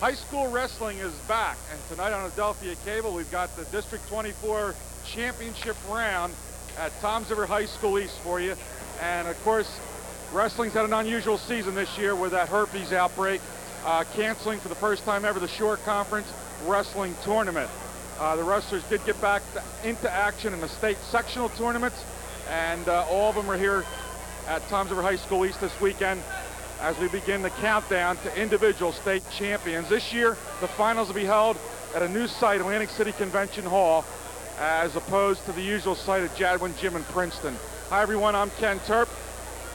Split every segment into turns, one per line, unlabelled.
High school wrestling is back, and tonight on Adelphia Cable, we've got the District 24 Championship round at Toms River High School East for you. And of course, wrestling's had an unusual season this year with that herpes outbreak, canceling for the first time ever the Shore Conference Wrestling Tournament. The wrestlers did get back into action in the state sectional tournaments, and all of them are here at Toms River High School East this weekend as we begin the countdown to individual state champions. This year, the finals will be held at a new site, Atlantic City Convention Hall, as opposed to the usual site at Jadwin Gym in Princeton. Hi everyone, I'm Ken Turp.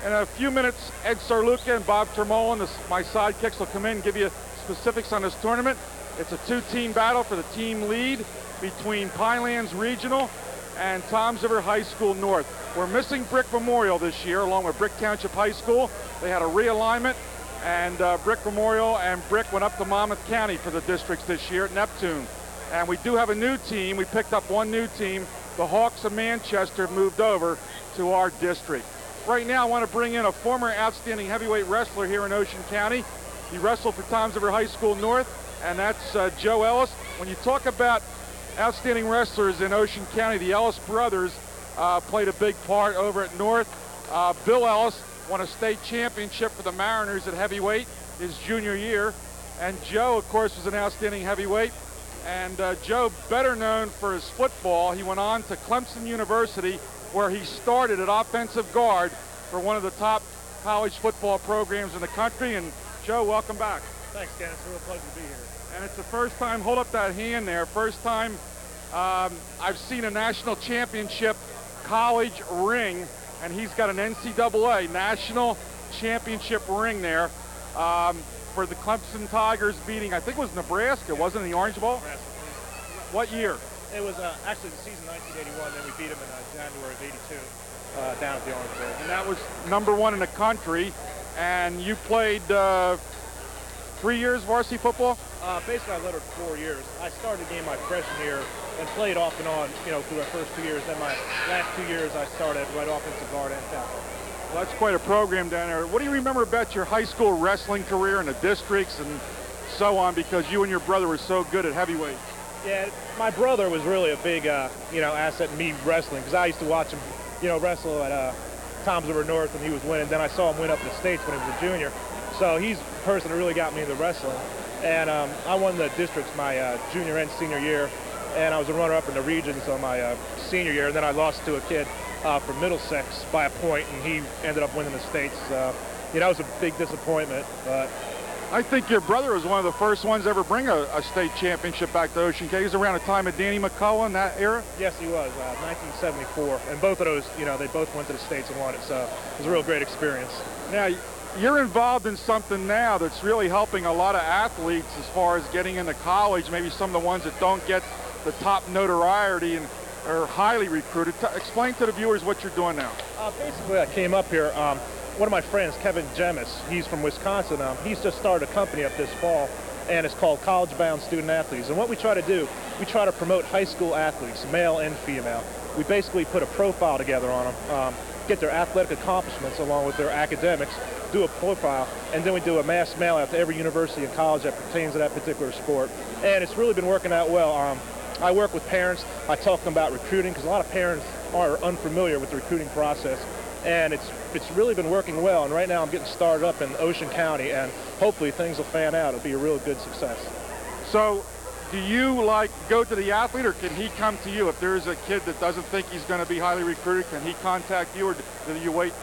In a few minutes, Ed Sarluca and Bob Tormollan, my sidekicks, will come in and give you specifics on this tournament. It's a two-team battle for the team lead between Pinelands Regional and Toms River High School North. We're missing Brick Memorial this year, along with Brick Township High School. They had a realignment, and Brick Memorial and Brick went up to Monmouth County for the districts this year at Neptune. And we do have a new team. We picked up one new team. The Hawks of Manchester have moved over to our district. Right now, I want to bring in a former outstanding heavyweight wrestler here in Ocean County. He wrestled for Toms River High School North, and that's Joe Ellis. When you talk about outstanding wrestlers in Ocean County, the Ellis brothers played a big part over at North. Bill Ellis won a state championship for the Mariners at heavyweight his junior year. And Joe, of course, was an outstanding heavyweight. And Joe, better known for his football, he went on to Clemson University, where he started at offensive guard for one of the top college football programs in the country. And Joe, welcome back.
Thanks, Ken. It's a real pleasure to be here.
And it's the first time, hold up that hand there, first time I've seen a national championship college ring, and he's got an NCAA national championship ring there for the Clemson Tigers beating, I think it was Nebraska, wasn't it, the Orange Bowl?
Nebraska.
What year?
It was actually the season 1981, then we beat them in January of '82 down at the Orange Bowl.
And that was #1 in the country, and you played 3 years varsity football?
Basically, I lettered 4 years. I started the game my freshman year and played off and on, through the first 2 years. Then my last 2 years, I started right offensive guard and tackle.
Well, that's quite a program down there. What do you remember about your high school wrestling career in the districts and so on, because you and your brother were so good at heavyweight?
Yeah, my brother was really a big, asset in me wrestling, because I used to watch him, wrestle at Toms River North when he was winning. Then I saw him win up in the States when he was a junior. So he's the person that really got me into wrestling. And I won the districts my junior and senior year, and I was a runner-up in the regions on my senior year. And then I lost to a kid from Middlesex by a point, and he ended up winning the states. It was a big disappointment. But
I think your brother was one of the first ones to ever bring a state championship back to Ocean County. He was around the time of Danny McCullough in that era?
Yes, he was, 1974. And both of those, they both went to the states and won it. So it was a real great experience.
Now, you're involved in something now that's really helping a lot of athletes as far as getting into college, maybe some of the ones that don't get the top notoriety and are highly recruited. Explain to the viewers what you're doing now.
Basically, I came up here. One of my friends, Kevin Jemis, he's from Wisconsin. He's just started a company up this fall, and it's called College Bound Student Athletes. And what we try to do, we try to promote high school athletes, male and female. We basically put a profile together on them, get their athletic accomplishments along with their academics, do a profile, and then we do a mass mail out to every university and college that pertains to that particular sport. And it's really been working out well. I work with parents. I talk to them about recruiting, because a lot of parents are unfamiliar with the recruiting process. And it's really been working well. And right now I'm getting started up in Ocean County, and hopefully things will fan out. It'll be a real good success.
So do you go to the athlete, or can he come to you? If there's a kid that doesn't think he's going to be highly recruited, can he contact you, or do you wait?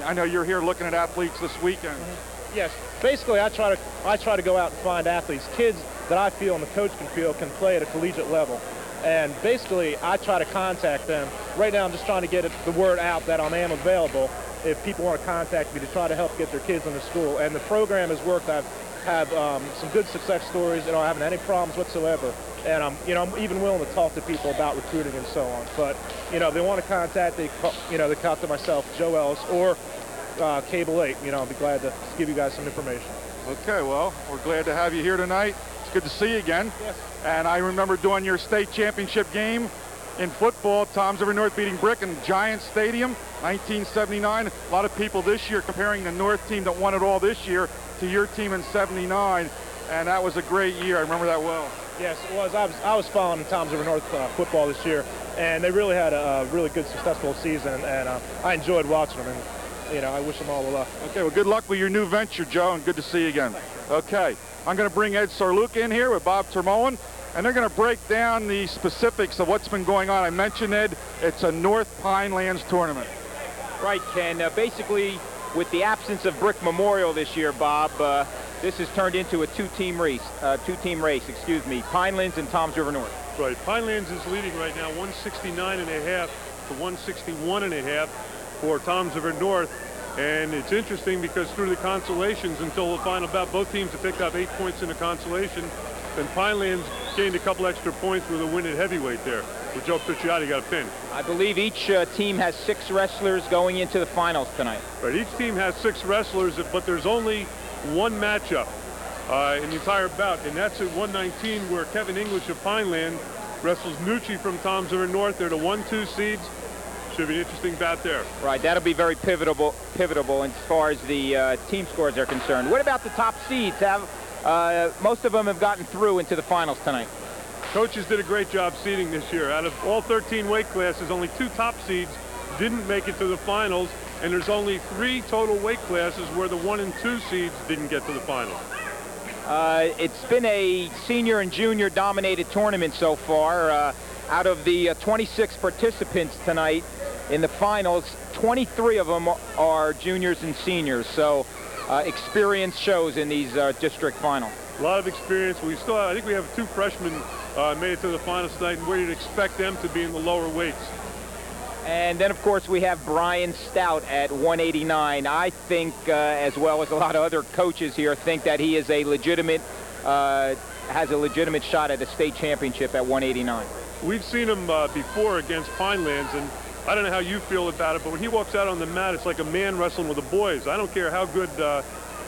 I know you're here looking at athletes this weekend.
Mm-hmm. Yes, basically I try to go out and find athletes, kids that I feel and the coach can feel can play at a collegiate level. And basically I try to contact them. Right now I'm just trying to get the word out that I am available if people want to contact me to try to help get their kids into school. And the program has worked. I've had some good success stories. I haven't had any problems whatsoever. And I'm even willing to talk to people about recruiting and so on. But if they want to contact, they contact myself, Joe Ellis, or Cable 8. I'll be glad to give you guys some information.
Okay, well, we're glad to have you here tonight. It's good to see you again.
Yes.
And I remember doing your state championship game in football, Toms River North beating Brick in Giant Stadium, 1979. A lot of people this year comparing the North team that won it all this year to your team in '79. and that was a great year. I remember that well.
Yes, it was. I was following Toms River North football this year, and they really had a really good, successful season, and I enjoyed watching them, and I wish them all the luck.
Okay, well, good luck with your new venture, Joe, and good to see you again. Okay, I'm going to bring Ed Sarluca in here with Bob Tormollan, and they're going to break down the specifics of what's been going on. I mentioned, Ed, it's a North Pinelands tournament.
Right, Ken. Basically, with the absence of Brick Memorial this year, Bob, this has turned into a two-team race. Pinelands and Toms River North.
Right. Pinelands is leading right now, 169.5 to 161.5 for Toms River North. And it's interesting because through the consolations until the final bout, both teams have picked up 8 points in the consolation. Then Pinelands gained a couple extra points with a win at heavyweight there, where Joe Picchiotti got a pin.
I believe each team has 6 wrestlers going into the finals tonight.
Right. Each team has 6 wrestlers, but there's only one matchup in the entire bout, and that's at 119, where Kevin English of Pineland wrestles Nucci from Toms River North. They're the 1-2 seeds. Should be an interesting bout there.
Right, that'll be very pivotal as far as the team scores are concerned. What about the top seeds? Most of them have gotten through into the finals tonight.
Coaches did a great job seeding this year. Out of all 13 weight classes, only 2 top seeds didn't make it to the finals, and there's only 3 total weight classes where the 1 and 2 seeds didn't get to the finals.
It's been a senior and junior dominated tournament so far. Out of the 26 participants tonight in the finals, 23 of them are juniors and seniors, so experience shows in these district finals.
A lot of experience. I think we have 2 freshmen made it to the finals tonight, and where you'd expect them to be in the lower weights.
And then, of course, we have Brian Stout at 189. I think, as well as a lot of other coaches here, think that he is has a legitimate shot at a state championship at 189.
We've seen him before against Pinelands, and I don't know how you feel about it, but when he walks out on the mat, it's like a man wrestling with the boys. I don't care how good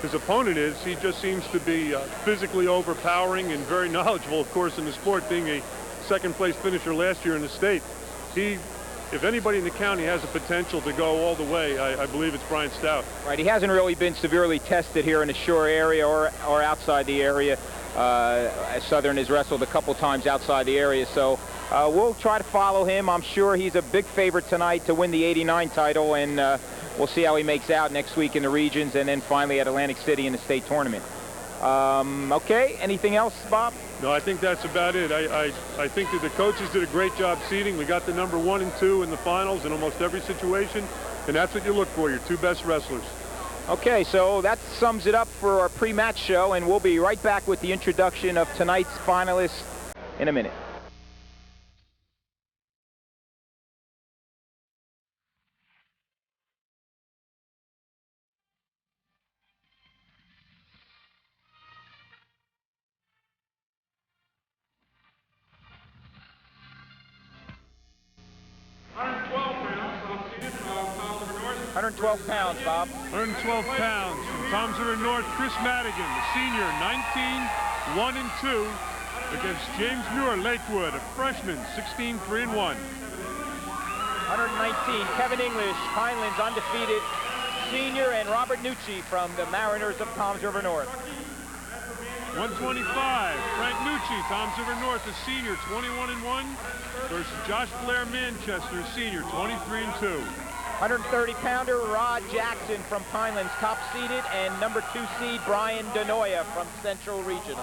his opponent is. He just seems to be physically overpowering and very knowledgeable, of course, in the sport, being a second-place finisher last year in the state. If anybody in the county has a potential to go all the way, I believe it's Brian Stout.
Right, he hasn't really been severely tested here in the Shore area or outside the area. Southern has wrestled a couple times outside the area, so we'll try to follow him. I'm sure he's a big favorite tonight to win the 89 title, and we'll see how he makes out next week in the regions and then finally at Atlantic City in the state tournament. Okay, anything else, Bob?
No, I think that's about it. I think that the coaches did a great job seeding. We got the number 1 and 2 in the finals in almost every situation, and that's what you look for, your 2 best wrestlers.
Okay, so that sums it up for our pre-match show, and we'll be right back with the introduction of tonight's finalists in a minute. £112, Bob.
112 pounds from Toms River North, Chris Madigan, the senior, 19, 1 and 2, against James Muir, Lakewood, a freshman, 16, 3 and 1.
119, Kevin English, Pinelands, undefeated senior, and Robert Nucci from the Mariners of Toms River North.
125, Frank Nucci, Toms River North, a senior, 21 and 1, versus Josh Blair Manchester, senior, 23 and 2.
130-pounder Rod Jackson from Pinelands, top seeded, and number 2 seed Brian Denoya from Central Regional.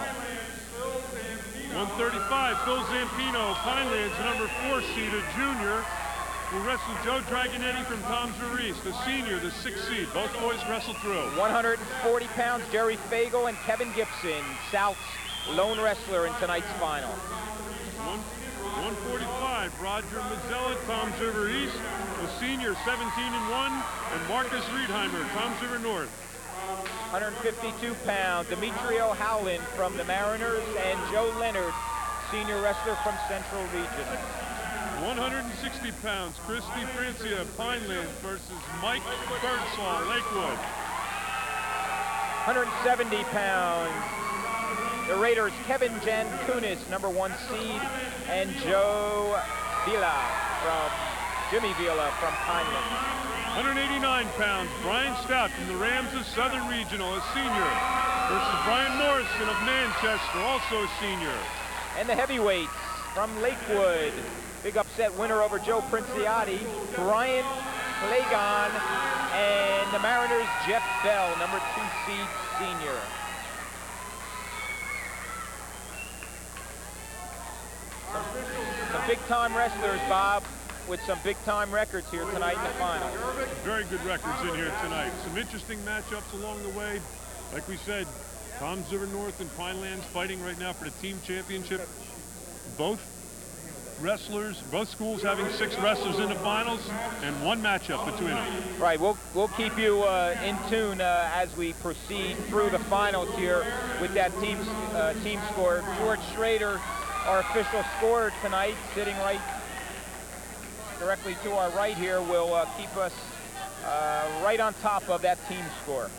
135, Phil Zampino, Pinelands, number 4 seeded junior, who wrestled Joe Dragonetti from Toms River East, the senior, the 6th seed. Both boys wrestled through. 140
pounds, Jerry Fagel and Kevin Gibson, South's lone wrestler in tonight's final.
145, Roger Mazzella, Toms River East, the senior, 17 and 1, and Marcus Riedheimer, Toms River North.
152 pounds, Demetrio Howland from the Mariners, and Joe Leonard, senior wrestler from Central Region.
160 pounds, Christy Francia, Pinelands versus Mike Birdsall, Lakewood.
170 pounds, the Raiders, Kevin Jankunis, number 1 seed, and Jimmy Vila from Pinelands.
189 pounds, Brian Stout from the Rams of Southern Regional, a senior. versus Brian Morrison of Manchester, also a senior.
And the heavyweights from Lakewood. Big upset winner over Joe Princiati, Brian Lagon, and the Mariners' Jeff Bell, number 2 seed senior. Some big-time wrestlers, Bob, with some big-time records here tonight in the final.
Very good records in here tonight. Some interesting matchups along the way. Like we said, Toms River North and Pinelands fighting right now for the team championship. Both schools having 6 wrestlers in the finals and 1 matchup between them.
Right, we'll keep you in tune as we proceed through the finals here with that team score. George Schrader, our official scorer tonight, sitting right directly to our right here, will keep us right on top of that team score.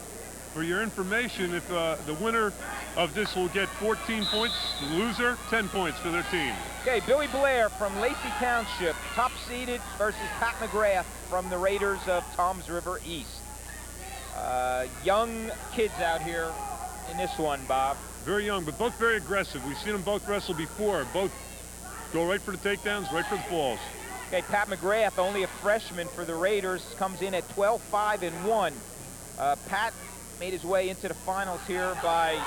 For your information, if the winner of this will get 14 points, the loser, 10 points for their team.
Okay, Billy Blair from Lacey Township, top seeded versus Pat McGrath from the Raiders of Toms River East. Young kids out here in this one, Bob.
Very young, but both very aggressive. We've seen them both wrestle before. Both go right for the takedowns, right for the falls.
Okay, Pat McGrath, only a freshman for the Raiders, comes in at 12-5-1. Pat made his way into the finals here by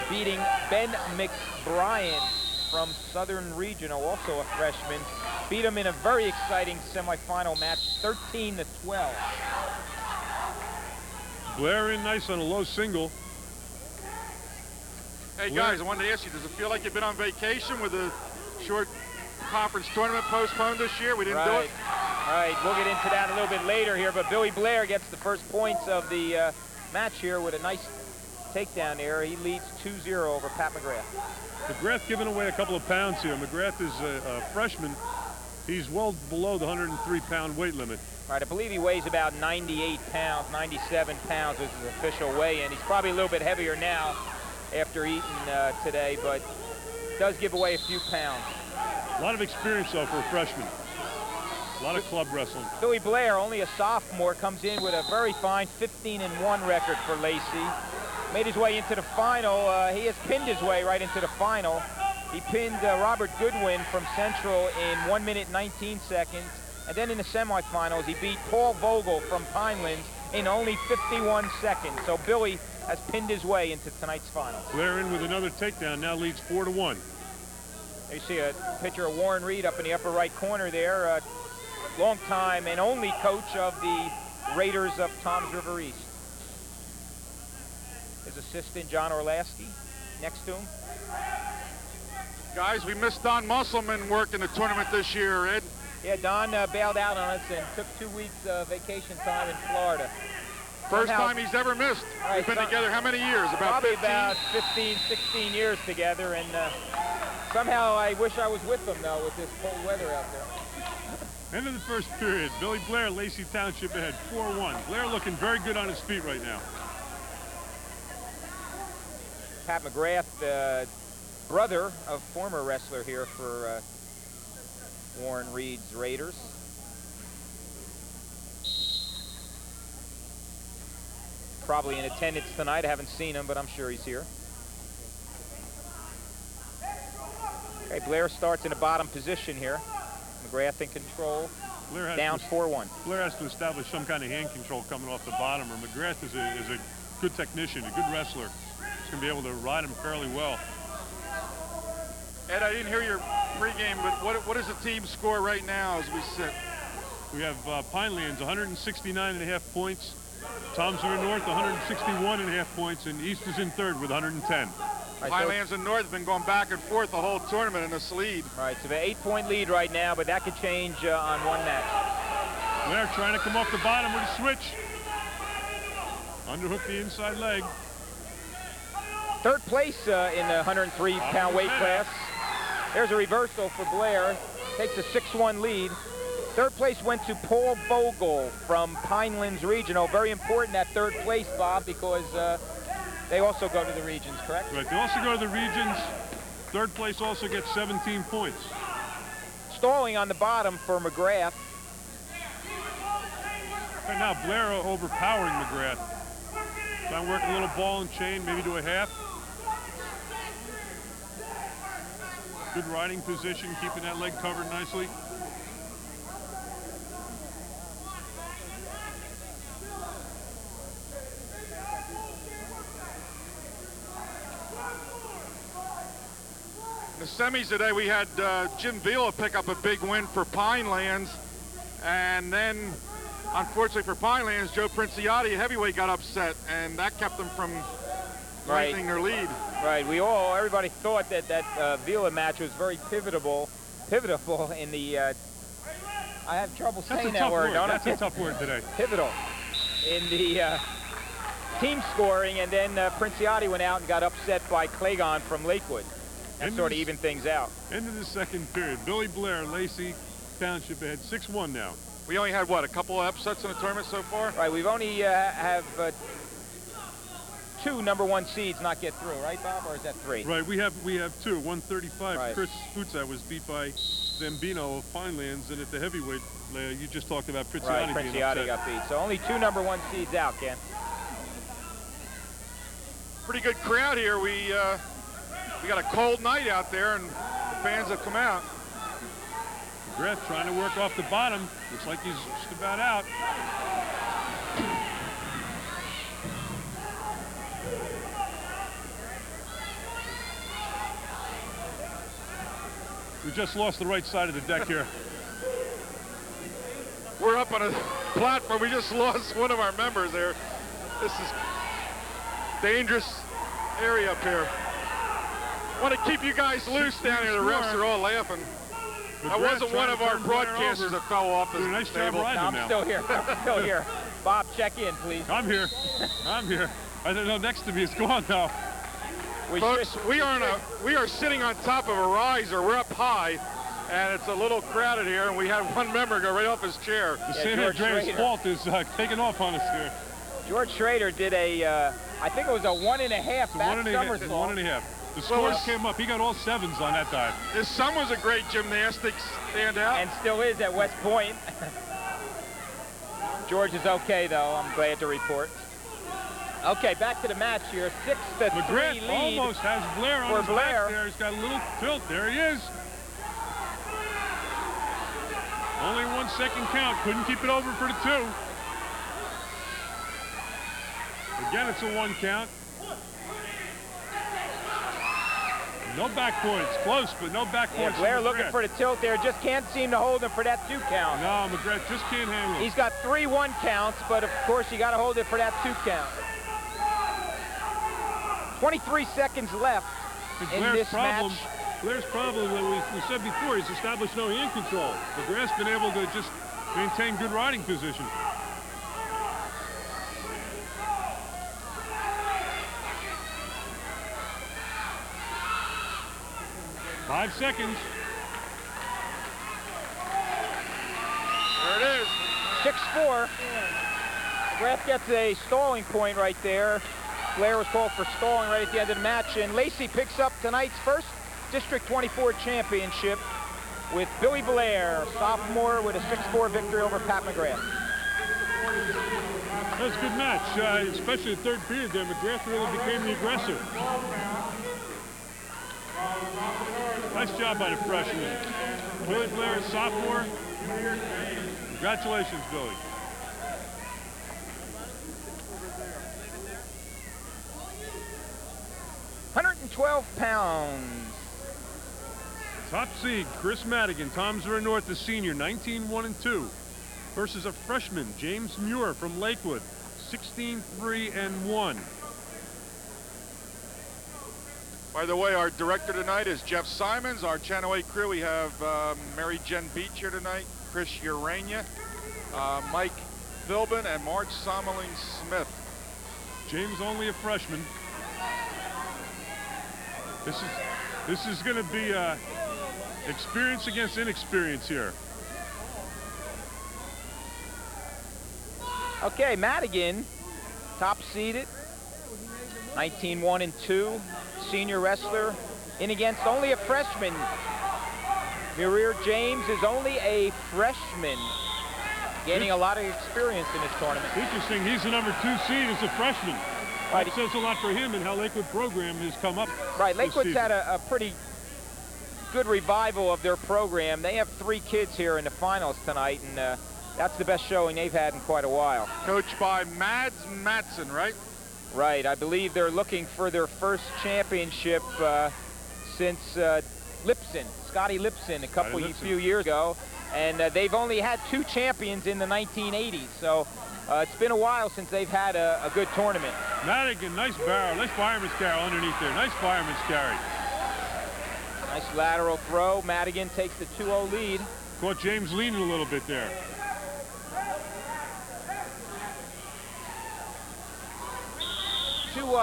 beating Ben McBrien from Southern Regional, also a freshman. Beat him in a very exciting semifinal match, 13-12.
Blair in nice on a low single.
Hey guys, I wanted to ask you, does it feel like you've been on vacation with the short conference tournament postponed this year? We didn't do it?
All right, we'll get into that a little bit later here, but Billy Blair gets the first points of the match here with a nice takedown there. He leads 2-0 over Pat McGrath.
McGrath giving away a couple of pounds here. McGrath is a freshman. He's well below the 103-pound weight limit.
All right, I believe he weighs about 98 pounds, 97 pounds is his official weigh-in. He's probably a little bit heavier now after eating today, but does give away a few pounds.
A lot of experience, though, for a freshman. A lot of club wrestling.
Billy Blair, only a sophomore, comes in with a very fine 15-1 record for Lacey. Made his way into the final. He has pinned his way right into the final. He pinned Robert Goodwin from Central in 1 minute 19 seconds. And then in the semifinals, he beat Paul Vogel from Pinelands in only 51 seconds. So Billy has pinned his way into tonight's final.
Blair in with another takedown, now leads 4-1.
You see a picture of Warren Reed up in the upper right corner there. Long time and only coach of the Raiders of Toms River East. His assistant, John Orlasky, next to him.
Guys, we missed Don Musselman working the tournament this year, Ed.
Yeah, Don bailed out on us and took 2 weeks vacation time in Florida.
First time he's ever missed.
Right,
We've been together how many years? About
probably
15?
about 15, 16 years together, and somehow I wish I was with them, though, with this cold weather out there.
End of the first period. Billy Blair, Lacey Township ahead 4-1. Blair looking very good on his feet right now.
Pat McGrath, brother of former wrestler here for Warren Reed's Raiders. Probably in attendance tonight. I haven't seen him, but I'm sure he's here. Okay, Blair starts in the bottom position here. McGrath in control.
Blair
down 4-1.
Blair has to establish some kind of hand control coming off the bottom, or McGrath is a good technician, a good wrestler. He's going to be able to ride him fairly well.
Ed, I didn't hear your pregame, but what is the team score right now as we sit?
We have Pinelands 169.5 points, Toms River North 161.5 points, and East is in third with 110.
Right, Pinelands and North have been going back and forth the whole tournament in this lead.
All right, so an 8-point lead right now, but that could change on one match.
Blair trying to come off the bottom with a switch. Underhook the inside leg.
Third place in the 103-pound weight class. There's a reversal for Blair. Takes a 6-1 lead. Third place went to Paul Vogel from Pinelands Regional. Very important that third place, Bob, because they also go to the regions, correct?
Right, they also go to the regions. Third place also gets 17 points.
Stalling on the bottom for McGrath.
Right now, Blair overpowering McGrath. Try and work a little ball and chain, maybe to a half. Good riding position, keeping that leg covered nicely.
In the semis today, we had Jim Vila pick up a big win for Pinelands. And then, unfortunately for Pinelands, Joe Princiati, a heavyweight, got upset, and that kept them from lengthening their lead.
Right. Everybody thought that Vila match was very pivotal in the. I have trouble saying that word.
That's a tough word today.
Pivotal in the team scoring, and then Princiati went out and got upset by Clagon from Lakewood. That sort of evened things out.
End of the second period. Billy Blair, Lacey Township ahead 6-1 now.
We only had, what, a couple of upsets in the tournament so far?
Right, we've only have 2 #1 seeds not get through, right, Bob, or is that 3?
Right, we have 2. 135.
Right.
Chris Futsa was beat by Zambino of Pinelands, and at the heavyweight, you just talked about Princiati.
Right,
being
Princiati
upset.
got beat. So only 2 #1 seeds out, Ken.
Pretty good crowd here. We got a cold night out there, and the fans have come out.
McGrath trying to work off the bottom. Looks like he's just about out. We just lost the right side of the deck here.
We're up on a platform. We just lost one of our members there. This is dangerous area up here. Want to keep you guys loose down here. The refs are all laughing. That wasn't one of our broadcasters that fell off this
nice
table.
job riding
No, I'm still here. I'm still here. Bob, check in, please.
I'm here. I'm here. I don't know. Next to me is gone now.
Folks, we are sitting on top of a riser. We're up high, and it's a little crowded here, and we had one member go right off his chair.
The San Andreas fault is taking off on us here.
George Schrader did a, I think it was a 1.5 back somersault.
1.5. The scores came up. He got all 7s on that dive.
His son was a great gymnastics standout.
And still is at West Point. George is okay, though. I'm glad to report. Okay, back to the match here. 6-3
McGrath
lead
almost has Blair on
for
his
Blair.
back there. He's got a little tilt. There he is. Only 1 second count. Couldn't keep it over for the 2. Again, it's a 1 count. No back points. Close, but no back points.
Blair looking for the tilt there. Just can't seem to hold him for that 2 count.
No, McGrath just can't handle it.
He's got 3 1 counts, but of course you got to hold it for that 2 count. 23 seconds left in this match.
Blair's problem, we said before, he's established no hand control. McGrath's been able to just maintain good riding position. Five seconds.
There it is.
6-4. McGrath gets a stalling point right there. Blair was called for stalling right at the end of the match, and Lacey picks up tonight's first District 24 championship with Billy Blair, sophomore, with a 6-4 victory over Pat McGrath.
That was a good match, especially the third period there. McGrath really became the aggressor. Nice job by the freshman. Billy Blair, sophomore. Congratulations, Billy.
£112.
Top seed, Chris Madigan, Toms River North, the senior, 19-1-2, versus a freshman, James Muir from Lakewood, 16-3-1.
By the way, our director tonight is Jeff Simons. Our Channel 8 crew, we have Mary Jen Beach here tonight, Chris Urania, Mike Philbin, and Marge Sommerling Smith.
James only a freshman. This is going to be experience against inexperience here.
Okay, Madigan, top seeded, 19-1-2, senior wrestler, in against only a freshman. Muir James is only a freshman, gaining a lot of experience in this tournament.
Interesting, he's the number 2 seed as a freshman. That says a lot for him and how Lakewood program has come up.
Right, Lakewood's had a pretty good revival of their program. They have 3 kids here in the finals tonight, and that's the best showing they've had in quite a while.
Coached by Mads Matson, right?
Right, I believe they're looking for their first championship since Lipson, Scotty Lipson, a few years ago. And they've only had 2 champions in the 1980s, so it's been a while since they've had a good tournament.
Madigan, nice barrel, nice fireman's carry underneath there, nice fireman's carry.
Nice lateral throw. Madigan takes the 2-0 lead.
Caught James leaning a little bit there.
Two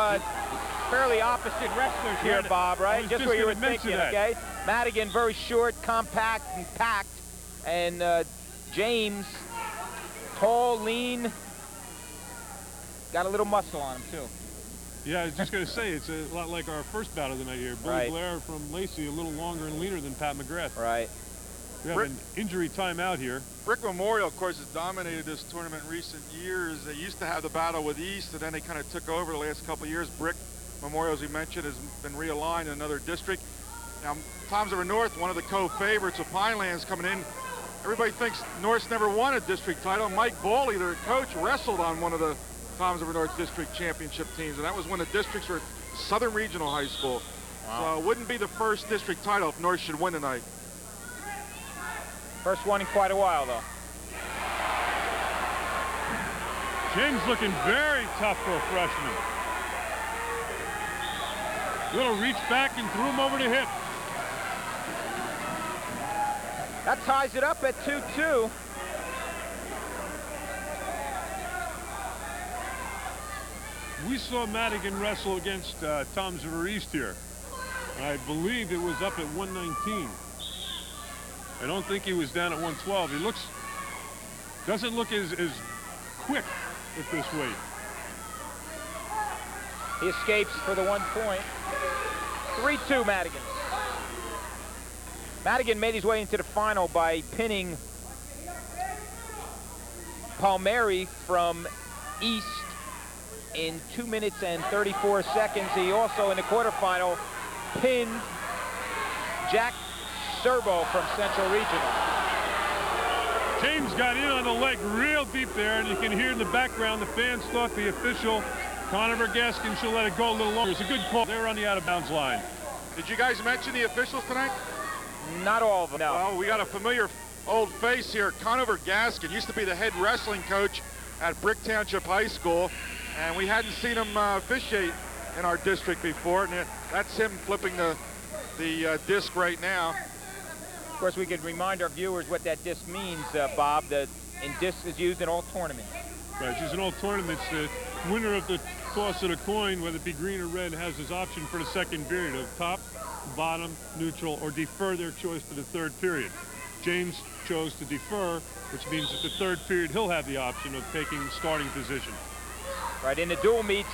fairly opposite wrestlers here, Bob, right? Just what you were thinking, okay? Madigan, very short, compact, and packed. And James, tall, lean, got a little muscle on him, too.
Yeah, I was just going to say, it's a lot like our first battle tonight here. Billy Blair from Lacey, a little longer and leaner than Pat McGrath.
Right.
We have an injury timeout here.
Brick Memorial, of course, has dominated this tournament in recent years. They used to have the battle with East, and then they kind of took over the last couple of years. Brick Memorial, as we mentioned, has been realigned in another district. Now, Toms River North, one of the co-favorites of Pinelands coming in. Everybody thinks North's never won a district title. Mike Bawley, their coach, wrestled on one of the Toms River North district championship teams, and that was when the districts were at Southern Regional High School. Wow. So it wouldn't be the first district title if North should win tonight.
First one in quite a while, though.
James looking very tough for a freshman. Little reach back and threw him over the hip.
That ties it up at 2-2.
We saw Madigan wrestle against Toms River East here. I believe it was up at 119. I don't think he was down at 112. He doesn't look as quick at this weight.
He escapes for the 1 point. 3-2 Madigan. Madigan made his way into the final by pinning Palmieri from East in 2 minutes and 34 seconds. He also, in the quarterfinal, pinned Jack Serbo from Central Regional.
James got in on the leg real deep there, and you can hear in the background the fans thought the official, Conover Gaskin, should let it go a little longer. It's a good call. They were on the out-of-bounds line.
Did you guys mention the officials tonight?
Not all of them, no.
Well, we got a familiar old face here. Conover Gaskin used to be the head wrestling coach at Brick Township High School, and we hadn't seen him officiate in our district before, and that's him flipping the disc right now.
Of course, we could remind our viewers what that disc means, Bob. The disc is used in all tournaments.
Right, it's used in all tournaments. The winner of the toss of the coin, whether it be green or red, has his option for the second period of top, bottom, neutral, or defer their choice to the third period. James chose to defer, which means that the third period he'll have the option of taking starting position.
Right, in the dual meets,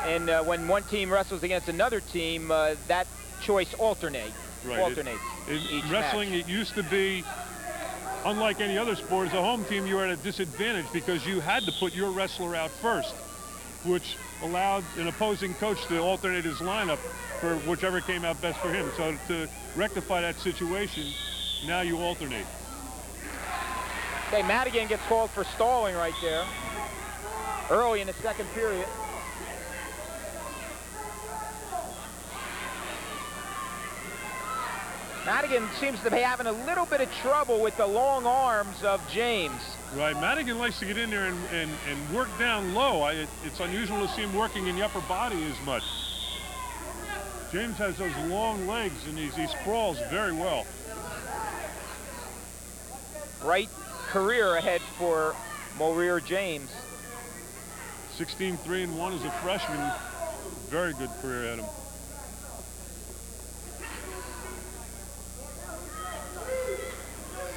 when one team wrestles against another team, that choice alternates.
Right. In wrestling,
match.
It used to be, unlike any other sport, as a home team, you were at a disadvantage because you had to put your wrestler out first, which allowed an opposing coach to alternate his lineup for whichever came out best for him. So to rectify that situation, now you alternate.
Okay, Madigan gets called for stalling right there, early in the second period. Madigan seems to be having a little bit of trouble with the long arms of James.
Right, Madigan likes to get in there and work down low. It's unusual to see him working in the upper body as much. James has those long legs and he sprawls very well.
Bright career ahead for Morir James.
16-3-1 as a freshman. Very good career ahead of him.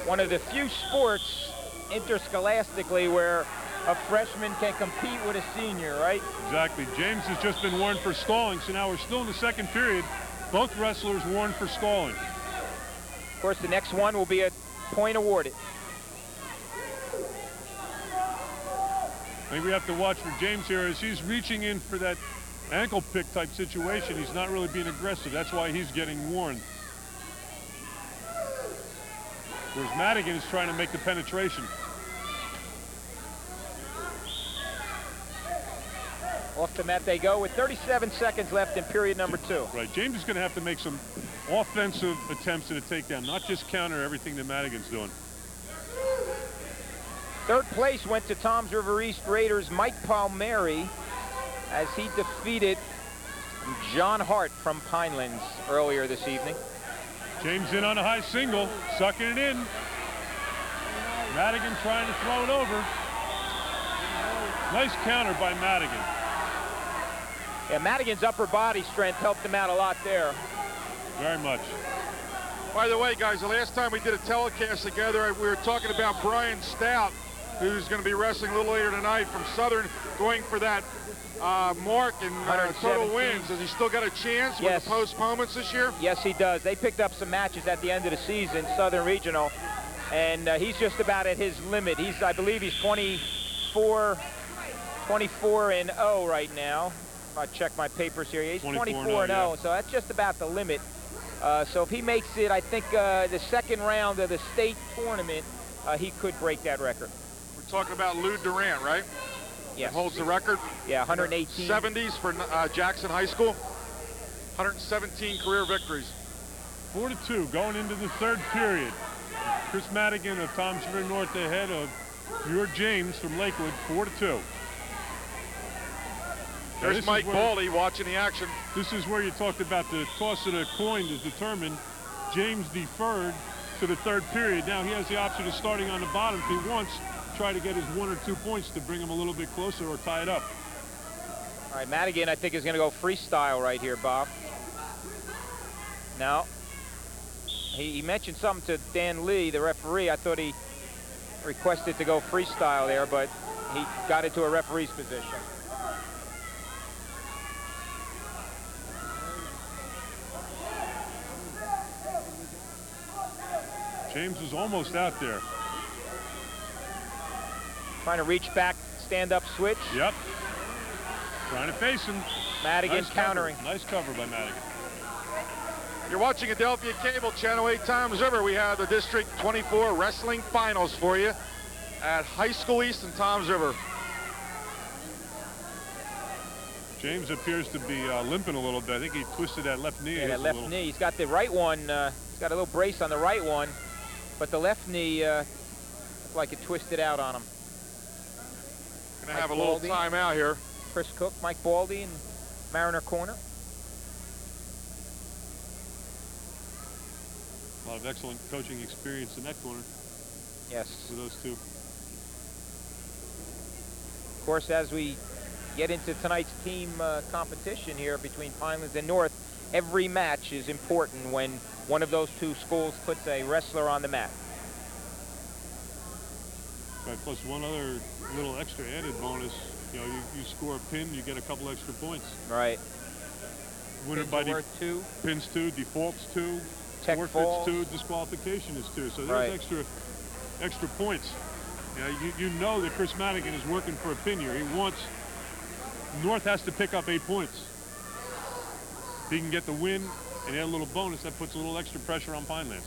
One of the few sports interscholastically where a freshman can compete with a senior, right?
Exactly. James has just been warned for stalling, so now we're still in the second period. Both wrestlers warned for stalling.
Of course, the next one will be a point awarded.
I think we have to watch for James here as he's reaching in for that ankle pick type situation. He's not really being aggressive. That's why he's getting warned. Whereas Madigan is trying to make the penetration.
Off the mat they go with 37 seconds left in period number 2.
Right, James is going to have to make some offensive attempts at a takedown, not just counter everything that Madigan's doing.
Third place went to Toms River East Raiders' Mike Palmieri as he defeated John Hart from Pinelands earlier this evening.
James in on a high single, sucking it in. Madigan trying to throw it over. Nice counter by Madigan.
Yeah, Madigan's upper body strength helped him out a lot there.
Very much.
By the way, guys, the last time we did a telecast together, we were talking about Brian Stout, who's going to be wrestling a little later tonight from Southern, going for that mark in total wins. Does he still got a chance with the postponements this year?
Yes, he does. They picked up some matches at the end of the season, Southern Regional, and he's just about at his limit. I believe he's 24 and 0 right now. If I check my papers here, he's 24 and 0, yeah. So that's just about the limit. So if he makes it, I think the second round of the state tournament, he could break that record.
We're talking about Lou Durant, right?
Yes.
That holds the record.
Yeah, 118.
70s for Jackson High School. 117 career victories.
4-2 going into the third period. Chris Madigan of Toms River North ahead of your James from Lakewood, 4-2.
There's Mike Baldy watching the action.
This is where you talked about the toss of the coin to determine. James deferred to the third period. Now he has the option of starting on the bottom if he wants. Try to get his 1 or 2 points to bring him a little bit closer or tie it up.
All right, Madigan, I think, is going to go freestyle right here, Bob. Now, he mentioned something to Dan Lee, the referee. I thought he requested to go freestyle there, but he got into a referee's position.
James is almost out there.
Trying to reach back, stand-up switch.
Yep. Trying to face him.
Madigan
nice
countering.
Nice cover by Madigan.
You're watching Adelphia Cable, Channel 8 Toms River. We have the District 24 Wrestling Finals for you at High School East in Toms River.
James appears to be limping a little bit. I think he twisted that left knee.
Yeah, that left knee. He's got the right one. He's got a little brace on the right one, but the left knee looks like it twisted out on him.
Gonna have a little timeout here.
Chris Cook, Mike Baldy in Mariner corner.
A lot of excellent coaching experience in that corner.
Yes.
For those two.
Of course, as we get into tonight's team competition here between Pinelands and North, every match is important when one of those two schools puts a wrestler on the mat.
Right, plus one other little extra added bonus. You know, you score a pin, you get a couple extra points.
Right.
Winner by
worth 2.
Pins 2, defaults 2,
Tech
forfeits 2, disqualification is 2. So there's extra points. You know that Chris Madigan is working for a pin here. He wants, North has to pick up 8 points. If he can get the win and add a little bonus, that puts a little extra pressure on Pinelands.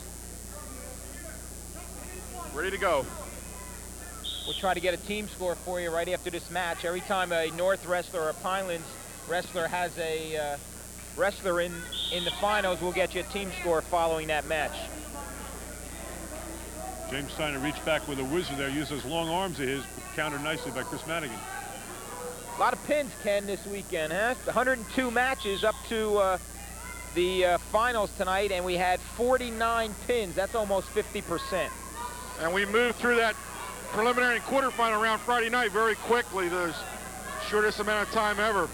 Ready to go.
We'll try to get a team score for you right after this match. Every time a North wrestler or a Pinelands wrestler has a wrestler in the finals, we'll get you a team score following that match.
James trying to reach back with a whizzer there, use those long arms of his, countered nicely by Chris Madigan.
A lot of pins, Ken, this weekend, huh? 102 matches up to the finals tonight, and we had 49 pins. That's almost 50%.
And we moved through that preliminary and quarterfinal round Friday night very quickly. The shortest amount of time ever.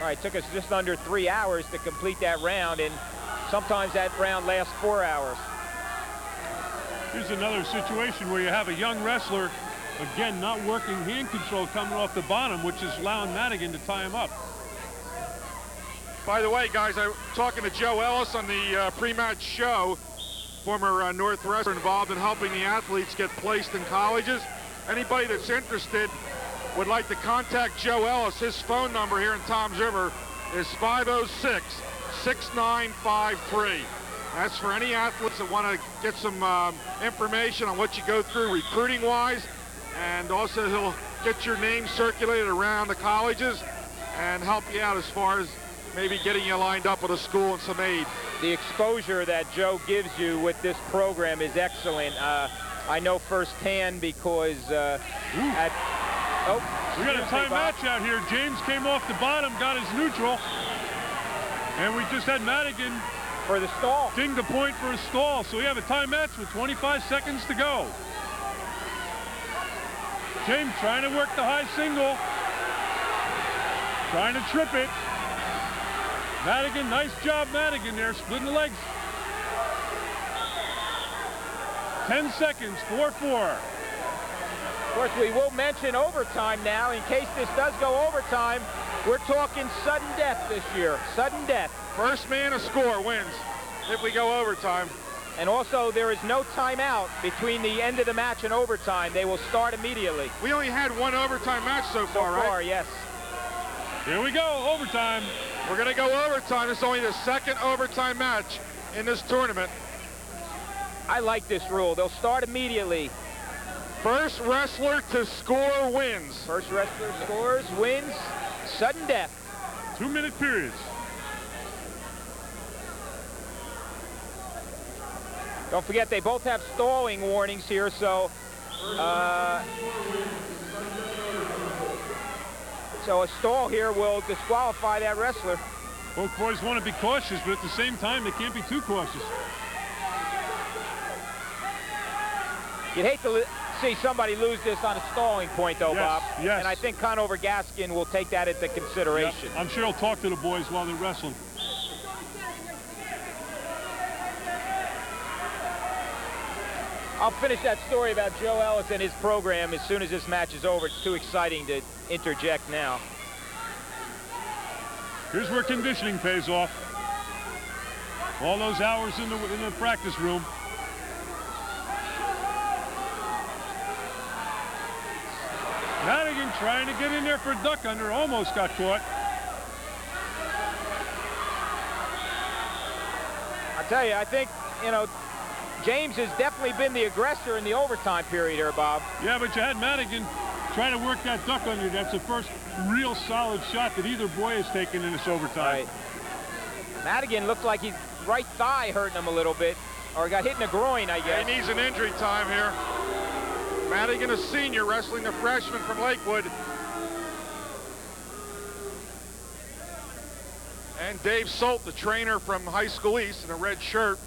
All right, took us just under 3 hours to complete that round, and sometimes that round lasts 4 hours.
Here's another situation where you have a young wrestler, again, not working hand control coming off the bottom, which is allowing Madigan to tie him up.
By the way, guys, I'm talking to Joe Ellis on the pre-match show, former North wrestler involved in helping the athletes get placed in colleges. Anybody that's interested, would like to contact Joe Ellis, his phone number here in Toms River is 506-6953. That's for any athletes that want to get some information on what you go through recruiting-wise, and also he'll get your name circulated around the colleges and help you out as far as maybe getting you lined up with a school and some aid.
The exposure that Joe gives you with this program is excellent. I know firsthand because
we got a time match out here. James came off the bottom, got his neutral, and we just had Madigan
for the stall.
Ding the point for a stall. So we have a time match with 25 seconds to go. James trying to work the high single. Trying to trip it. Madigan, nice job Madigan there, splitting the legs. 10 seconds, 4-4.
Of course, we will mention overtime now. In case this does go overtime, we're talking sudden death this year. Sudden death.
First man to score wins if we go overtime.
And also, there is no timeout between the end of the match and overtime. They will start immediately.
We only had one overtime match so far, right?
So far, yes.
Here we go, overtime.
We're going to go overtime. It's only the second overtime match in this tournament.
I like this rule. They'll start immediately.
First wrestler to score wins.
First wrestler scores, wins, sudden death.
2-minute periods.
Don't forget, they both have stalling warnings here, so a stall here will disqualify that wrestler.
Both boys want to be cautious, but at the same time, they can't be too cautious.
You'd hate to see somebody lose this on a stalling point, though,
yes,
Bob.
Yes.
And I think Conover Gaskin will take that into consideration.
Yep. I'm sure he'll talk to the boys while they're wrestling.
I'll finish that story about Joe Ellis and his program as soon as this match is over. It's too exciting to interject now.
Here's where conditioning pays off. All those hours in the practice room. Madigan trying to get in there for a duck under, almost got caught.
I tell you, I think, you know, James has definitely been the aggressor in the overtime period here, Bob.
Yeah, but you had Madigan trying to work that duck under. That's the first real solid shot that either boy has taken in this overtime.
Right. Madigan looks like his right thigh hurting him a little bit, or got hit in the groin, I guess.
He needs an injury time here. Madigan, a senior, wrestling the freshman from Lakewood. And Dave Solt, the trainer from High School East in a red shirt,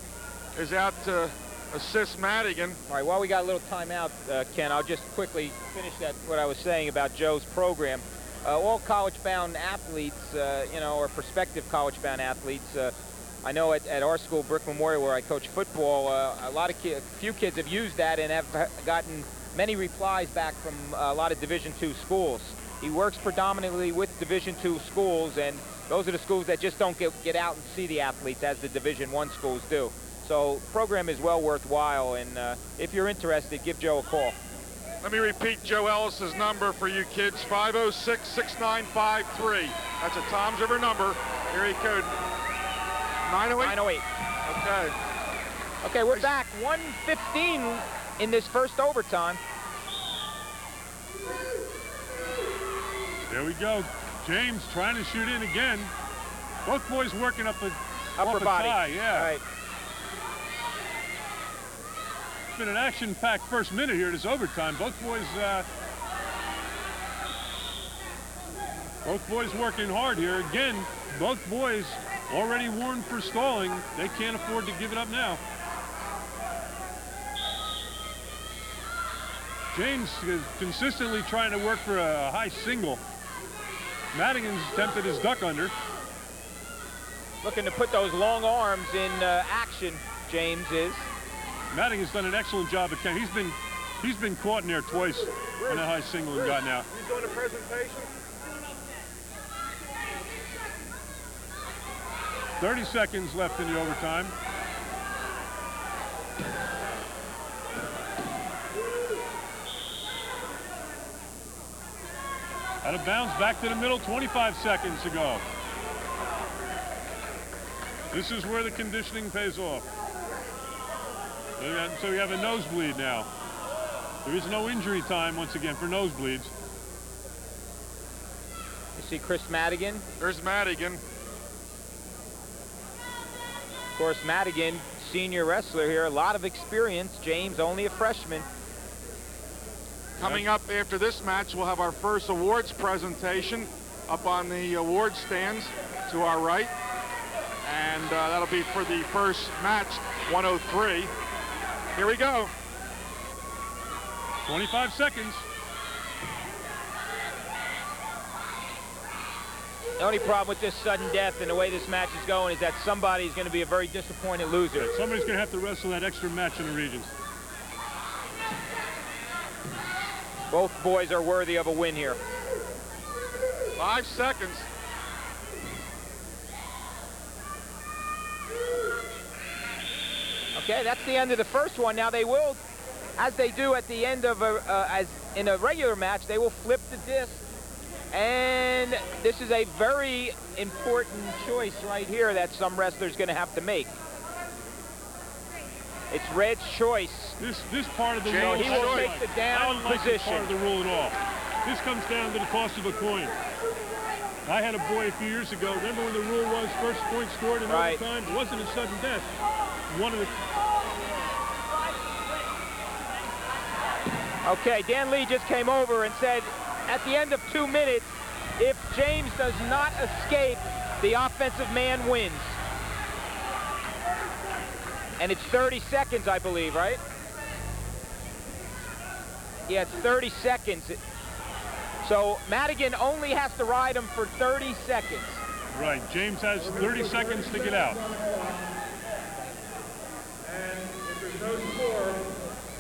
is out to assist Madigan.
All right, while we got a little timeout, Ken, I'll just quickly finish what I was saying about Joe's program. All college-bound athletes, you know, or prospective college-bound athletes, I know at our school, Brick Memorial, where I coach football, a few kids have used that and have gotten many replies back from a lot of Division II schools. He works predominantly with Division II schools, and those are the schools that just don't get out and see the athletes as the Division I schools do. So program is well worthwhile, and if you're interested, give Joe a call.
Let me repeat Joe Ellis's number for you kids, 506-6953. That's a Toms River number. Area code 908?
908.
Okay.
Okay, we're back. 1:15 in this first overtime.
There we go. James trying to shoot in again. Both boys working up the
upper body.
Thigh, yeah.
Right.
It's been an action-packed first minute here this overtime. Both boys working hard here. Again, both boys already warned for stalling. They can't afford to give it up now. James is consistently trying to work for a high single. Madigan's attempted his duck under.
Looking to put those long arms in action, James is.
Madigan's done an excellent job at Ken. He's been caught in there twice on that high single and gotten out.
You doing a presentation?
30 seconds left in the overtime. Out of bounds, back to the middle, 25 seconds to go. This is where the conditioning pays off. So we have a nosebleed now. There is no injury time, once again, for nosebleeds.
You see Chris Madigan.
There's Madigan.
Of course, Madigan, senior wrestler here, a lot of experience. James, only a freshman.
Coming up after this match, we'll have our first awards presentation up on the award stands to our right. And that'll be for the first match, 103. Here we go.
25 seconds.
The only problem with this sudden death and the way this match is going is that somebody's going to be a very disappointed loser.
Somebody's going to have to wrestle that extra match in the regions.
Both boys are worthy of a win here.
5 seconds.
Okay, that's the end of the first one. Now they will, as they do at the end of as in a regular match, they will flip the disc. And this is a very important choice right here that some wrestlers going to have to make. It's Red's choice.
This part of the rule,
he will take the down
I don't like this
position.
part of the rule at all. This comes down to the toss of a coin. I had a boy a few years ago. Remember when the rule was first point scored in overtime? It wasn't a sudden death. One of the.
Okay, Dan Lee just came over and said at the end of 2 minutes, if James does not escape, the offensive man wins. And it's 30 seconds, I believe, right? Yeah, it's 30 seconds. So Madigan only has to ride him for 30 seconds.
Right, James has 30 seconds to get out.
And if there's no score,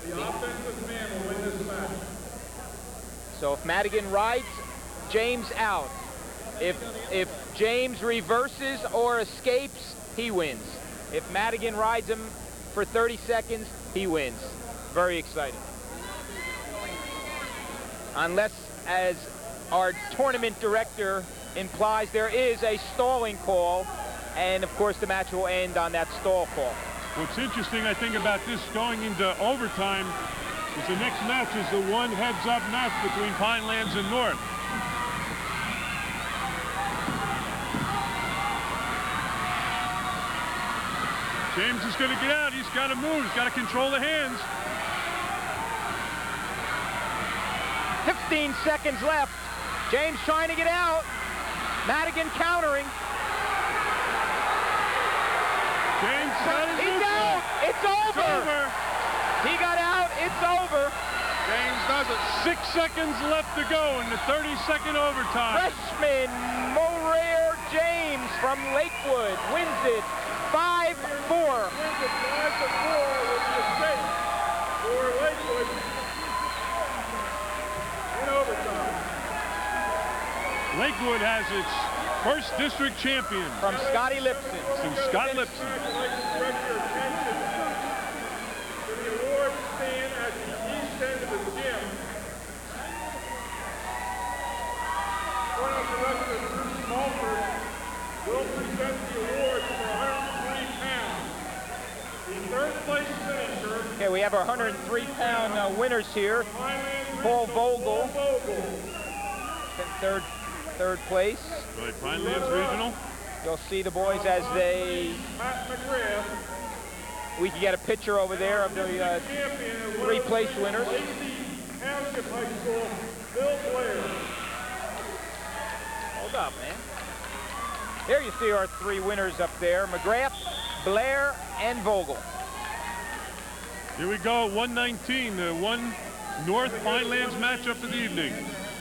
the offensive man will win this match.
So if Madigan rides James out, if James reverses or escapes, he wins. If Madigan rides him for 30 seconds, he wins. Very exciting. Unless, as our tournament director implies, there is a stalling call, and of course the match will end on that stall call.
What's interesting, I think, about this going into overtime is the next match is the one heads-up match between Pinelands and North. James is going to get out. He's got to move. He's got to control the hands.
15 seconds left. James trying to get out. Madigan countering.
James
He's out. It's over. He got out. It's over.
James does it.
6 seconds left to go in the 30-second overtime.
Freshman Moraire James from Lakewood wins it 5-4.
Wins it 5-4 with the escape for Lakewood in overtime.
Lakewood has its first district champion.
From Scotty Lipson.
From Scott Lipson.
I'd like to direct your attention to the award stand at the east end of the gym. One of the wrestlers, Bruce Mulford, will present the award for 103 pounds. The third place finisher.
Okay, we have our 103-pound winners here. Paul Vogel. Third place.
Right, Pinelands Regional.
You'll see the boys as they.
Matt McGrath.
We can get a picture over there of the three place winners.
Township High School, Bill Blair.
Hold up, man. There you see our three winners up there: McGrath, Blair, and Vogel.
Here we go, 119, the one North Pinelands matchup of the evening.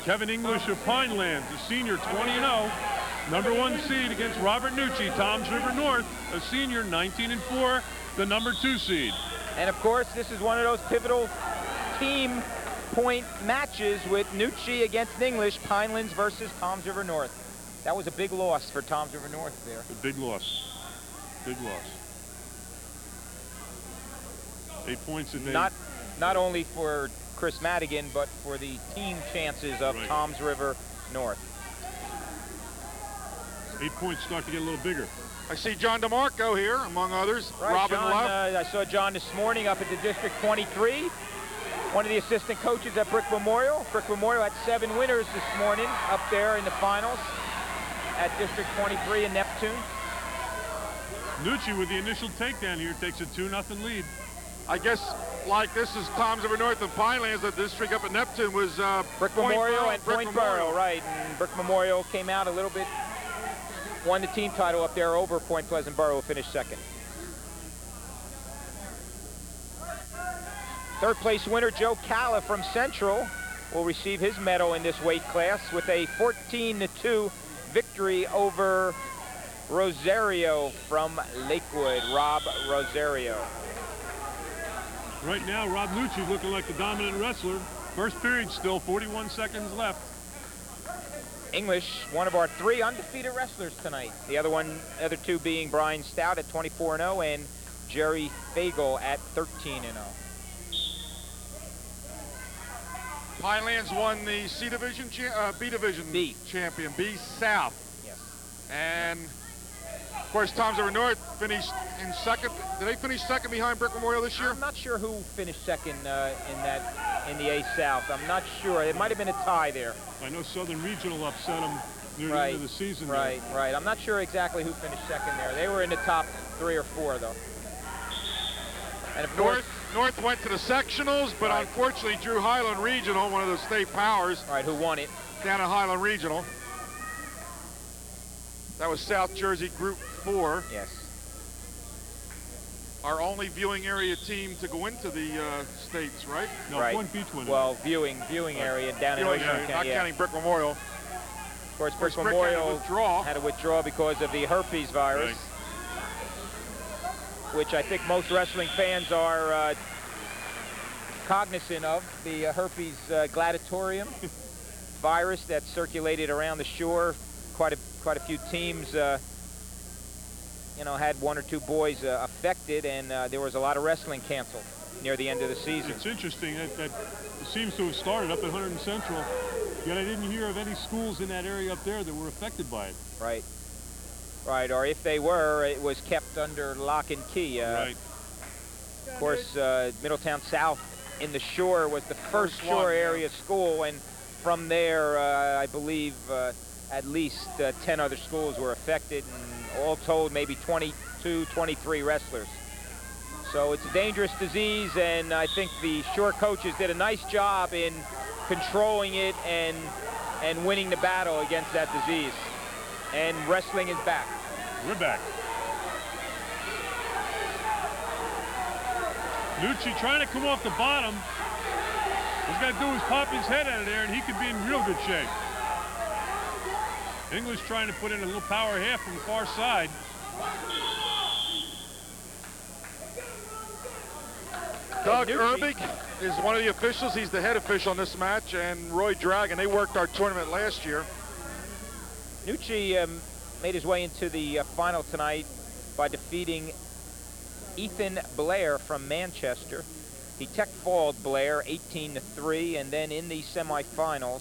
Kevin English of Pinelands, a senior, 20-0, number 1 seed against Robert Nucci, Toms River North, a senior, 19-4, the number 2 seed.
And of course, this is one of those pivotal team point matches with Nucci against English, Pinelands versus Toms River North. That was a big loss for Toms River North there.
A big loss. Big loss. 8 points a day.
Not only for Chris Madigan, but for the team chances of Toms River North.
8 points start to get a little bigger.
I see John DeMarco here, among others.
Right,
Robin
John,
Love.
I saw John this morning up at the District 23. One of the assistant coaches at Brick Memorial. Brick Memorial had 7 winners this morning up there in the finals at District 23 in Neptune.
Nucci with the initial takedown here takes a 2-0 lead.
I guess like this is Tom's River North and Pinelands. The district up at Neptune was
Brick Memorial and Point Borough, right. And Brick Memorial came out a little bit, won the team title up there over Point Pleasant Borough, finished second. Third place winner Joe Calla from Central will receive his medal in this weight class with a 14-2 victory over Rosario from Lakewood, Rob Rosario.
Right now, Rob Nucci looking like the dominant wrestler. First period still, 41 seconds left.
English, one of our 3 undefeated wrestlers tonight. The other two being Brian Stout at 24-0 and Jerry Fagel at 13-0.
Pinelands won the C Division, B Division champion, B South.
Yes.
And of course, Tom's River North finished in second. Did they finish second behind Brick Memorial this year?
I'm not sure who finished second in the A South. I'm not sure. It might have been a tie there.
I know Southern Regional upset them near the end of the season.
Right, right. I'm not sure exactly who finished second there. They were in the top 3 or 4 though. And of course,
North went to the sectionals, but unfortunately Drew Highland Regional, one of the state powers,
who won it,
down at Highland Regional. That was South Jersey Group 4.
Yes.
Our only viewing area team to go into the states, right?
No, Point Beach went in.
Well, viewing area down in Ocean County.
Not counting Brick Memorial.
Of course, Brick Memorial had to withdraw because of the herpes virus, which I think most wrestling fans are cognizant of, the herpes gladiatorium virus that circulated around the shore. Quite a few teams, had 1 or 2 boys affected, and there was a lot of wrestling canceled near the end of the season.
It's interesting that it seems to have started up at Hunter Central, yet I didn't hear of any schools in that area up there that were affected by it.
Right. Right, or if they were, it was kept under lock and key.
Right.
Of course, Middletown South in the shore was the first shore area school, and from there, I believe at least 10 other schools were affected, and all told, maybe 22, 23 wrestlers. So it's a dangerous disease, and I think the shore coaches did a nice job in controlling it and winning the battle against that disease. And wrestling is back.
We're back. Nucci trying to come off the bottom. What he's got to do is pop his head out of there, and he could be in real good shape. English trying to put in a little power half from the far side.
Doug Erbig is one of the officials. He's the head official in this match, and Roy Dragon. They worked our tournament last year.
Nucci made his way into the final tonight by defeating Ethan Blair from Manchester. He tech-falled Blair 18-3, and then in the semifinals,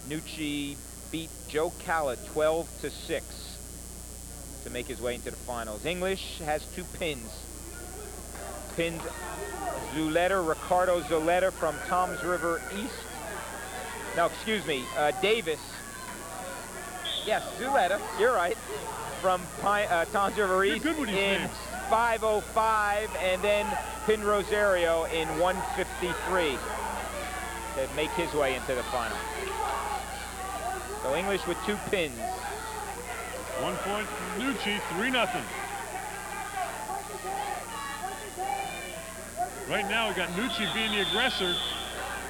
Nucci beat Joe Calla 12-6 to make his way into the finals. English has 2 pins. Pinned Ricardo Zuleta from Toms River East. No, excuse me, Davis. Yes, Zuleta, you're right. From Toms River East in 5:05, and then pinned Rosario in 1:53 to make his way into the final. So English with 2 pins.
1 point from Nucci, 3-0. Right now we got Nucci being the aggressor.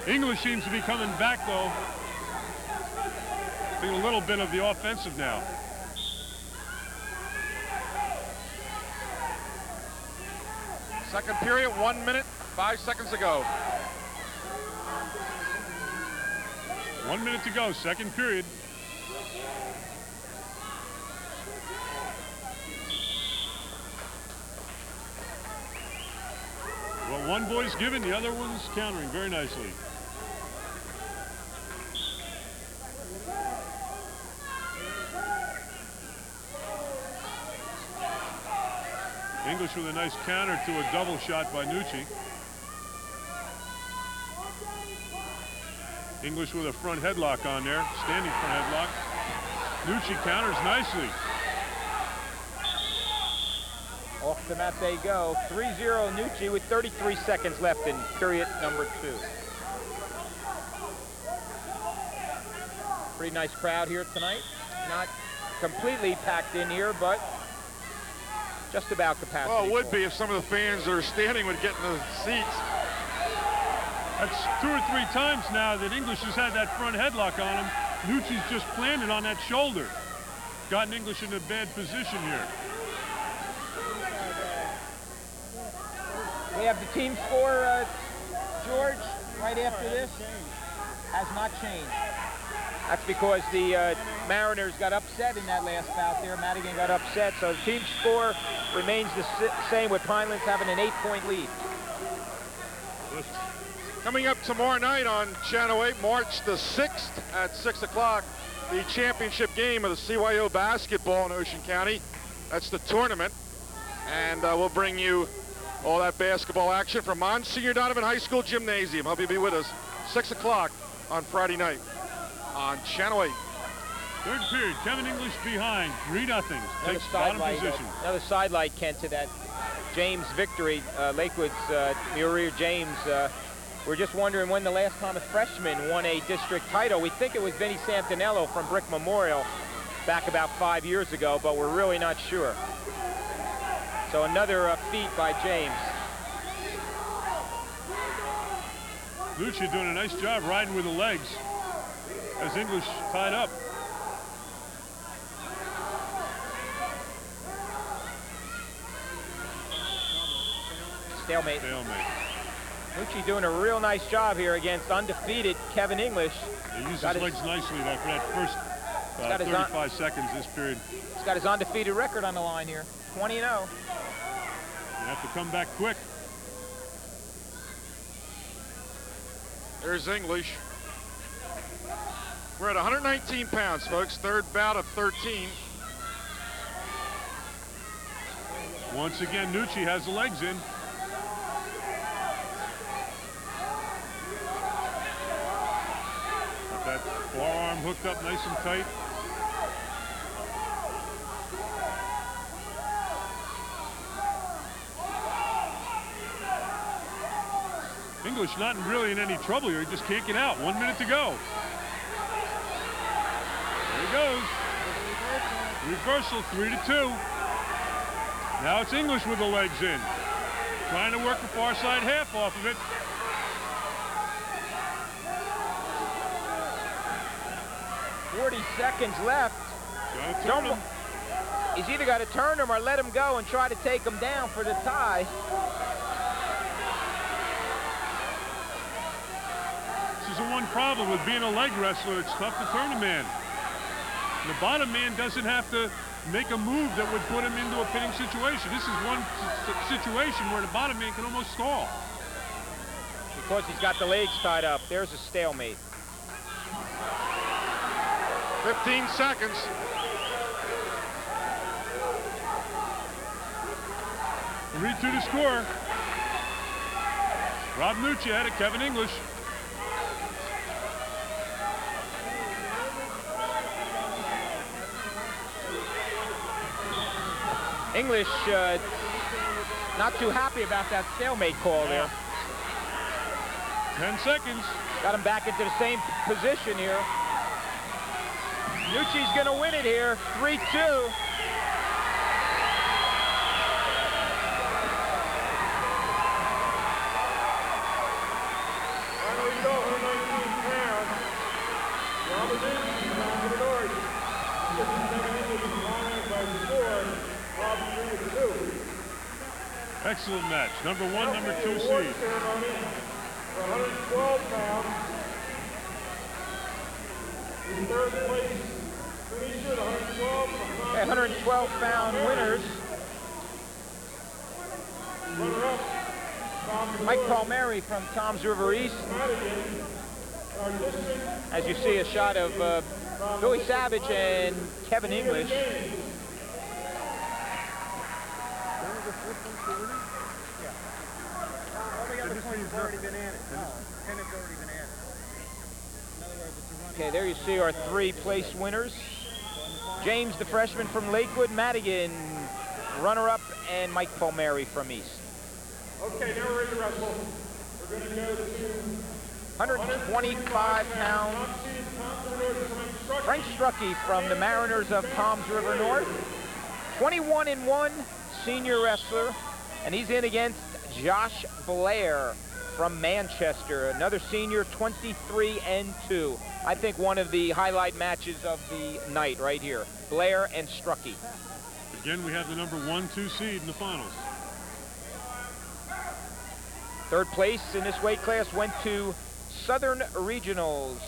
English seems to be coming back though. Being a little bit of the offensive now.
Second period, 1 minute, 5 seconds to go.
1 minute to go, second period. Well, one boy's giving, the other one's countering very nicely. English with a nice counter to a double shot by Nucci. English with a front headlock on there, standing front headlock. Nucci counters nicely.
Off the mat they go. 3-0 Nucci with 33 seconds left in period number 2. Pretty nice crowd here tonight. Not completely packed in here, but just about capacity.
Well, it would be if some of the fans that are standing would get in the seats.
That's 2 or 3 times now that English has had that front headlock on him. Nucci's just planted on that shoulder. Gotten English in a bad position here.
We have the team score, George, right after this. Has not changed. That's because the Mariners got upset in that last bout there. Madigan got upset, so the team score remains the same with Pinelands having an 8-point lead.
Coming up tomorrow night on Channel 8, March the 6th at 6 o'clock, the championship game of the CYO basketball in Ocean County. That's the tournament, and we'll bring you all that basketball action from Monsignor Donovan High School Gymnasium. Hope you'll be with us 6 o'clock on Friday night on Channel 8.
Third period, Kevin English behind, 3-0. Takes bottom position.
Another sidelight, Kent, to that James victory. Lakewood's Muriel James. We're just wondering when the last time a freshman won a district title. We think it was Vinny Santinello from Brick Memorial back about 5 years ago, but we're really not sure. So another feat by James.
Nucci doing a nice job riding with the legs as English tied up.
Stalemate.
Stalemate.
Nucci doing a real nice job here against undefeated Kevin English.
He used his legs nicely for that first 35 seconds this period.
He's got his undefeated record on the line here, 20-0.
You have to come back quick.
There's English. We're at 119 pounds, folks. Third bout of 13.
Once again, Nucci has the legs in. Got that forearm hooked up nice and tight. English not really in any trouble here. He just can't get out. 1 minute to go. There he goes. Reversal, 3-2. Now it's English with the legs in. Trying to work the far side half off of it.
.40 seconds left. He's either got to turn him or let him go and try to take him down for the tie.
This is the one problem with being a leg wrestler. It's tough to turn a man. The bottom man doesn't have to make a move that would put him into a pinning situation. This is one situation where the bottom man can almost stall.
Because he's got the legs tied up. There's a stalemate.
15 seconds.
Read to the score. Rob Nucci had it, Kevin English.
English not too happy about that stalemate call there.
10 seconds.
Got him back into the same position here. Nucci's gonna win it here, 3-2.
Excellent match. Number 1, number 2 seed.
112 pounds. In third place, finisher,
112-pound winners.
Runner-up,
Mike Palmieri from Toms River East. As you see, a shot of Billy Savage and Kevin English. Okay, there you see our 3 place winners. James, the freshman from Lakewood, Madigan, runner-up, and Mike Palmieri from East.
Okay, now we're ready to wrestle. We're going to go to
125 pounds. Frank Strucki from the Mariners of Toms River North. 21-1 senior wrestler, and he's in against Josh Blair from Manchester, another senior, 23-2. I think one of the highlight matches of the night right here. Blair and Strucki.
Again, we have the number 1-2 seed in the finals.
Third place in this weight class went to Southern Regionals.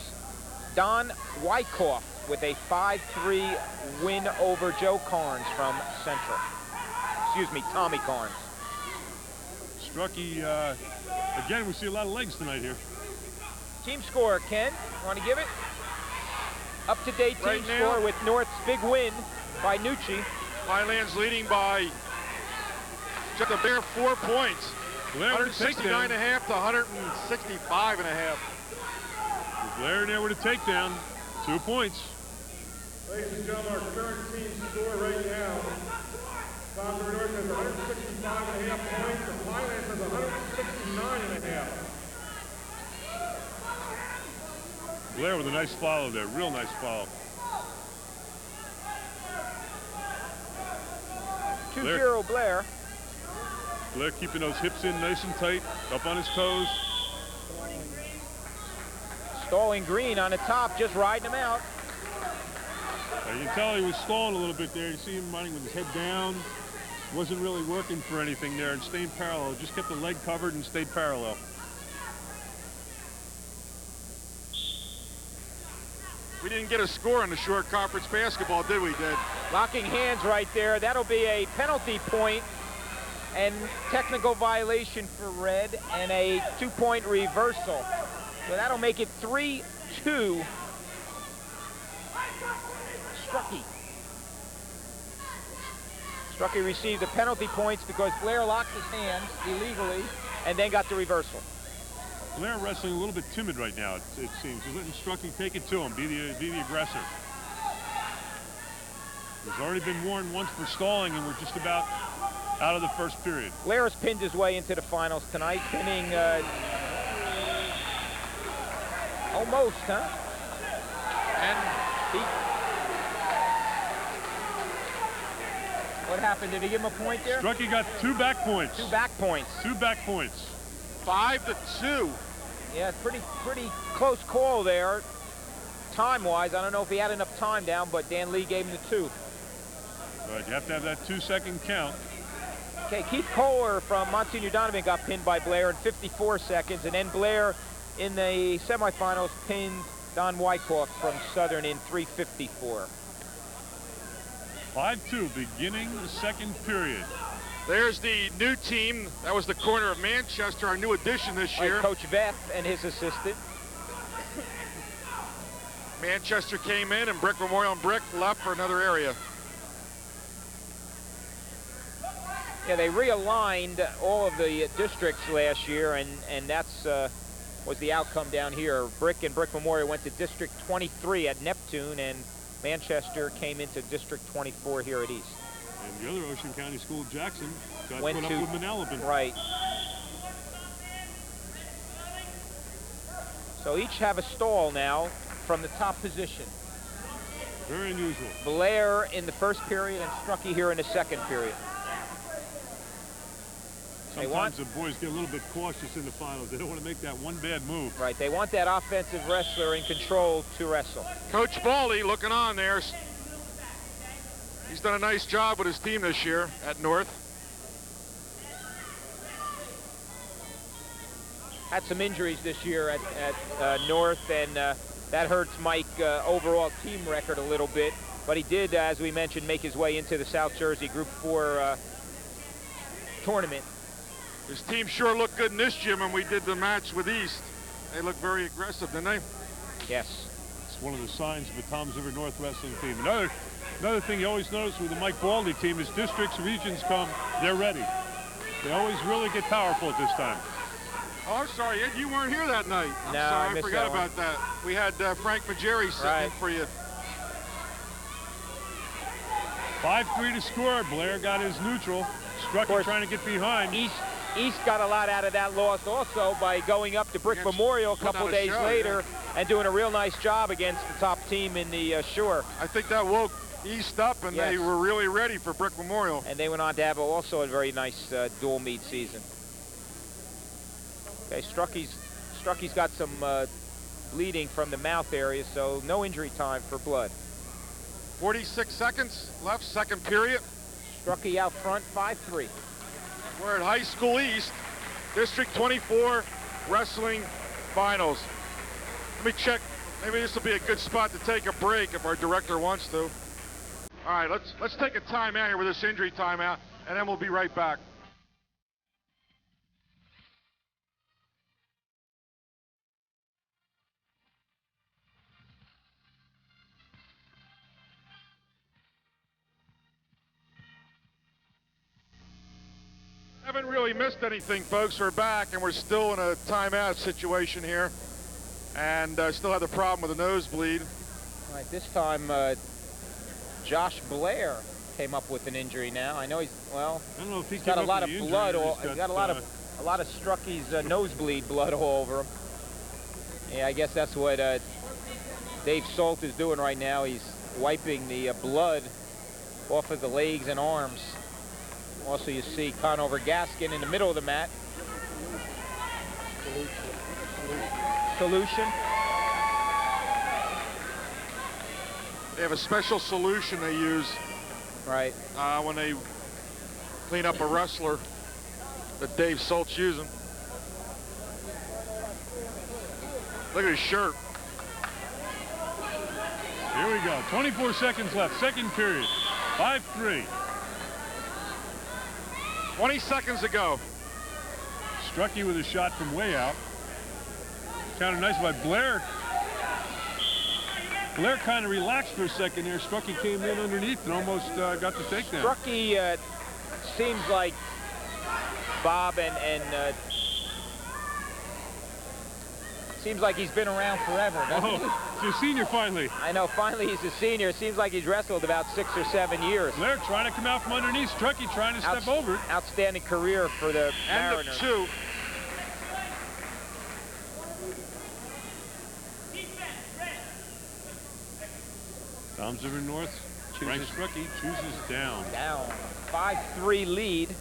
Don Wyckoff with a 5-3 win over Joe Carnes from Central. Excuse me, Tommy Carnes.
Strucki, again, we see a lot of legs tonight here.
Team score, Ken, want to give it? Up-to-date team
Right now,
score with North's big win by Nucci.
Pinelands leading by just a bare 4 points. 169.5 to 165.5.
Blair there with a takedown. 2 points.
Ladies and gentlemen, our current team score right now. Toms River North has 165.5 points, and Pinelands has 169.5.
Blair with a nice follow there, real nice follow.
2-0 Blair.
Blair keeping those hips in nice and tight, up on his toes.
Stalling Green on the top, just riding him out.
You can tell he was stalling a little bit there. You see him running with his head down. Wasn't really working for anything there and staying parallel. Just kept the leg covered and stayed parallel.
We didn't get a score in the short conference basketball, did we, Dad?
Locking hands right there. That'll be a penalty point and technical violation for red and a 2-point reversal. So that'll make it 3-2. Strucki. Strucki received the penalty points because Blair locked his hands illegally and then got the reversal.
Blair wrestling a little bit timid right now, it seems. He's letting Strucki take it to him, be the aggressor. He's already been warned once for stalling, and we're just about out of the first period.
Blair has pinned his way into the finals tonight, pinning almost, huh?
And
What happened? Did he give him a point there?
Strucki got 2 back points.
2 back points.
2 back points.
5-2.
Yeah, pretty close call there. Time-wise, I don't know if he had enough time down, but Dan Lee gave him the 2.
Right, you have to have that 2-second count.
Okay, Keith Kohler from Monsignor Donovan got pinned by Blair in 54 seconds, and then Blair in the semifinals pinned Don Wyckoff from Southern in 3:54.
5-2, beginning the second period.
There's the new team. That was the corner of Manchester, our new addition this year.
Coach Veth and his assistant.
Manchester came in, and Brick Memorial and Brick left for another area.
Yeah, they realigned all of the districts last year, and that's was the outcome down here. Brick and Brick Memorial went to District 23 at Neptune, and Manchester came into District 24 here at East.
And the other Ocean County school, Jackson, got
Went
put
to,
up with Manalapan.
Right. So each have a stall now from the top position.
Very unusual.
Blair in the first period and Strucki here in the second period.
Sometimes the boys get a little bit cautious in the finals. They don't want to make that one bad move.
Right, they want that offensive wrestler in control to wrestle.
Coach Baldy looking on there. He's done a nice job with his team this year at North.
Had some injuries this year at North, and that hurts Mike overall team record a little bit. But he did, as we mentioned, make his way into the South Jersey Group 4 tournament.
His team sure looked good in this gym when we did the match with East. They looked very aggressive, didn't they?
Yes.
It's one of the signs of a Toms River North wrestling team. Another Another thing you always notice with the Mike Baldy team is districts, regions come, they're ready. They always really get powerful at this time.
Oh, I'm sorry, Ed, you weren't here that night. I'm
No,
sorry,
I missed
forgot
that one.
about that. We had Frank Majeri sitting in for you.
5-3 to score. Blair got his neutral. Strucki trying to get behind.
East got a lot out of that loss also by going up to Brick Memorial a couple days later and doing a real nice job against the top team in the Shore.
I think that woke East up, and they were really ready for Brick Memorial.
And they went on to have also a very nice dual meet season. Okay, Strucki's got some bleeding from the mouth area, so no injury time for Blood.
46 seconds left, second period.
Strucki out front, 5-3.
We're at High School East, District 24 Wrestling Finals. Let me check. Maybe this will be a good spot to take a break if our director wants to. All right, let's take a timeout here with this injury timeout, and then we'll be right back. Haven't really missed anything, folks. We're back, and we're still in a timeout situation here, and still have the problem with the nosebleed.
All right, this time Josh Blair came up with an injury now. I know he's, well,
I don't know if
he's got a lot of blood. He's got a lot of Strucki's nosebleed blood all over him. Yeah, I guess that's what Dave Salt is doing right now. He's wiping the blood off of the legs and arms. Also, you see Conover Gaskin in the middle of the mat. Solution.
They have a special solution they use when they clean up a wrestler that Dave Salt's using. Look at his shirt.
Here we go. 24 seconds left. Second period. 5-3.
20 seconds ago.
Strucki with a shot from way out. Kind of nice by Blair. Blair kind of relaxed for a second there. Strucki came in underneath and almost got the takedown.
Strucki seems like Bob and seems like he's been around forever, doesn't he?
He's a senior finally.
I know, finally he's a senior. It seems like he's wrestled about 6 or 7 years.
Blair trying to come out from underneath. Strucki trying to step over it.
Outstanding career for the Mariners.
End of 2.
Toms River North. Frank Strucki chooses down.
Down. 5-3 lead.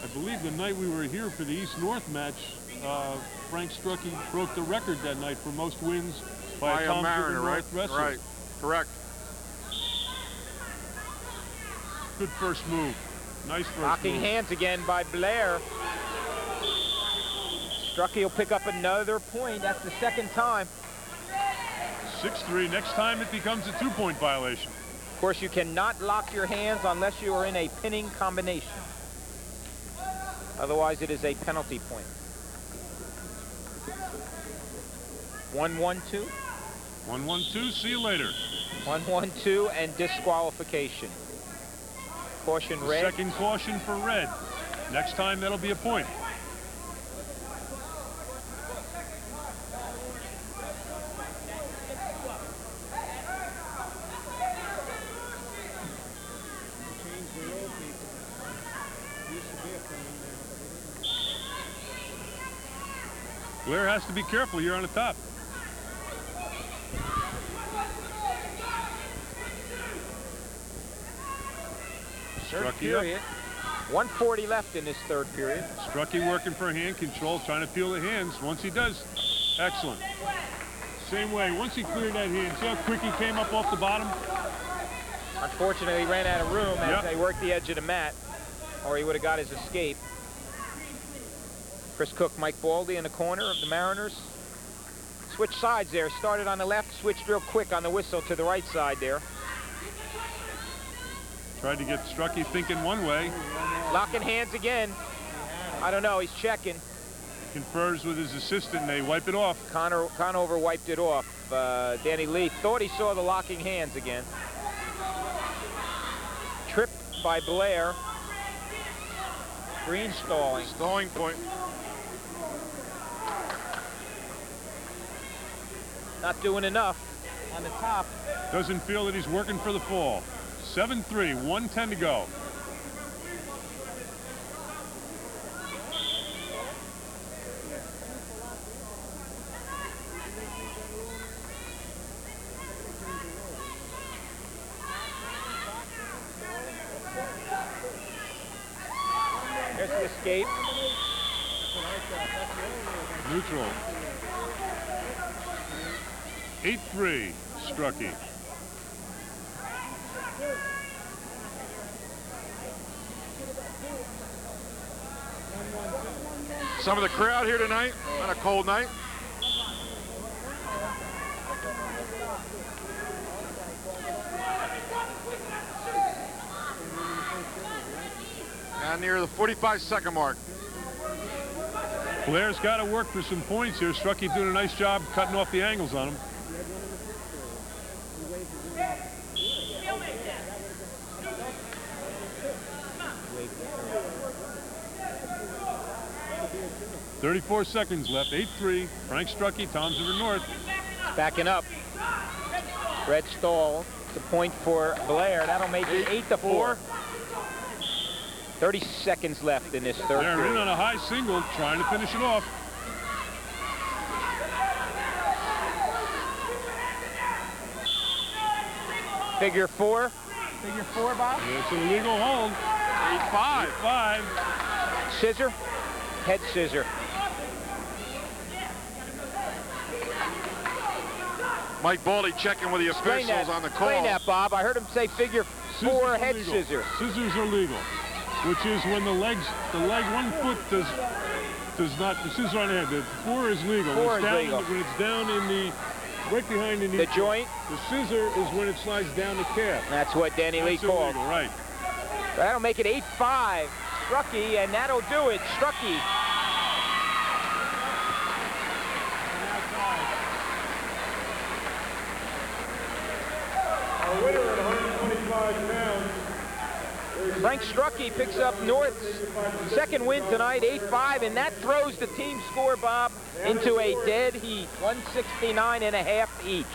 I believe the night we were here for the East-North match, Frank Strucki broke the record that night for most wins by a Toms River North wrestler.
Right, correct.
Good first move. Nice first
Locking
move.
hands again by Blair. Strucki will pick up another point. That's the second time.
6-3. Next time it becomes a 2-point violation.
Of course, you cannot lock your hands unless you are in a pinning combination. Otherwise, it is a penalty point. 1-1-2.
1-1-2. See you later.
1-1-2 and disqualification. Caution red.
Second caution for red. Next time that'll be a point. Blair has to be careful here on the top.
Third period. 1:40 left in this third period.
Strucki working for hand control, trying to feel the hands. Once he does, excellent. Same way, once he cleared that hand, see how quick he came up off the bottom?
Unfortunately, he ran out of room as they worked the edge of the mat, or he would have got his escape. Chris Cook, Mike Baldy in the corner of the Mariners. Switch sides there. Started on the left, switched real quick on the whistle to the right side there.
Tried to get Strucki thinking one way.
Locking hands again. I don't know, he's checking.
confers with his assistant, and they wipe it off.
Conover wiped it off. Danny Lee thought he saw the locking hands again. Tripped by Blair. Green stalling.
Stalling point.
Not doing enough on the top.
Doesn't feel that he's working for the fall. 7-3, 1:10 to go.
There's the escape.
Neutral. 8-3, Strucki.
Some of the crowd here tonight on a cold night. And near the 45-second mark.
Blair's got to work for some points here. Strucki doing a nice job cutting off the angles on him. .34 seconds left. 8-3. Frank Strucki, Toms River North.
Backing up. Red stall. The point for Blair. That'll make it 8-4. 30 seconds left in this third
They're
period.
in on a high single, trying to finish it off.
Figure four. Figure four, Bob.
It's an illegal hold.
8-5.
8-5.
Scissor. Head scissor.
Mike Baldy checking with the
Explain
officials
that.
on the call.
Explain that, Bob. I heard him say figure
Scissors
four
are
head
legal.
scissor.
Scissors are legal, which is when the leg, one foot does not, the scissors on the head. The four is legal.
Four
When it's
is
down
legal.
when it's down in the, right behind the knee.
The joint.
The scissor is when it slides down the calf.
That's what Danny Lee
That's
called.
illegal, right.
That'll make it 8-5. Strucki, and that'll do it. Strucki.
Our winner at 125 pounds.
Frank Strucki picks up North's second win tonight, 8-5, and that throws the team score, Bob, into a dead heat, 169.5 each.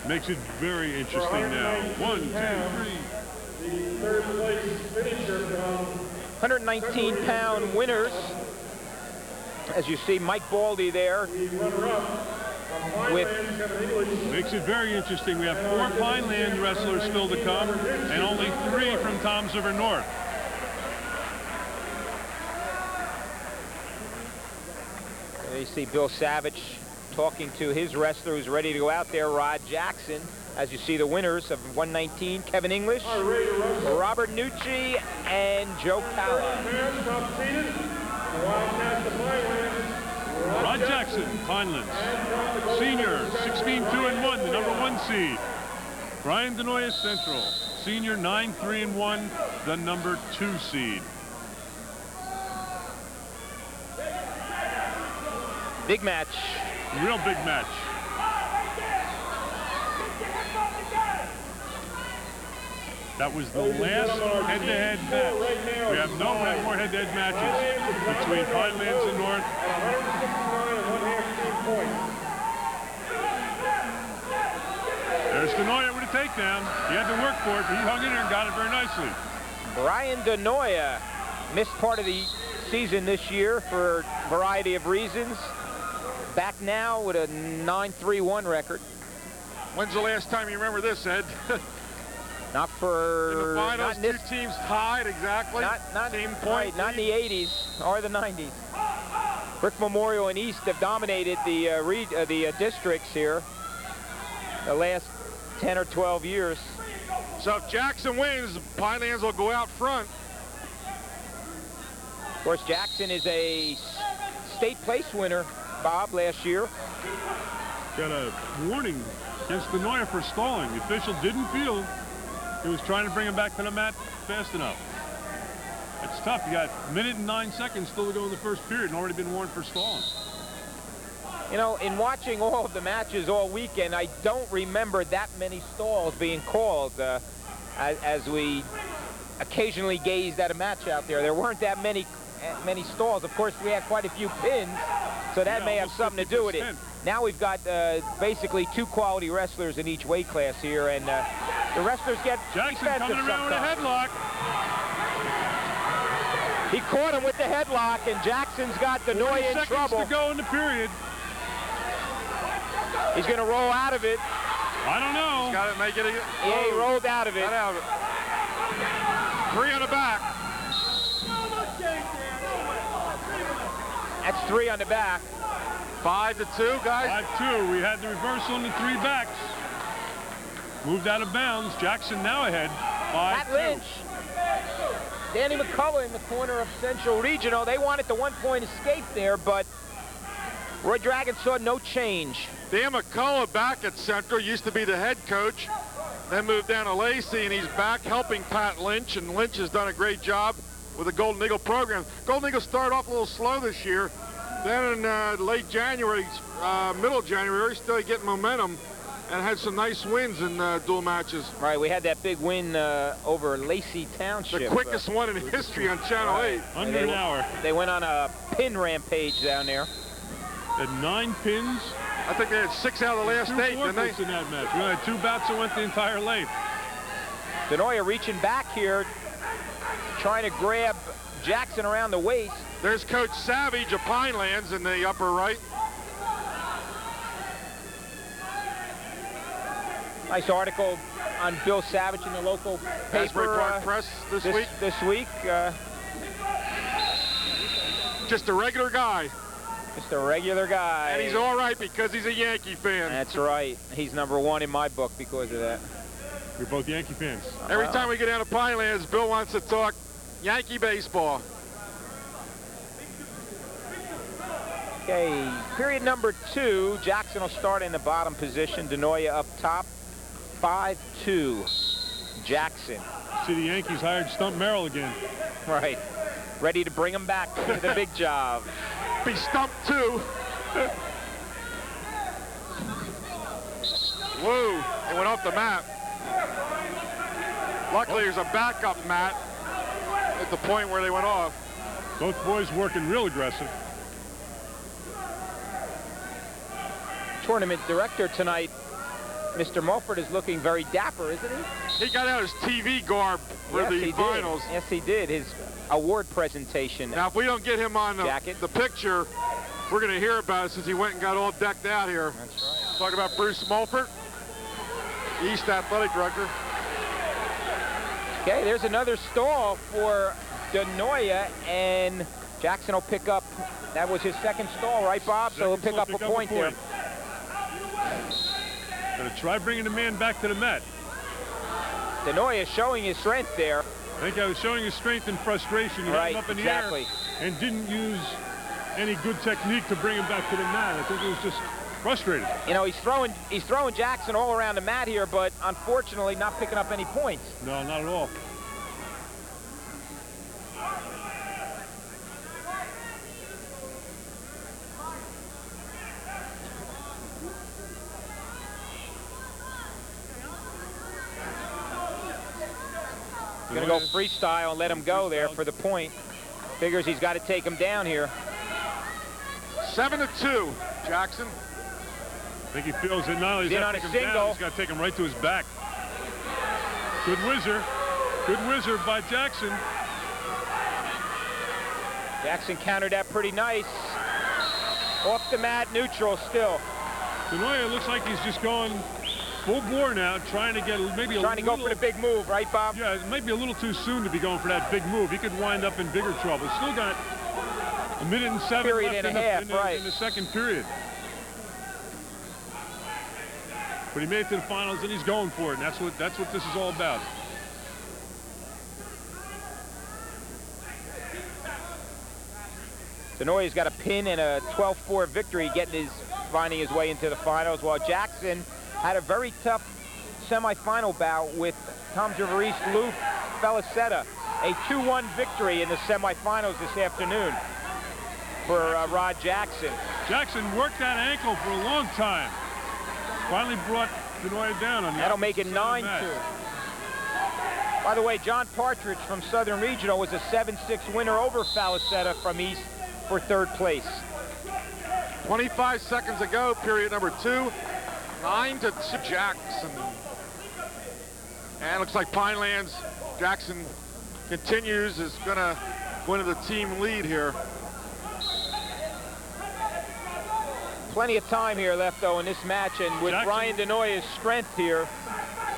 Makes it very interesting now. 1, 2, 3.
The third place finisher from
119-pound winners. As you see, Mike Baldy there
the runner-up from
with
Pinelands, Kevin English.
Makes it very interesting. We have 4 Pineland wrestlers still to come, and only 3 from Toms River North.
There you see Bill Savage talking to his wrestler who's ready to go out there, Rod Jackson. As you see the winners of 119, Kevin English, Robert Nucci, and Joe Calla.
Man, top seated. The Wildcats of Pinelands.
Rod Jackson, Pinelands. Senior, 16-2-1, the #1 seed. Brian Denoya Central, senior, 9-3-1, the #2 seed.
Big match.
Real big match. That was the last head-to-head match. We have no more head-to-head matches between Pinelands and North.
At 169.5 team points.
There's Denoya with a takedown. He had to work for it, but he hung in there and got it very nicely.
Brian Denoya missed part of the season this year for a variety of reasons. Back now with a 9-3-1 record.
When's the last time you remember this, Ed?
Not for
In the finals,
not in this,
two teams tied exactly.
not
Same point.
right, not in the 80s or the 90s. Brick Memorial and East have dominated the districts here the last 10 or 12 years.
So if Jackson wins, Pinelands will go out front.
Of course, Jackson is a state place winner, Bob, last year.
Got a warning against Denoya for stalling. The official didn't feel he was trying to bring him back to the mat fast enough. It's tough. You got a minute and 9 seconds still to go in the first period and already been warned for stalling.
You know, in watching all of the matches all weekend, I don't remember that many stalls being called as we occasionally gazed at a match out there. There weren't that many stalls. Of course, we had quite a few pins, so that may have something to do with it. Now we've got basically 2 quality wrestlers in each weight class here, and the wrestlers get
Jackson
defensive
coming around
sometimes.
with a headlock.
He caught him with the headlock, and Jackson's got Denoya in trouble.
To go in the period.
He's going to roll out of it.
I don't know.
He's got to make it.
Yeah, he rolled out of it.
Got out of it. 3 on the back.
That's 3 on the back.
5-2, guys.
5-2. We had the reversal in the 3 backs. Moved out of bounds. Jackson now ahead. 5-2.
Pat Lynch. Danny McCullough in the corner of Central Regional. They wanted the 1-point escape there, but Roy Dragon saw no change.
Dan McCullough back at Central, used to be the head coach, then moved down to Lacey, and he's back helping Pat Lynch, and Lynch has done a great job with the Golden Eagle program. Golden Eagle started off a little slow this year. Then in late January, middle January, started getting momentum and had some nice wins in dual matches.
Right, we had that big win over Lacey Township.
The quickest one in history on Channel 8.
Under an hour.
They went on a pin rampage down there.
Had 9 pins.
I think they had 6 out of the last 8, didn't they?
In that match. We had 2 bouts that went the entire length.
Denoya reaching back here, trying to grab Jackson around the waist.
There's Coach Savage of Pinelands in the upper right.
Nice article on Bill Savage in the local paper
Asbury Park Press this week.
This week.
Just a regular guy.
Just a regular guy.
And he's all right because he's a Yankee fan.
That's right. He's #1 in my book because of that.
We're both Yankee fans.
Every time we get down to Pinelands, Bill wants to talk Yankee baseball.
Okay, period number 2. Jackson will start in the bottom position. Denoya up top. 5-2. Jackson.
See, the Yankees hired Stump Merrill again.
Right. Ready to bring him back to the big job.
Be stumped too. Whoa, it went off the mat. Luckily, there's a backup mat at the point where they went off.
Both boys working real aggressive.
Tournament director tonight, Mr. Mulford, is looking very dapper, isn't he?
He got out his TV garb for the finals.
Yes, he did. His award presentation.
Now, if we don't get him on
Jacket.
the picture, we're going to hear about it since he went and got all decked out here.
That's right.
Talk about Bruce Mulford, East Athletic Director.
Okay, there's another stall for Denoya, and Jackson will pick up. That was his second stall, right, Bob? So he'll pick up a point there.
Gonna try bringing the man back to the mat.
Denoya showing his strength there.
I think I was showing his strength and frustration. He had him up in the air and didn't use any good technique to bring him back to the mat. I think he was just frustrated.
You know, he's throwing Jackson all around the mat here, but unfortunately not picking up any points.
No, not at all.
Going to go freestyle and let him go there for the point. Figures he's got to take him down here.
7-2, Jackson.
I think he feels that not only
He's in
he's
on a
got to take him
single.
down, he's got to take him right to his back. Good whizzer. Good whizzer by Jackson.
Jackson countered that pretty nice. Off the mat, neutral still.
Denoya looks like he's just going full bore now, trying to get maybe
Trying to go for the big move, right, Bob?
Yeah, it might be a little too soon to be going for that big move. He could wind up in bigger trouble. Still got a minute and 7
Period
left
and a half,
in the second period. But he made it to the finals, and he's going for it. And that's what this is all about.
Denoya's got a pin and a 12-4 victory, finding his way into the finals, while Jackson had a very tough semifinal bout with Tom Javarese, Lou Felicetta. a 2-1 victory in the semifinals this afternoon for Rod Jackson.
Jackson worked that ankle for a long time. Finally brought Denoya down on the
That'll make it
opposite side
9-2.
of the mat.
By the way, John Partridge from Southern Regional was a 7-6 winner over Falacetta from East for 3rd place.
25 seconds ago, period number 2. 9-2 Jackson. And it looks like Pinelands, Jackson continues, is gonna go into the team lead here.
Plenty of time here left, though, in this match, and with Brian Denoya's strength here,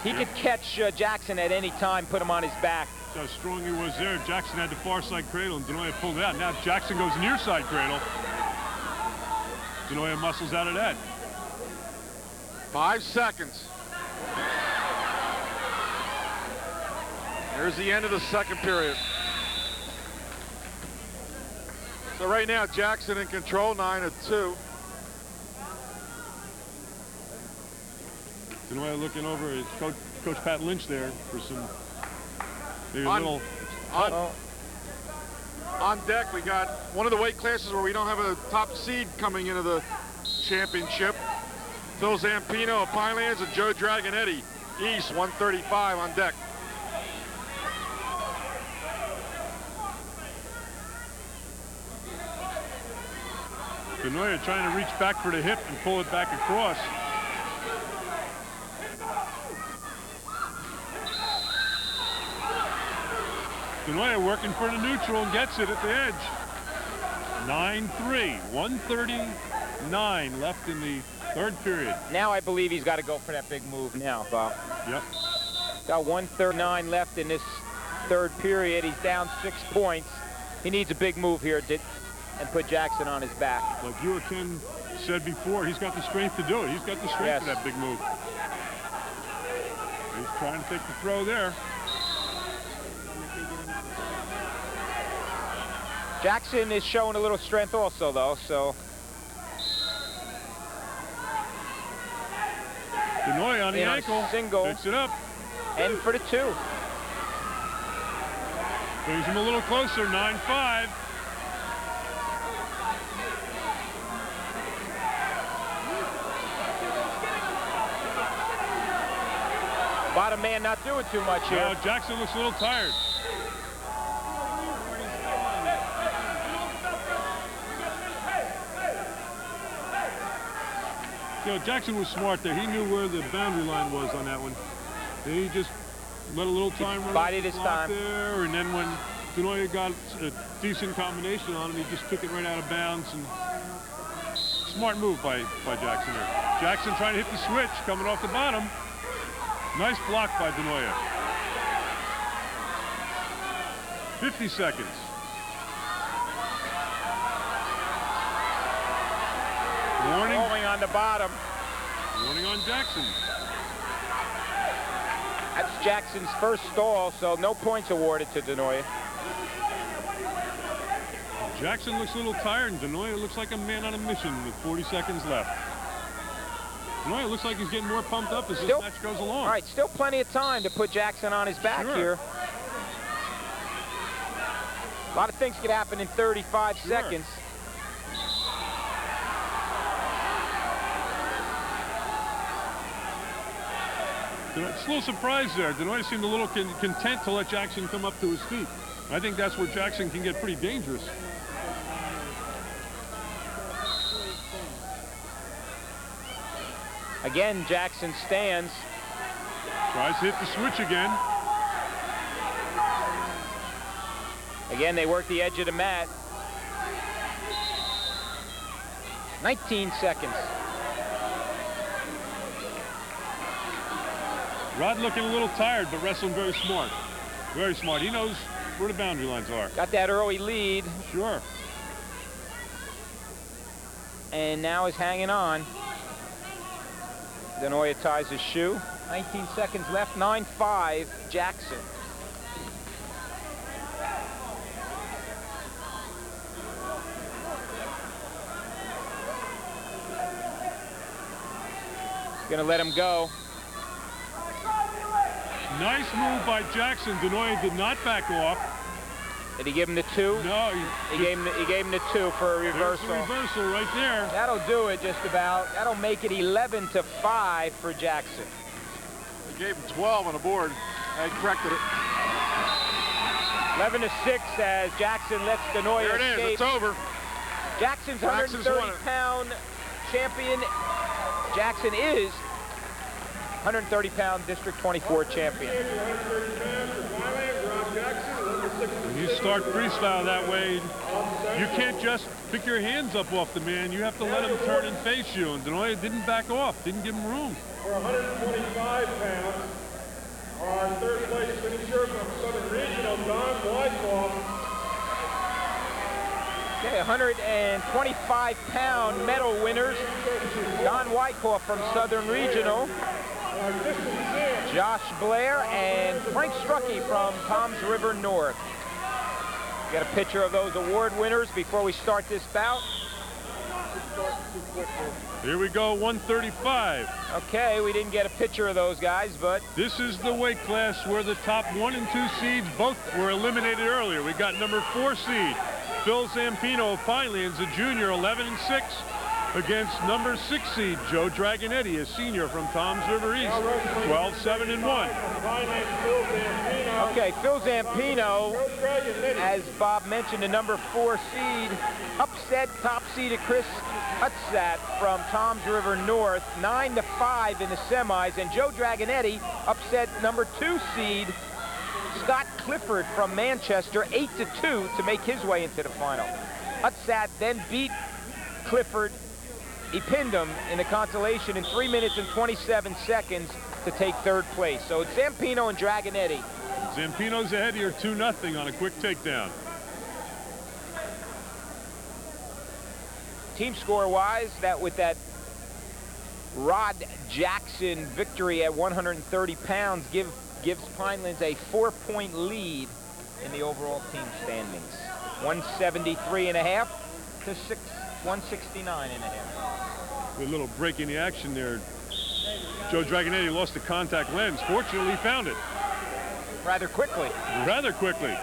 he could catch Jackson at any time, put him on his back.
That's how strong he was there. Jackson had the far side cradle, and Denoya pulled it out. Now Jackson goes near side cradle. Denoya muscles out of that.
5 seconds. There's the end of the 2nd period. So right now, Jackson in control, 9-2.
Denoya looking over at Coach Pat Lynch there for some maybe
on deck, we got one of the weight classes where we don't have a top seed coming into the championship. Phil Zampino of Pinelands and Joe Dragonetti, East, 135 on deck.
Denoya trying to reach back for the hip and pull it back across. Denoya working for the neutral and gets it at the edge. 9-3, 1:39 left in the 3rd period.
Now I believe he's got to go for that big move now, Bob.
Yep.
Got 1:39 left in this 3rd period. He's down 6 points. He needs a big move here and put Jackson on his back.
Like you or Ken said before, he's got the strength to do it. He's got the strength for that big move. He's trying to take the throw there.
Jackson is showing a little strength also, though, so.
Denoya on the ankle.
Single.
Picks it up.
And for the 2.
Brings him a little closer, 9-5.
Bottom man not doing too much here.
Now Jackson looks a little tired. You know, Jackson was smart there. He knew where the boundary line was on that one. And he just let a little time run
bided his time
there, and then when Denoya got a decent combination on him, he just took it right out of bounds. And smart move by Jackson there. Jackson trying to hit the switch, coming off the bottom. Nice block by Denoya. 50 seconds. Warning.
Rolling on the bottom.
Warning on Jackson.
That's Jackson's first stall, so no points awarded to Denoya.
Jackson looks a little tired, and Denoya looks like a man on a mission with 40 seconds left. Denoya looks like he's getting more pumped up as this match goes along.
All right, still plenty of time to put Jackson on his back here. A lot of things could happen in 35 seconds.
It's a little surprise there. Denoya seemed a little content to let Jackson come up to his feet. I think that's where Jackson can get pretty dangerous.
Again, Jackson stands.
Tries to hit the switch again.
Again, they work the edge of the mat. 19 seconds.
Rod looking a little tired, but wrestling very smart. Very smart. He knows where the boundary lines are.
Got that early lead.
Sure.
And now is hanging on. Denoya ties his shoe. 19 seconds left. 9-5, Jackson. Gonna let him go.
Nice move by Jackson. Denoya did not back off.
Did he give him the 2?
No,
He gave him the 2 for a reversal.
There's the reversal right there.
That'll do it just about. That'll make it 11-5 for Jackson.
He gave him 12 on the board. I corrected it.
11-6 as Jackson lets Denoya
There it is.
escape.
It's over.
Jackson's
Jackson's won it.
130-pound champion. Jackson is 130-pound District 24 champion.
When you start freestyle that way, you can't just pick your hands up off the man. You have to let him turn and face you. And Denoya didn't back off, didn't give him room.
For 125 pounds, our third place finisher from Southern Regional, Don Wyckoff.
Okay, 125-pound medal winners. Don Wyckoff from Southern Regional. Josh Blair and Frank Strucki from Toms River North. Get a picture of those award winners before we start this bout.
Here we go, 135.
Okay, we didn't get a picture of those guys, but
This is the weight class where the top 1 and 2 seeds both were eliminated earlier. We got number 4 seed, Phil Zampino of Pinelands, a junior, 11-6, against number 6 seed, Joe Dragonetti, a senior from Toms River East, 12-7-1.
okay, Phil Zampino, as Bob mentioned, the number 4 seed, upset top seeded Chris Hutsat from Toms River North, 9-5 in the semis, and Joe Dragonetti upset number 2 seed Scott Clifford from Manchester, 8-2 to make his way into the final. Hutsat then beat Clifford. He pinned him in the consolation in 3 minutes and 27 seconds to take 3rd place. So it's Zampino and Dragonetti.
Zampino's ahead here 2-0 on a quick takedown.
Team score-wise, that with that Rod Jackson victory at 130 pounds gives Pinelands a 4-point lead in the overall team standings. 173.5 to 169.5.
A little break in the action there. Joe Dragonetti lost the contact lens. Fortunately, he found it.
Rather quickly.
Rather quickly.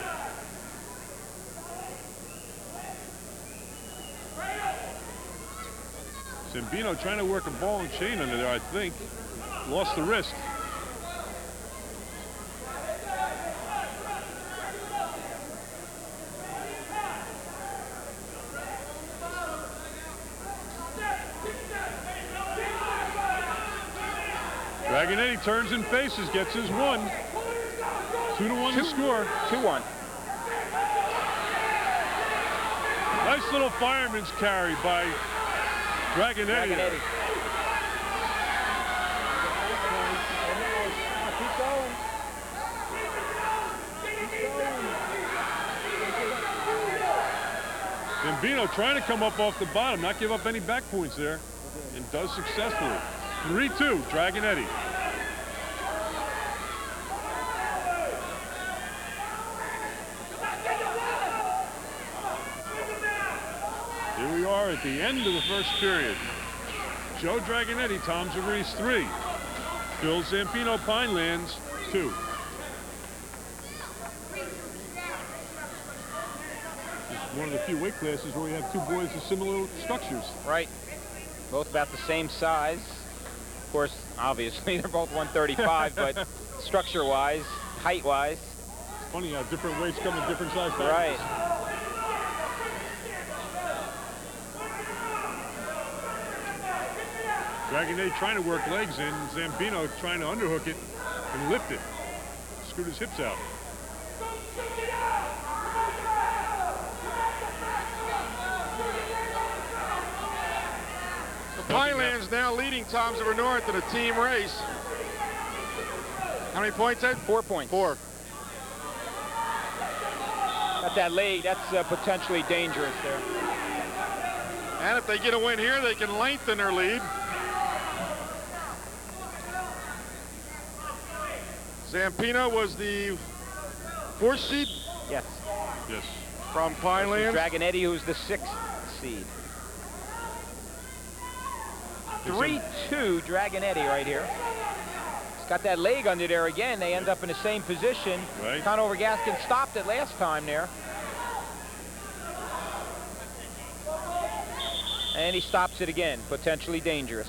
Zampino trying to work a ball and chain under there, I think. Lost the wrist. Dragonetti turns and faces, gets his 1. 2-1 to score.
2-1.
Nice little fireman's carry by Dragonetti. Zampino trying to come up off the bottom, not give up any back points there, and does successfully. 3-2, Dragonetti. Here we are at the end of the first period. Joe Dragonetti, Toms River East 3. Phil Zampino, Pinelands 2. It's one of the few weight classes where we have 2 boys with similar structures.
Right. Both about the same size. Of course, obviously, they're both 135, but structure-wise, height-wise.
It's funny how different weights come in different size packages.
Right.
Dragonetti trying to work legs in. Zampino trying to underhook it and lift it. Scoot his hips out.
Pinelands now leading Toms River North in a team race. How many points, Ed?
4 points.
4.
Got that leg. That's potentially dangerous there.
And if they get a win here, they can lengthen their lead. Zampino was the 4th seed?
Yes.
Yes.
From Pinelands.
Dragonetti, who's the 6th seed. 3-2 Dragonetti right here. He's got that leg under there again. They end up in the same position.
Right.
Conover Gaskin stopped it last time there. And he stops it again, potentially dangerous.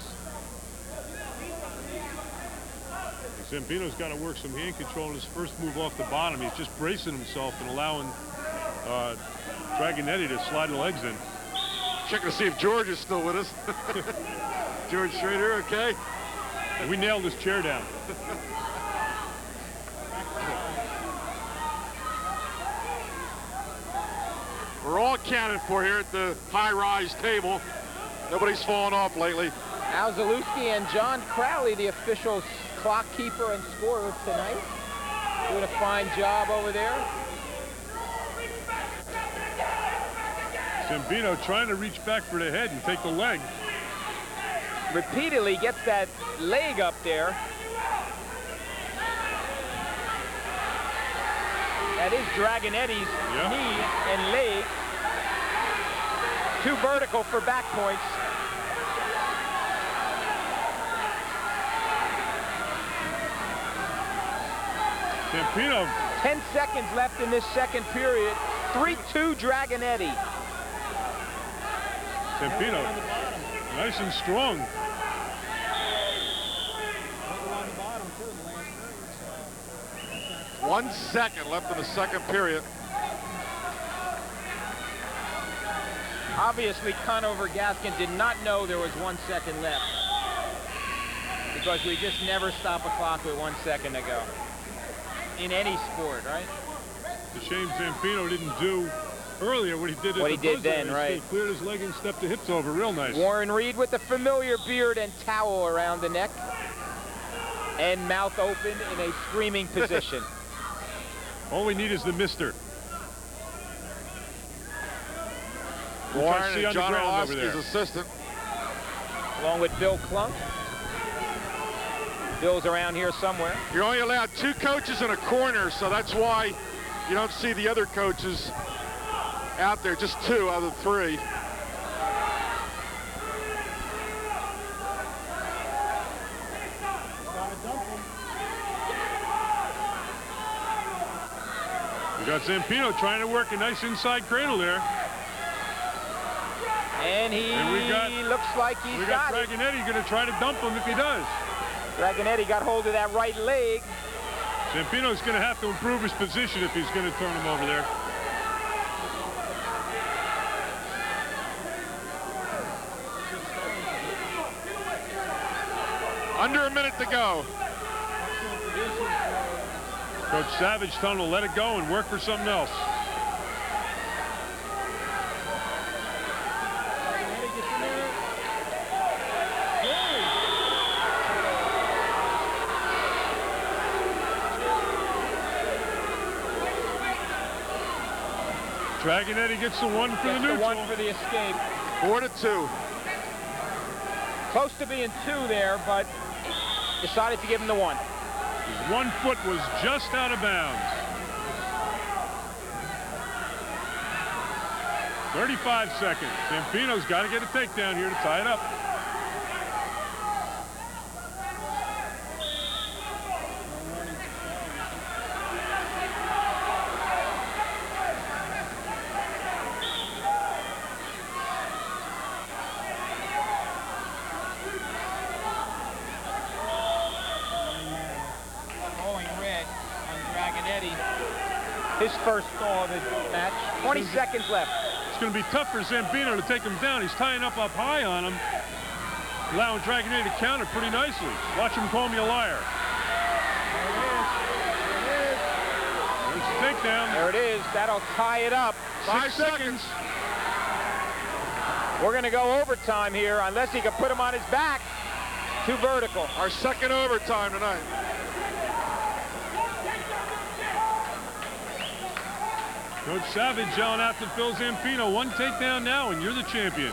Zampino's got to work some hand control in his first move off the bottom. He's just bracing himself and allowing Dragonetti to slide the legs in.
Checking to see if George is still with us. George Schrader, okay?
We nailed this chair down.
We're all accounted for here at the high-rise table. Nobody's fallen off lately.
Al Zalewski and John Crowley, the officials, clock keeper and scorer tonight. Doing a fine job over there.
Zampino trying to reach back for the head and take the leg.
Repeatedly gets that leg up there. That is Dragonetti's knee and leg. Too vertical for back points.
Zampino.
10 seconds left in this second period. 3-2 Dragonetti.
Zampino, nice and strong.
1 second left in the second period.
Obviously, Conover Gaskin did not know there was 1 second left, because we just never stop a clock with 1 second to go in any sport, right?
It's a shame Zampino didn't do earlier what he did at
what he
the
did
buzzer.
then, right?
He cleared his leg and stepped the hips over real nice.
Warren Reed with the familiar beard and towel around the neck and mouth open in a screaming position.
All we need is the mister.
Warren and John Orlowski's assistant.
Along with Bill Clunk. Bill's around here somewhere.
You're only allowed 2 coaches in a corner, so that's why you don't see the other coaches out there. Just 2 out of 3.
We got Zampino trying to work a nice inside cradle there.
And he looks like he's got it.
Dragonetti going to try to dump him if he does.
Dragonetti got hold of that right leg.
Zampino's going to have to improve his position if he's going to turn him over there.
Under a minute to go.
Coach Savage telling him to let it go and work for something else. Dragonetti gets the 1 for the neutral.
The 1 for the escape.
4-2.
Close to being 2 there, but decided to give him the 1.
His 1 foot was just out of bounds. 35 seconds. Zampino's got to get a takedown here to tie it up.
His first stall of the match. 20 seconds left.
It's going to be tough for Zampino to take him down. He's tying up high on him, allowing Dragonetti to counter pretty nicely. Watch him call me a liar. There's the takedown.
There it is. That'll tie it up.
5 seconds.
We're going to go overtime here unless he can put him on his back. Too vertical.
Our second overtime tonight.
Coach Savage yelling after Phil Zampino, 1 takedown now, and you're the champion.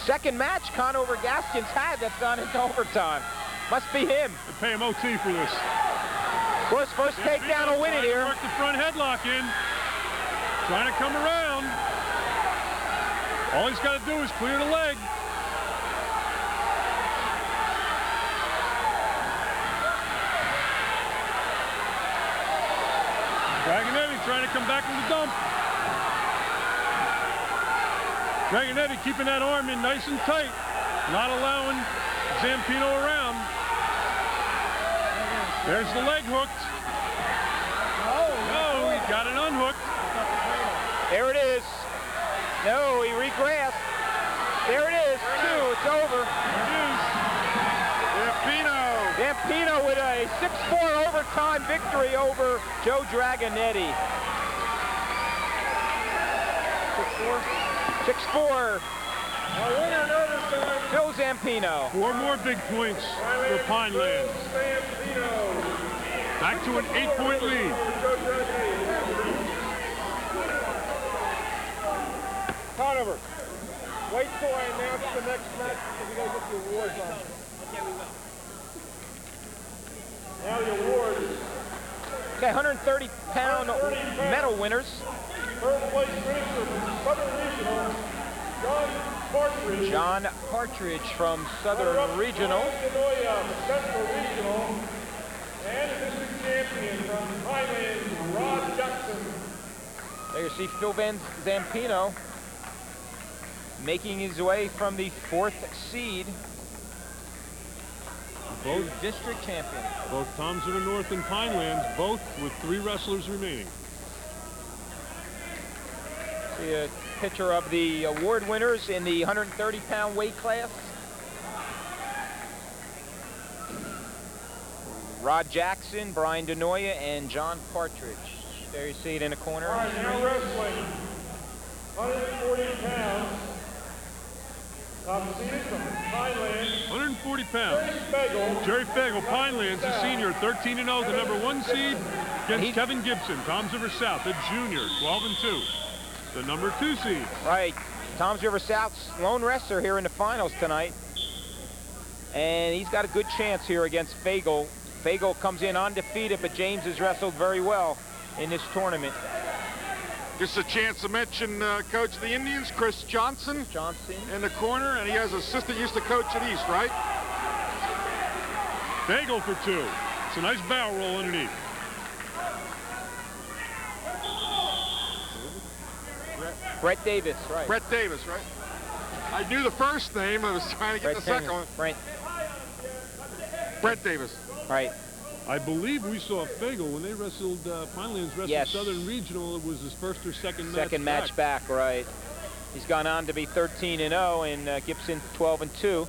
Second match Conover Gaskin's had that's gone into overtime. Must be him.
They pay him OT for this.
Of course, first takedown will win it here.
Work the front headlock in. Trying to come around. All he's got to do is clear the leg. trying to come back from the dump. Dragonetti keeping that arm in nice and tight, not allowing Zampino around. There's the leg hooked. No, he got it unhooked.
There it is. No, he regrasped. There it is. 2. It's over. Zampino with a 6-4 overtime victory over Joe Dragonetti. 6-4. Joe Zampino.
4 more big points for Pinelands. Back to an 8-point lead.
Conover, wait till I announce the next match because we got to get the awards on. Okay, we will. Now the awards.
Okay, 130-pound medal winners.
Third place finisher from Southern Regional, John Partridge.
John Partridge from Southern Regional.
Central Regional. And district champion from Pinelands, Rod Jackson.
There you see Phil Van Zampino making his way from the 4th seed.
Both
district champion.
Both Toms of the North and Pinelands, both with 3 wrestlers remaining.
See a picture of the award winners in the 130-pound weight class. Rod Jackson, Brian DeNoia, and John Partridge. There you see it in the corner.
All right, now wrestling. 140 pounds. Top seeded from Pinelands.
140 pounds. Jerry Fagel, Pinelands, the senior, 13-0, the number 1 seed against Kevin Gibson, Toms River South, the junior, 12-2, the number 2 seed.
Right, Toms River South's lone wrestler here in the finals tonight. And he's got a good chance here against Fagel. Fagel comes in undefeated, but James has wrestled very well in this tournament.
Just a chance to mention coach of the Indians, Chris Johnson, in the corner, and he has an assistant used to coach at East, right?
Fagel for 2. It's a nice barrel roll underneath.
Brett Davis, right.
Brett Davis, right? I knew the first name. I was trying to get the second one.
Right.
Brett Davis.
Right.
I believe we saw Fagel when they wrestled, Pinelands wrestled
Yes.
Southern Regional. It was his first or second match
Second match back, right. He's gone on to be 13-0, and Gibson 12-2.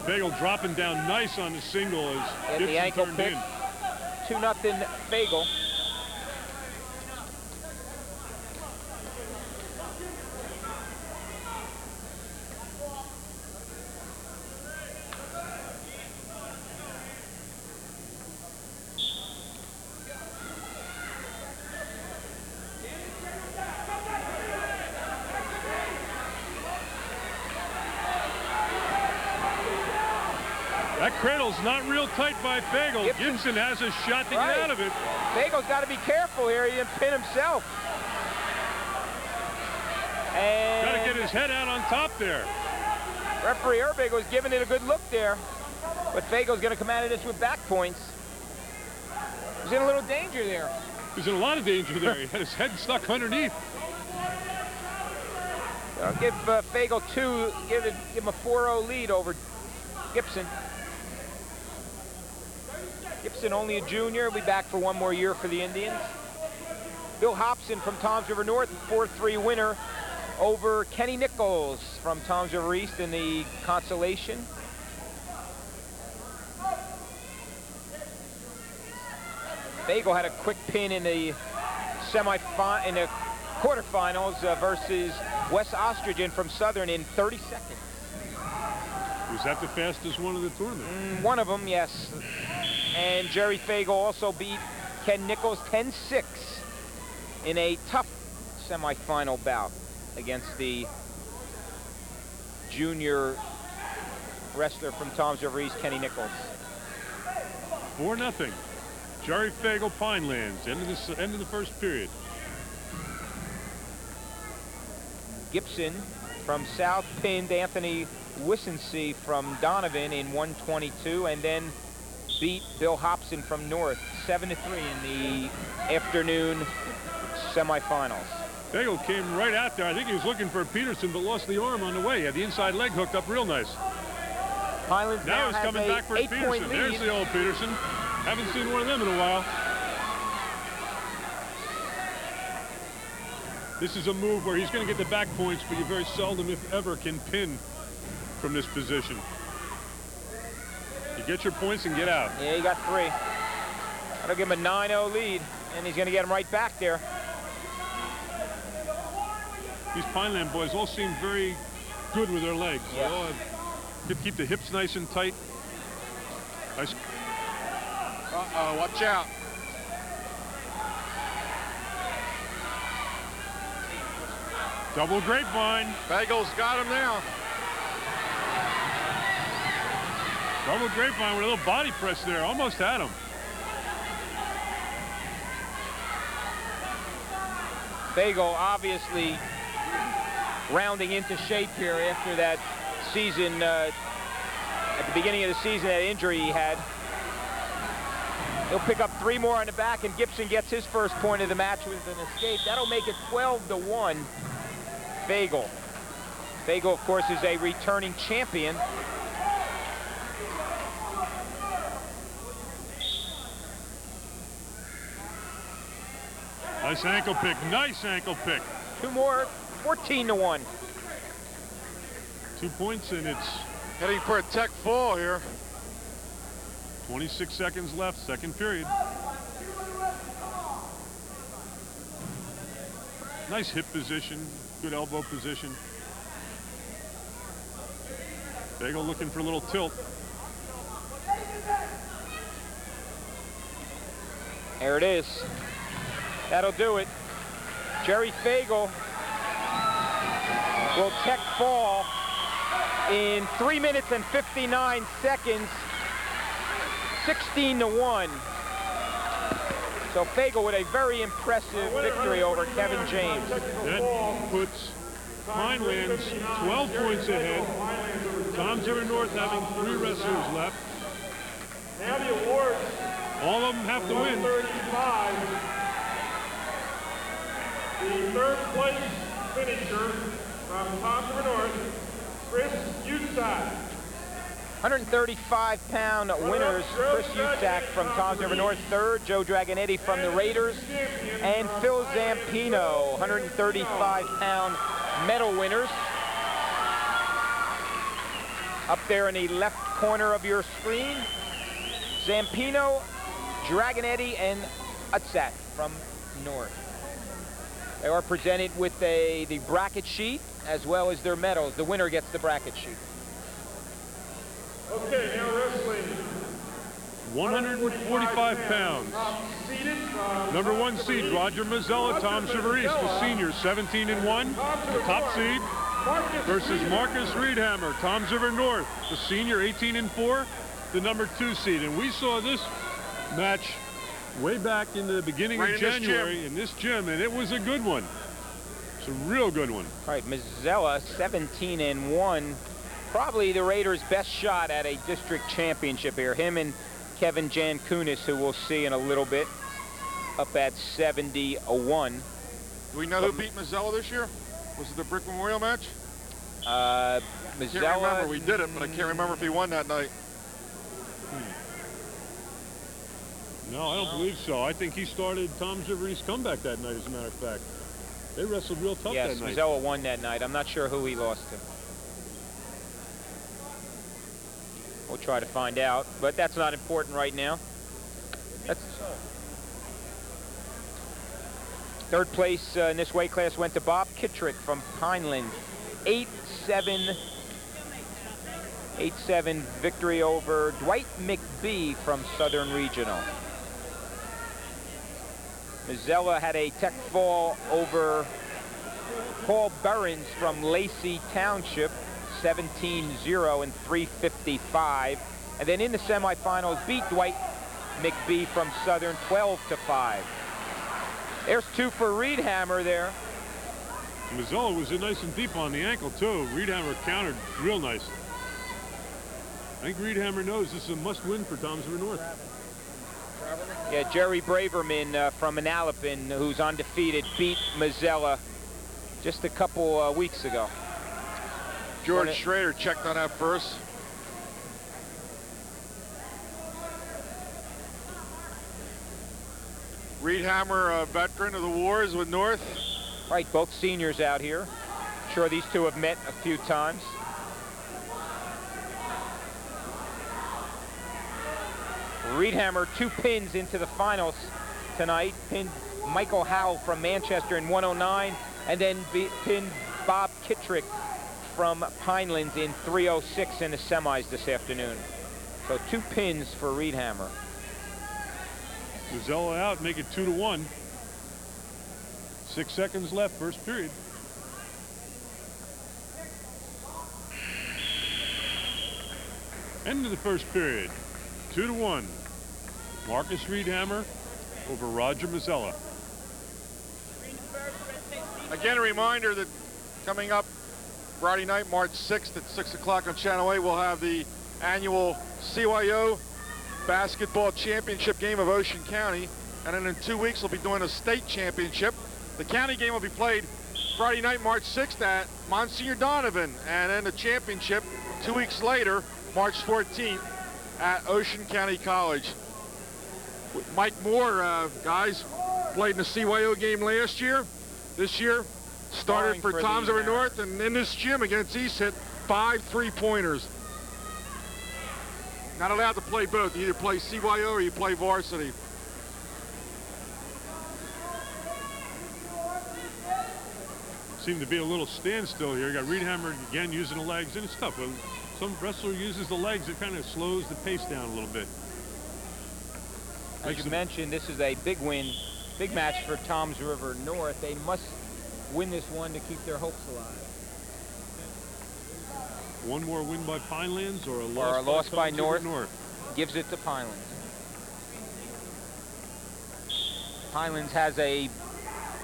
Fagel dropping down nice on the single as
At
Gibson
the ankle
turned
pick.
in.
2-0 Fagel.
That cradle's not real tight by Fagel. Gibson has a shot to get out of it.
Fagel's got to be careful here. He didn't pin himself. And
got to get his head out on top there.
Referee Erbig was giving it a good look there. But Fagel's going to come out of this with back points. He's in a little danger there.
He's in a lot of danger there. He had his head stuck underneath.
I'll give Fagel 2, give him a 4-0 lead over Gibson. Gibson only a junior, will be back for 1 more year for the Indians. Bill Hobson from Toms River North, 4-3 winner over Kenny Nichols from Toms River East in the consolation. Fagel had a quick pin in the quarterfinals versus Wes Ostrigen from Southern in 30 seconds.
Was that the fastest one of the tournament?
One of them, yes. And Jerry Fagel also beat Ken Nichols 10-6 in a tough semifinal bout against the junior wrestler from Toms River East, Kenny Nichols.
4-0. Jerry Fagel, Pinelands, end of the first period.
Gibson from South pinned Anthony Wissensee from Donovan in 122 and then beat Bill Hobson from North 7-3 in the afternoon semifinals.
Bagel came right out there. I think he was looking for Peterson, but lost the arm on the way. Had the inside leg hooked up real nice.
Pinelands
Now he's
has
coming back for
an 8-point
Peterson.
lead.
There's the old Peterson. Haven't seen one of them in a while. This is a move where he's going to get the back points, but you very seldom, if ever, can pin from this position. You get your points and get out.
Yeah, he got 3. That'll give him a 9-0 lead, and he's going to get him right back there.
These Pineland boys all seem very good with their legs.
Yeah.
They all keep the hips nice and tight. Nice.
Uh-oh, watch out.
Double grapevine.
Bagel's got him now.
Double grapevine with a little body press there. Almost had him.
Bagel obviously rounding into shape here after that season, at the beginning of the season, that injury he had. He'll pick up 3 more on the back, and Gibson gets his first point of the match with an escape. That'll make it 12-1. Bagel. Bagel, of course, is a returning champion.
Nice ankle pick. Nice ankle pick.
2 more, 14-1.
2 points, and it's
Heading for a tech fall here.
26 seconds left, second period. Nice hip position, good elbow position. Bagel looking for a little tilt.
There it is. That'll do it. Jerry Fagel will tech fall in 3 minutes and 59 seconds, 16-1. So Fagel with a very impressive victory over Kevin James.
That puts Pinelands 12 points ahead. Tom's River North having 3 wrestlers left.
Now the awards.
All of them have to win.
135. The third place finisher from Tom's River North, Chris Usack.
135-pound winners, Chris Usack from Tom's River North, third, Joe Dragonetti from the Raiders, and Phil Zampino, 135-pound medal winners. Up there in the left corner of your screen, Zampino, Dragonetti, and Usack from North. They are presented with the bracket sheet as well as their medals. The winner gets the bracket sheet.
Okay, now wrestling.
145 pounds. Number 1 seed, Roger Mazzella, Tom's River East, the senior, 17-1. The top seed versus Marcus Reedhammer, Tom's River North, the senior, 18-4. The number 2 seed. And we saw this match way back in the beginning of January in this gym, and it was a good one. It's a real good one.
All right, Mazzella, 17-1. Probably the Raiders' best shot at a district championship here. Him and Kevin Jankunis, who we'll see in a little bit, up at 70-1.
Do we know who beat Mazzella this year? Was it the Brick Memorial match?
Mazzella.
Can't remember. We did it, but I can't remember if he won that night.
No, I don't believe so. I think he started Tom's River East comeback that night, as a matter of fact. They wrestled real tough that night.
Yes, Mazzella won that night. I'm not sure who he lost to. We'll try to find out, but that's not important right now. That's third place in this weight class went to Bob Kittrick from Pinelands. 8-7 victory over Dwight McBee from Southern Regional. Mazzella had a tech fall over Paul Burns from Lacey Township, 17-0 and 355. And then in the semifinals, beat Dwight McBee from Southern, 12-5. There's 2 for Reedhammer there.
Mazzella was in nice and deep on the ankle, too. Reedhammer countered real nice. I think Reedhammer knows this is a must-win for Tom's River North.
Yeah, Jerry Braverman from Manalapan, who's undefeated, beat Mazzella just a couple weeks ago.
George Schrader checked on that first. Reed Hammer, a veteran of the wars with North.
Right, both seniors out here. Sure, these two have met a few times. Reed Hammer, 2 pins into the finals tonight. Pinned Michael Howell from Manchester in 109, and then pinned Bob Kittrick from Pinelands in 306 in the semis this afternoon. So 2 pins for Reed Hammer.
Mazzella out, make it 2-1. 6 seconds left, first period. End of the first period, 2-1. Marcus Reed Hammer over Roger Mazzella.
Again, a reminder that coming up Friday night, March 6th at 6 o'clock on Channel 8, we'll have the annual CYO Basketball Championship game of Ocean County. And then in 2 weeks, we'll be doing a state championship. The county game will be played Friday night, March 6th at Monsignor Donovan. And then the championship 2 weeks later, March 14th at Ocean County College. Mike Moore, guys, played in the CYO game last year. This year, started for Toms River North, and in this gym against East hit 5 3-pointers. Not allowed to play both. You either play CYO or you play varsity.
Seemed to be a little standstill here. You got Reed Hammer again using the legs, and it's tough. When some wrestler uses the legs, it kind of slows the pace down a little bit.
As you mentioned, this is a big win, big match for Toms River North. They must win this one to keep their hopes alive.
One more win by Pinelands or a
loss by North gives it to Pinelands. Pinelands has a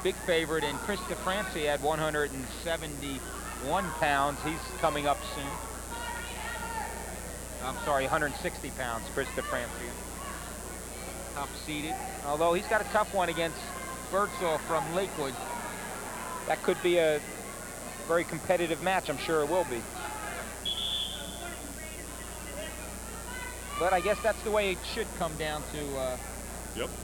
big favorite in Chris DeFranci at 171 pounds. He's coming up soon. I'm sorry, 160 pounds, Chris DeFranci. Top seeded. Although he's got a tough one against Birdsall from Lakewood. That could be a very competitive match. I'm sure it will be. But I guess that's the way it should come down to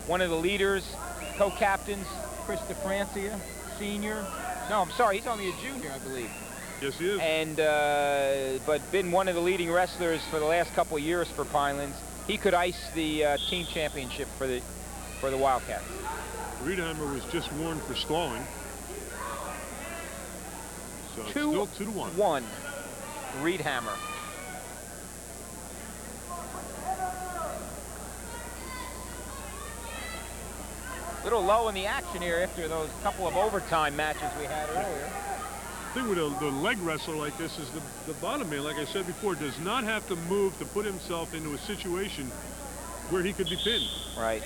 one of the leaders, co-captains, Chris DeFrancia, senior. No, I'm sorry, he's only a junior, I believe.
Yes, he is.
And but been one of the leading wrestlers for the last couple of years for Pinelands. He could ice the team championship for the Wildcats.
Reed Hammer was just warned for stalling. So it's still 2-1.
Reed Hammer. A little low in the action here after those couple of overtime matches we had earlier.
The thing with a leg wrestler like this is the bottom man, like I said before, does not have to move to put himself into a situation where he could be pinned.
Right.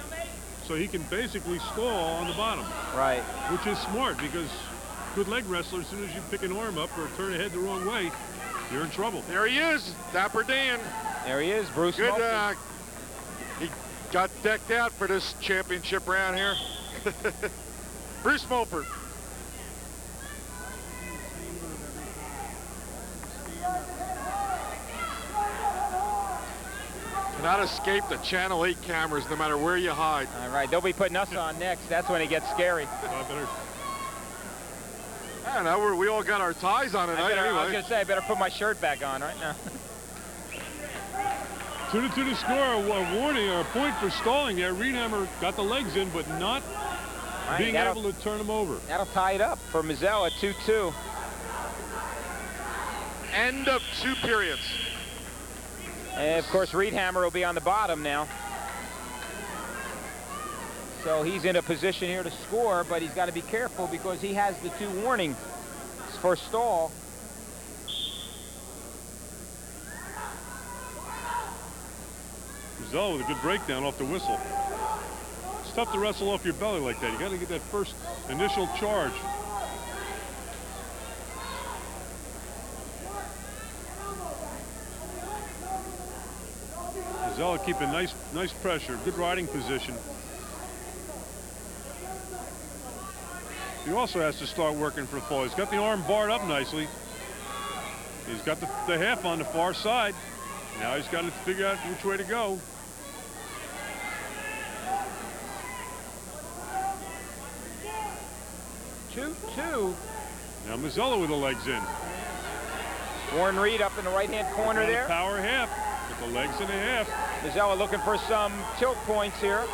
So he can basically stall on the bottom.
Right.
Which is smart, because good leg wrestler, as soon as you pick an arm up or turn a head the wrong way, you're in trouble.
There he is, Dapper Dan.
There he is, Bruce.
Good. He got decked out for this championship round here. Bruce Mulford. Cannot escape the Channel 8 cameras no matter where you hide.
All right, they'll be putting us on next. That's when it gets scary.
I don't know, we all got our ties on tonight anyway.
I was going to say, I better put my shirt back on right now.
2-2 to score, a warning or a point for stalling there. Reed Hammer got the legs in, but not being able to turn them over.
That'll tie it up for Mazzella, 2-2.
End of 2 periods.
And of course, Reed Hammer will be on the bottom now. So he's in a position here to score, but he's got to be careful because he has the 2 warnings for stall.
Mazzella with a good breakdown off the whistle. It's tough to wrestle off your belly like that. You got to get that first initial charge. Mazzella keeping nice pressure, good riding position. He also has to start working for the fall. He's got the arm barred up nicely. He's got the half on the far side. Now he's got to figure out which way to go.
Two.
Now Mazzella with the legs in.
Warren Reed up in the right-hand corner there.
Power half with the legs in the half.
Mazzella looking for some tilt points here.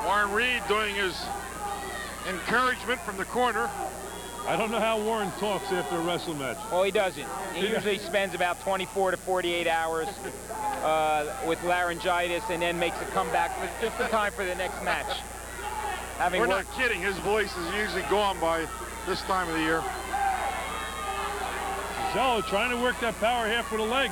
Warren Reed doing his encouragement from the corner.
I don't know how Warren talks after a wrestling match.
Well, he doesn't. He usually spends about 24 to 48 hours with laryngitis and then makes a comeback just in time for the next match.
We're not kidding. His voice is usually gone by this time of the year.
Mazzella trying to work that power half with a leg.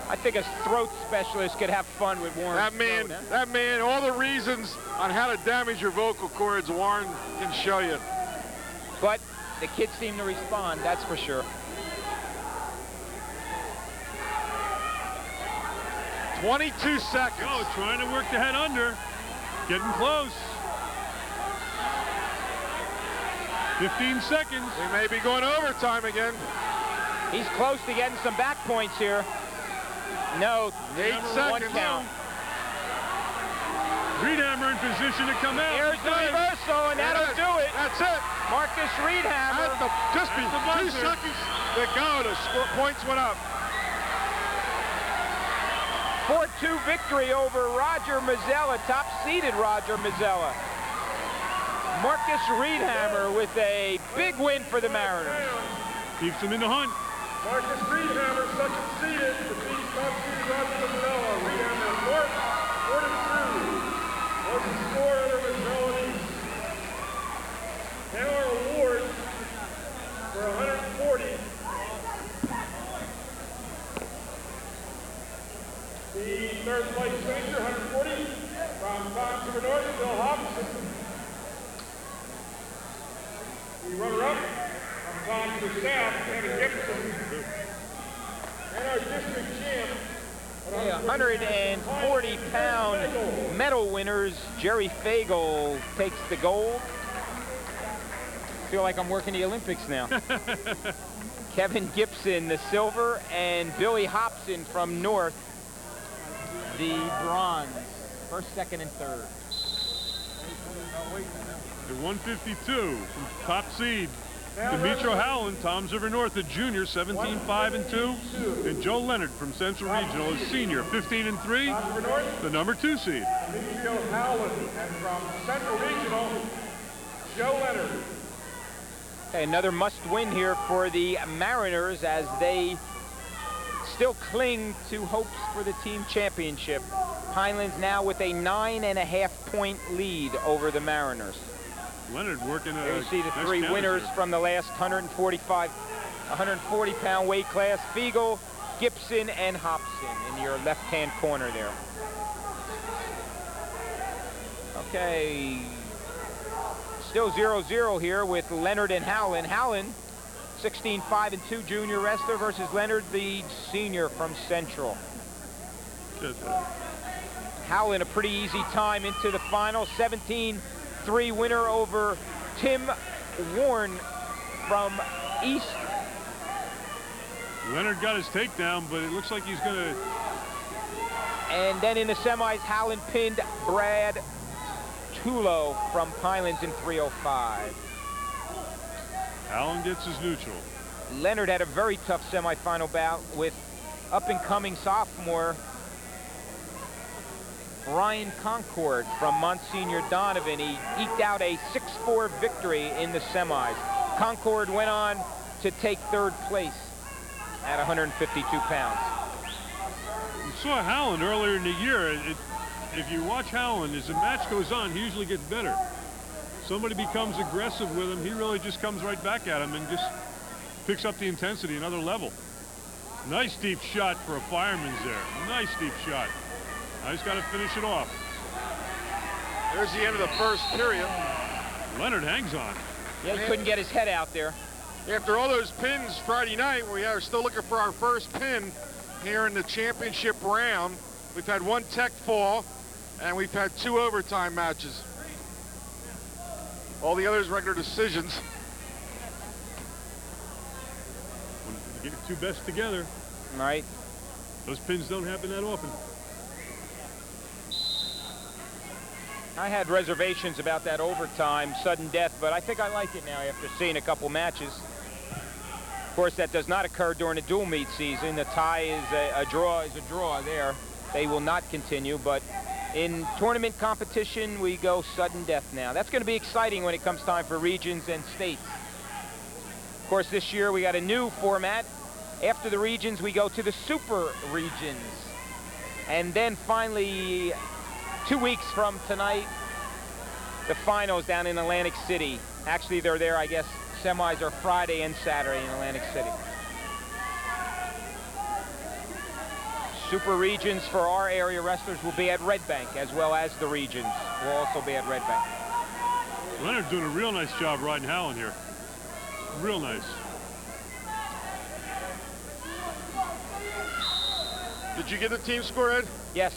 I think a throat specialist could have fun with Warren.
That man, all the reasons on how to damage your vocal cords, Warren can show you.
But the kids seem to respond, that's for sure.
22 seconds.
Oh, trying to work the head under. Getting close. 15 seconds.
We may be going overtime again.
He's close to getting some back points here. No,
8 seconds.
One count.
Reedhammer in position to come out.
Here's the reversal, and that'll do it.
That's it.
Marcus Reedhammer.
Just be 2 seconds to go. The points went up.
4-2 victory over Roger Mazzella, top-seeded Roger Mazzella. Marcus Reedhammer with a big win for the Mariners.
Keeps him in the hunt.
Marcus Reedhammer, second seeded, defeats top-seeded Roger Mazzella. Reedhammer, 4-2. Wasn't score under Mazzella. Now our award for 140. The third place finisher, 140, from Tom to the north, Bill Hobson. The runner-up, from Tom to the south, Kevin Gibson. And our district champ,
140-pound medal winners, Jerry Fagel takes the gold. Feel like I'm working the Olympics now. Kevin Gibson, the silver, and Billy Hobson from North, the bronze. First, second, and third.
The 152 from top seed. Demetrio Howland, Tom's River North, the junior, 17-5-2. And Joe Leonard from Central Regional, a senior, 15-3, the number 2 seed.
Demetrio Howland, and from Central Regional, Joe Leonard.
Okay, another must-win here for the Mariners as they still cling to hopes for the team championship. Pinelands now with a 9.5-point lead over the Mariners.
Leonard working
Here you see the three winners from the last 140-pound weight class: Fagel, Gibson, and Hobson in your left-hand corner there. Okay, still 0-0 here with Leonard and Howland. Howland, 16-5-2 junior wrestler versus Leonard, the senior from Central.
Good.
Howland, a pretty easy time into the final, 17-3 winner over Tim Warren from East.
Leonard got his takedown, but it looks like he's going to...
And then in the semis, Howland pinned Brad Tulo from Pinelands in 3:05.
Howland gets his neutral.
Leonard had a very tough semifinal bout with up-and-coming sophomore Ryan Concord from Monsignor Donovan. He eked out a 6-4 victory in the semis. Concord went on to take third place at 152 pounds.
We saw Howland earlier in the year. If you watch Howland, as the match goes on, he usually gets better. Somebody becomes aggressive with him, he really just comes right back at him and just picks up the intensity another level. Nice deep shot for a fireman's there. Nice deep shot. Now he's got to finish it off.
There's the end of the first period.
Leonard hangs on.
Yeah, he couldn't get his head out there.
After all those pins Friday night, we are still looking for our first pin here in the championship round. We've had one tech fall, and we've had 2 overtime matches. All the others regular decisions.
When you get the 2 best together.
Right.
Those pins don't happen that often.
I had reservations about that overtime sudden death, but I think I like it now after seeing a couple matches. Of course, that does not occur during the dual meet season. The tie is a draw there. They will not continue, but in tournament competition, we go sudden death now. That's going to be exciting when it comes time for regions and states. Of course, this year we got a new format. After the regions, we go to the super regions. And then finally, 2 weeks from tonight, the finals down in Atlantic City. Actually, they're there, I guess, semis are Friday and Saturday in Atlantic City. Super regions for our area wrestlers will be at Red Bank, as well as the regions will also be at Red Bank.
Leonard's doing a real nice job riding Howland here. Real nice.
Did you get the team score, Ed?
Yes.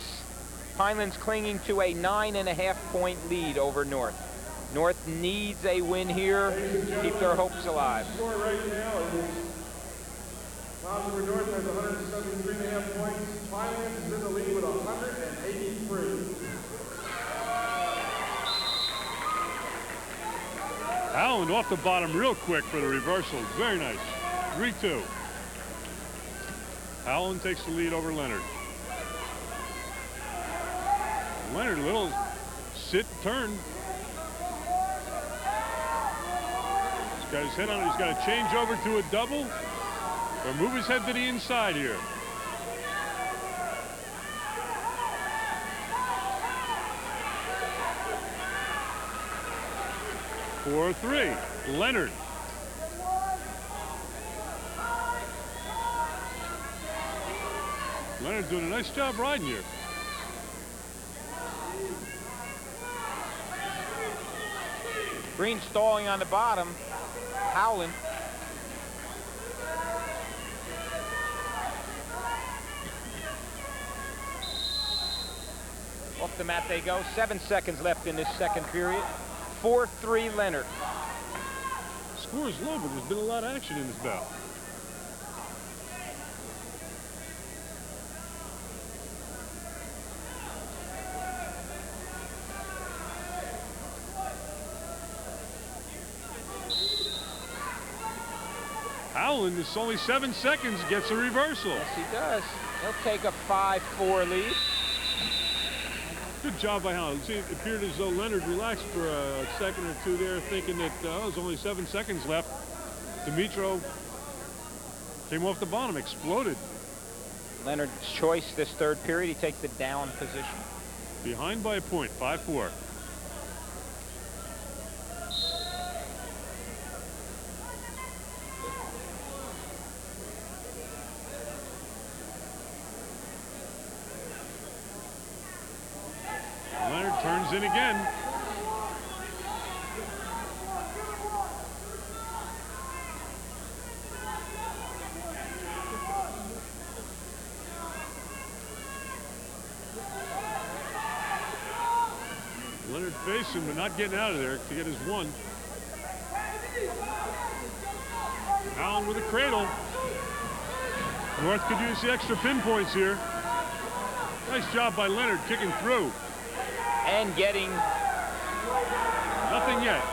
Pinelands clinging to a 9.5-point lead over North. North needs a win here to keep their hopes alive.
The score right now is North has 173.5 points. Pinelands is in the lead with 183.
Howland off the bottom real quick for the reversal. Very nice. 3-2. Howland takes the lead over Leonard. Leonard, a little sit turn. He's got his head on it. He's got to change over to a double or move his head to the inside here. Four, 3. Leonard. Leonard's doing a nice job riding here.
Green stalling on the bottom. Howland. Off the mat they go. 7 seconds left in this second period. 4-3 Leonard.
Score is low, but there's been a lot of action in this bout. Howland is only 7 seconds, gets a reversal.
Yes, he does. He'll take a 5-4 lead.
Good job by Howland. See, it appeared as though Leonard relaxed for a second or two there, thinking that there's only 7 seconds left. Demetrio came off the bottom, exploded.
Leonard's choice this third period. He takes the down position.
Behind by a point, 5-4. Leonard turns in again. Leonard facing, but not getting out of there to get his one. Allen with a cradle. North could use the extra pinpoints here. Nice job by Leonard kicking through.
And getting
nothing yet.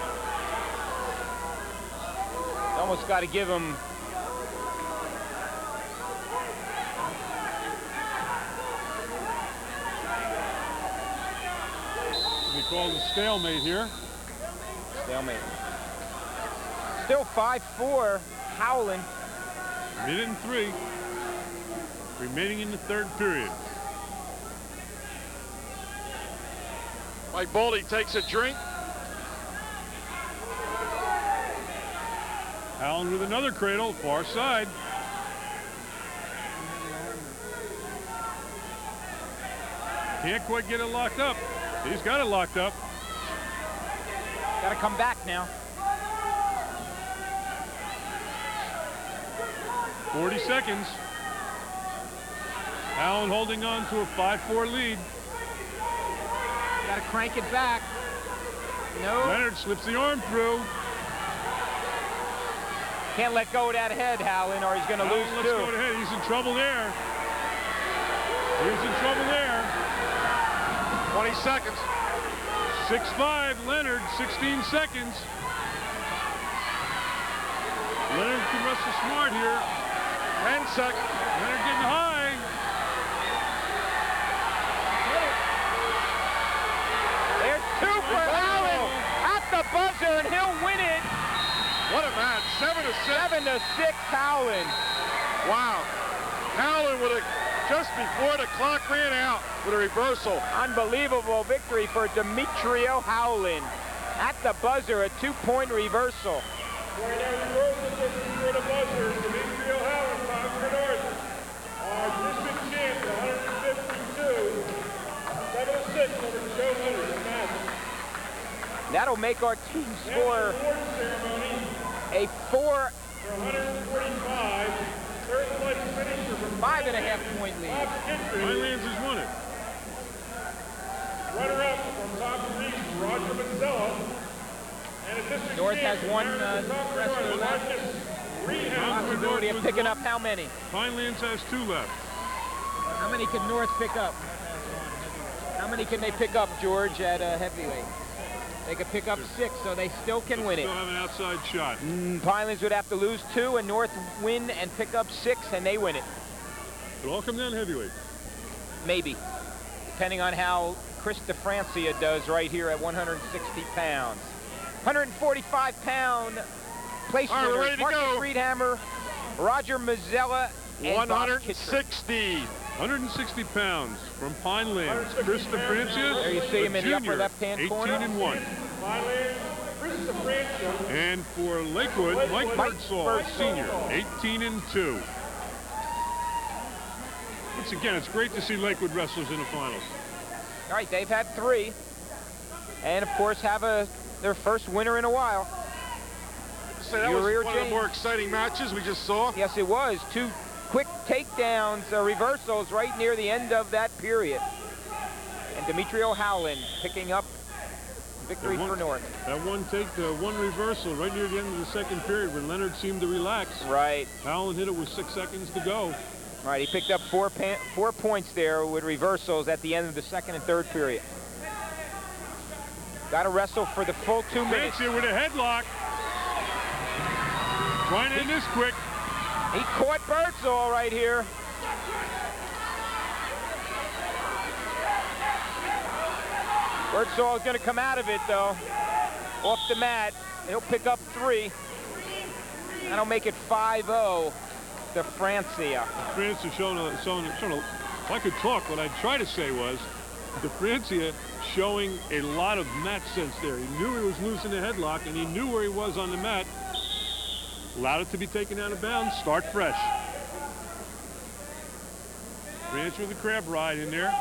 Almost got to give him.
We call a stalemate here.
Stalemate. Still 5-4. Howland.
Minute and 3 remaining in the third period.
Mike Baldy takes a drink.
Allen with another cradle, far side. Can't quite get it locked up. He's got it locked up.
Got to come back now.
40 seconds. Allen holding on to a 5-4 lead.
Got to crank it back. No.
Leonard slips the arm through.
Can't let go of that head, Howland, or he's going to lose
Let's
two.
go ahead. He's in trouble there. He's in trouble there.
20 seconds.
6-5, Leonard, 16 seconds. Leonard can wrestle smart here.
10 seconds.
Leonard getting high.
There's two for Howland at the buzzer, and he'll win it.
What a match. 7-6.
7-6, Howland.
Wow. Howland with a, just before the clock ran out with a reversal.
Unbelievable victory for Demetrio Howland. At the buzzer, a 2-point reversal.
Right now, Verderosa just before the buzzer. Demetrio Howland, Tom North. Our district champ, 152. 7-6 over Joe Leonard.
That'll make our team score
Award ceremony
a
for 145. Third place finisher from
5.5-point lead.
Bob Kittredge.
Pinelands has won it.
Runner-up from top of the East, Roger Mazzella. And a district
North has
champ,
one
America's top
wrestler
North,
left.
Marcus Rehab.
Possibility of picking up how many?
Pinelands has 2 left.
How many can North pick up? How many can they pick up, George, at heavyweight? They could pick up 6, so they still can win it.
Still have an outside shot.
Pinelands would have to lose 2, and North win and pick up 6, and they win it.
It'll all come down heavyweight.
Maybe, depending on how Chris DeFrancia does right here at 160 pounds. 145-pound place
All right, we're
winners,
ready to
Marcus
go.
Friedhammer, Roger Mazzella, and Bob Kittredge.
160.
160 pounds from Pinelands. Chris DeFrancia,
There you see him in the upper
junior,
left-hand corner.
18-1.
Pinelands, Chris DeFrancia.
And for Lakewood, Mike Birdsall, senior, 18-2. Once again, it's great to see Lakewood wrestlers in the finals.
All right, they've had 3, and of course have their first winner in a while.
So that was
Uriah
one of the
James.
more exciting matches we just saw.
Yes, it was. 2 quick takedowns, reversals right near the end of that period. And Demetrio Howland picking up victory for North.
That one reversal right near the end of the second period when Leonard seemed to relax.
Right.
Howland hit it with 6 seconds to go.
Right, he picked up 4 points there with reversals at the end of the second and third period. Got to wrestle for the full 2 minutes.
Francia with a headlock. Trying to end this quick.
He caught Birdsall right here. Birdsall is going to come out of it, though. Off the mat. He'll pick up 3. That'll make it 5-0 to Francia.
Francia showing if I could talk, what I'd try to say was, Francia showing a lot of mat sense there. He knew he was losing the headlock, and he knew where he was on the mat. Allowed it to be taken out of bounds. Start fresh. Francia with the crab ride in there.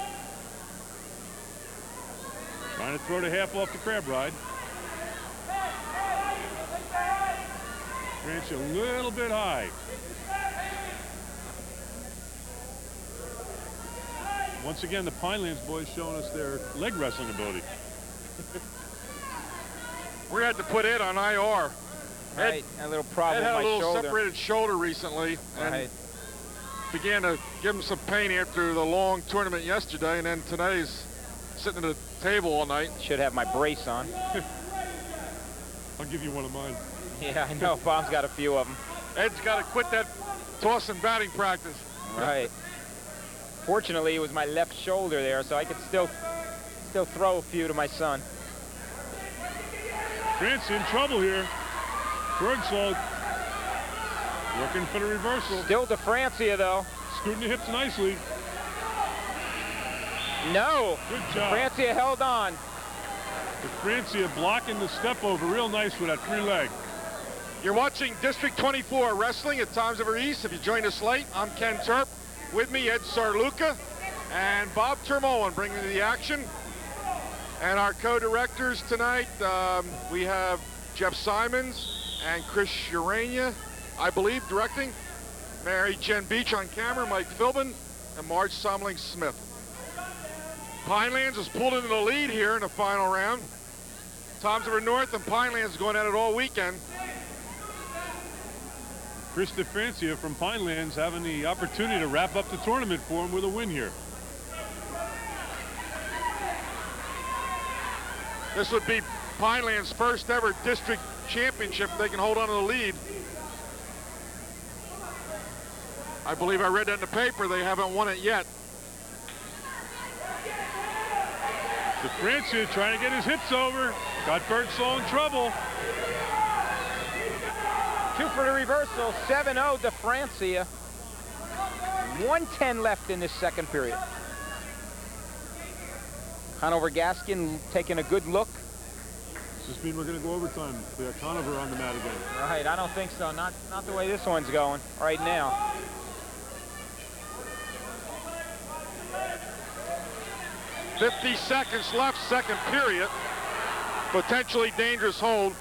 Trying to throw the half off the crab ride. Francia a little bit high. Once again, the Pinelands boys showing us their leg wrestling ability.
We had to put Ed on IR.
Right, a little problem
Ed had
with
a
my
little
shoulder.
separated shoulder recently, and
Right.
began to give him some pain after the long tournament yesterday, and then today he's sitting at the table all night.
Should have my brace on.
I'll give you one of mine.
Yeah, I know. Bob's got a few of them.
Ed's got to quit that toss and batting practice.
Right. Fortunately, it was my left shoulder there, so I could still throw a few to my son.
Francia in trouble here. Birdsall looking for the reversal.
Still to Francia, though.
Scooting the hips nicely.
No.
Good job.
Francia held on.
Francia blocking the step over real nice with that free leg.
You're watching District 24 Wrestling at Times of Our East. If you joined us late, I'm Ken Turp. With me, Ed Sarluca and Bob Tormollan bringing the action. And our co-directors tonight, we have Jeff Simons and Chris Urania, I believe, directing. Mary Jen Beach on camera, Mike Philbin, and Marge Somling Smith. Pinelands has pulled into the lead here in the final round. Toms River North and Pinelands going at it all weekend.
Chris DeFrancia from Pinelands having the opportunity to wrap up the tournament for him with a win here.
This would be Pinelands' first ever district championship. They can hold on to the lead. I believe I read that in the paper. They haven't won it yet.
DeFrancia trying to get his hits over. Got Birdsall in trouble.
2 for the reversal. 7-0 DeFrancia. 1:10 left in this second period. Conover Gaskin taking a good look.
Does this mean we're going to go overtime? We got Conover on the mat again.
Right, I don't think so. Not the way this one's going right now.
"50 seconds left, second period. Potentially dangerous hold.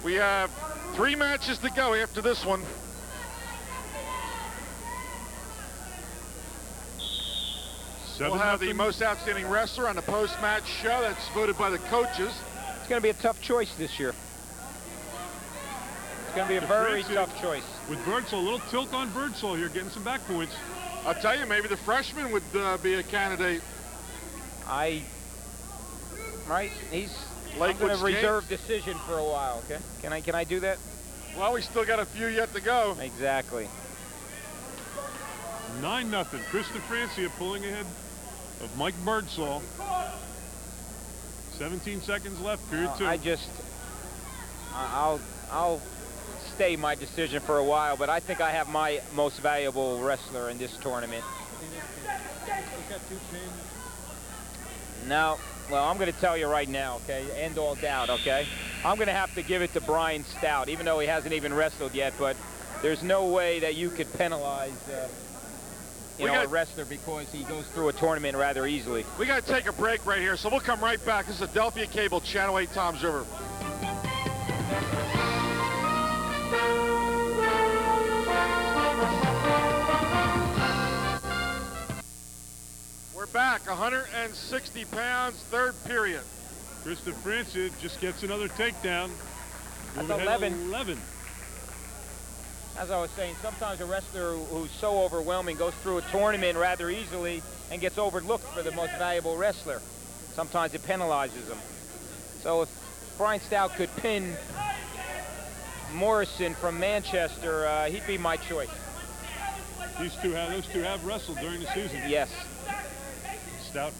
We have 3 matches to go after this one. We'll have the most outstanding wrestler on the post-match show. That's voted by the coaches.
It's going to be a tough choice this year. It's going to be a very tough choice.
With Birdsall, a little tilt on Birdsall here, getting some back points.
I'll tell you, maybe the freshman would be a candidate.
Right, he's
Lakewood
going to reserve decision for a while, okay? Can I do that?
Well, we still got a few yet to go.
Exactly.
9-0. Chris DeFrancia pulling ahead of Mike Birdsall. 17 seconds left, period 2.
I'll stay my decision for a while, but I think I have my most valuable wrestler in this tournament. No, well, I'm going to tell you right now, okay? End all doubt, okay? I'm going to have to give it to Brian Stout, even though he hasn't even wrestled yet, but there's no way that you could penalize a wrestler because he goes through a tournament rather easily.
We got to take a break right here, so we'll come right back. This is Adelphia Cable, Channel 8, Toms River. We're back, 160 pounds, third period.
Chris DeFrancia just gets another takedown.
That's 11. As I was saying, sometimes a wrestler who's so overwhelming goes through a tournament rather easily and gets overlooked for the most valuable wrestler. Sometimes it penalizes him. So if Brian Stout could pin Morrison from Manchester, he'd be my choice.
Those two have wrestled during the season.
Yes.
Stout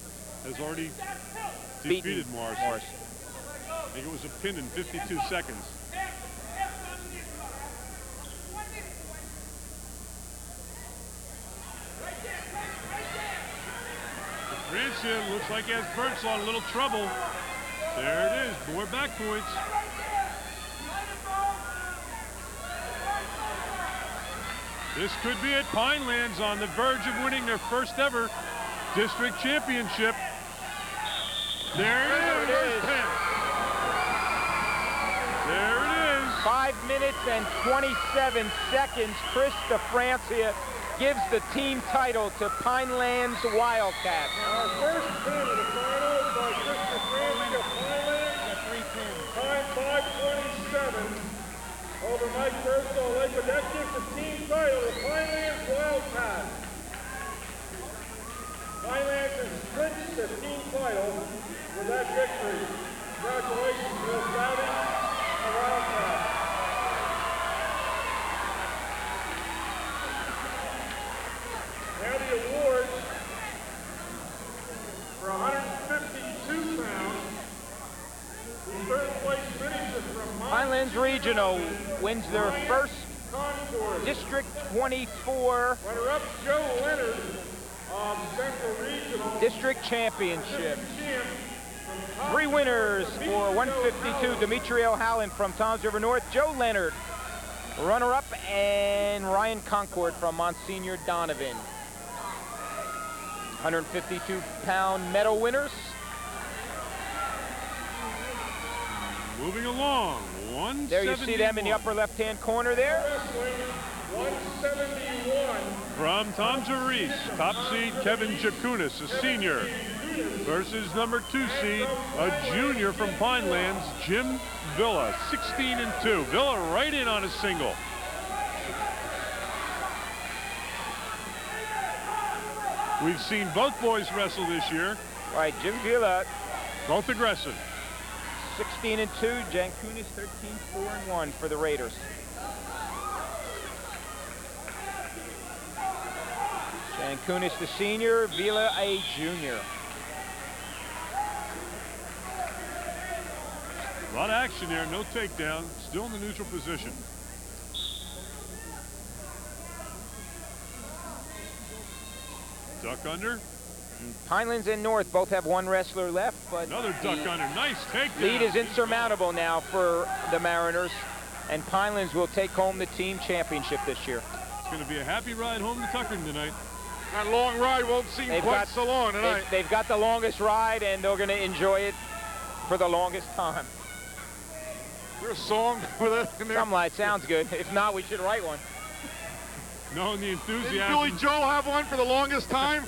has already defeated Morrison. I think it was a pin in 52 seconds. DeFrancia looks like he has Birdsall in a little trouble. There it is, more back points. This could be it. Pinelands on the verge of winning their first ever district championship. There it is. There it is.
5 minutes and 27 seconds. Chris DeFrancia gives the team title to Pinelands Wildcats.
Our first pin of the final by Chris DeFrancia, Pinelands. Time 5:27 over Mike Birdsall. But that gives the team title to Pinelands Wildcats. Pinelands has clinched the team title with that victory. Congratulations to the Scouting and Wildcats. Now the awards for 152 pounds. The third place finisher from
Pinelands Regional wins their first District 24
runner-up Joe Leonard of Central Regional
District Championship. 3 winners for 152, Demetrio Howland from Toms River North, Joe Leonard, runner-up, and Ryan Concord from Monsignor Donovan. 152-pound medal winners,
moving along. 171.
There you see them in the upper left-hand corner there.
171.
From Tom's of Reese, top seed Kevin Jakunis, a senior, versus number 2 seed, a junior from Pinelands, Jim Villa, 16-2. Villa right in on a single. We've seen both boys wrestle this year.
Right, Jim Villa,
Both aggressive.
16-2. Jankunis 13-4-1 for the Raiders. Jankunis the senior, Villa a junior.
A lot of action there, no takedown, still in the neutral position. Duck under.
Pinelands and North both have one wrestler left, but
Another duck under, nice takedown.
lead is insurmountable now for the Mariners, and Pinelands will take home the team championship this year.
It's going to be a happy ride home to Tuckerton tonight.
That long ride won't seem quite so long tonight.
They've got the longest ride, and they're going to enjoy it for the longest time.
Is there a song with it in there?
Something like sounds good. If not, we should write one.
Knowing the
Didn't
enthusiasm.
Billy Joel have one for the longest time?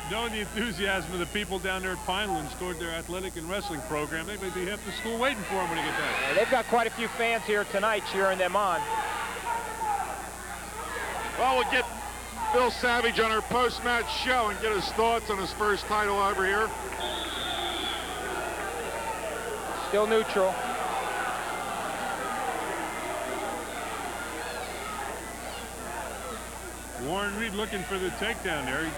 Knowing the enthusiasm of the people down there at Pinelands toward their athletic and wrestling program, they may be half the school waiting for them when they get back.
They've got quite a few fans here tonight cheering them on.
Well, we'll get Bill Savage on our post-match show and get his thoughts on his first title over here.
Still neutral.
Warren Reed looking for the takedown there. He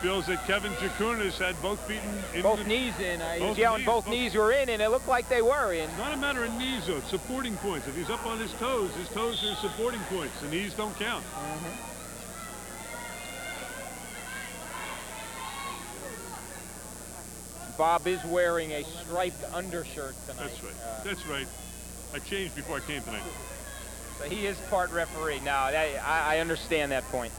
feels that Kevin Jakunis had both beaten in
Both
the,
knees in. He was
both
yelling
knees,
both
both-
knees were in, and it looked like they were in.
It's not a matter of knees, though. It's supporting points. If he's up on his toes are supporting points. The knees don't count.
Bob is wearing a striped undershirt tonight.
That's right. That's right. I changed before I came tonight.
So he is part referee. Now, I understand that point.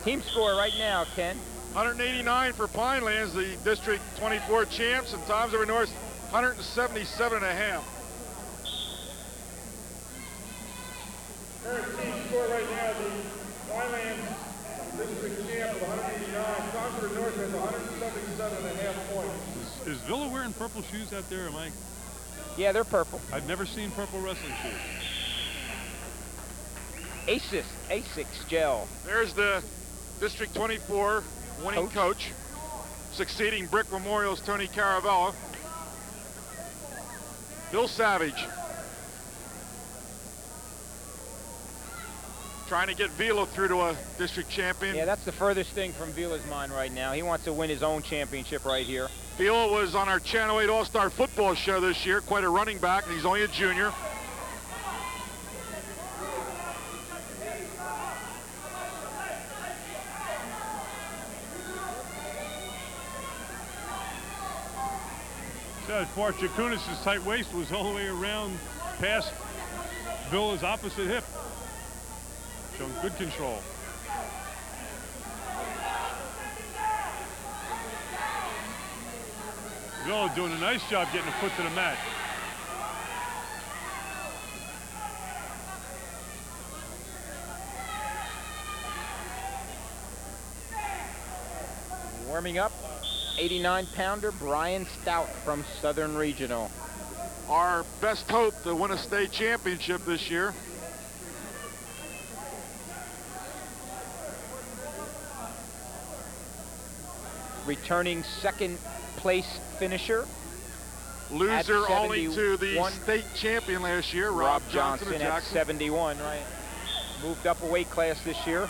Team score right now, Ken.
189 for Pinelands, the District 24 champs, and Tom's over North 177 and a half.
Current team score right now, the Pinelands district champ of 189. Concord North has 177.5 points.
Is Villa wearing purple shoes out there? Am I?
Yeah, they're purple.
I've never seen purple wrestling shoes.
Asics gel.
There's the District 24 winning coach, succeeding Brick Memorial's Tony Caravella. Bill Savage. Trying to get Vila through to a district champion.
Yeah, that's the furthest thing from Vila's mind right now. He wants to win his own championship right here.
Vila was on our Channel 8 All-Star Football show this year, quite a running back, and he's only a junior.
So far, Jakunis' tight waist was all the way around past Villa's opposite hip. Showing good control. Villa doing a nice job getting a foot to the mat.
Warming up, 89-pounder Brian Stout from Southern Regional.
Our best hope to win a state championship this year.
Returning second place finisher.
Loser only to the
71.
state champion last year, Rob Johnson of
at
Jackson.
71, right? Moved up a weight class this year.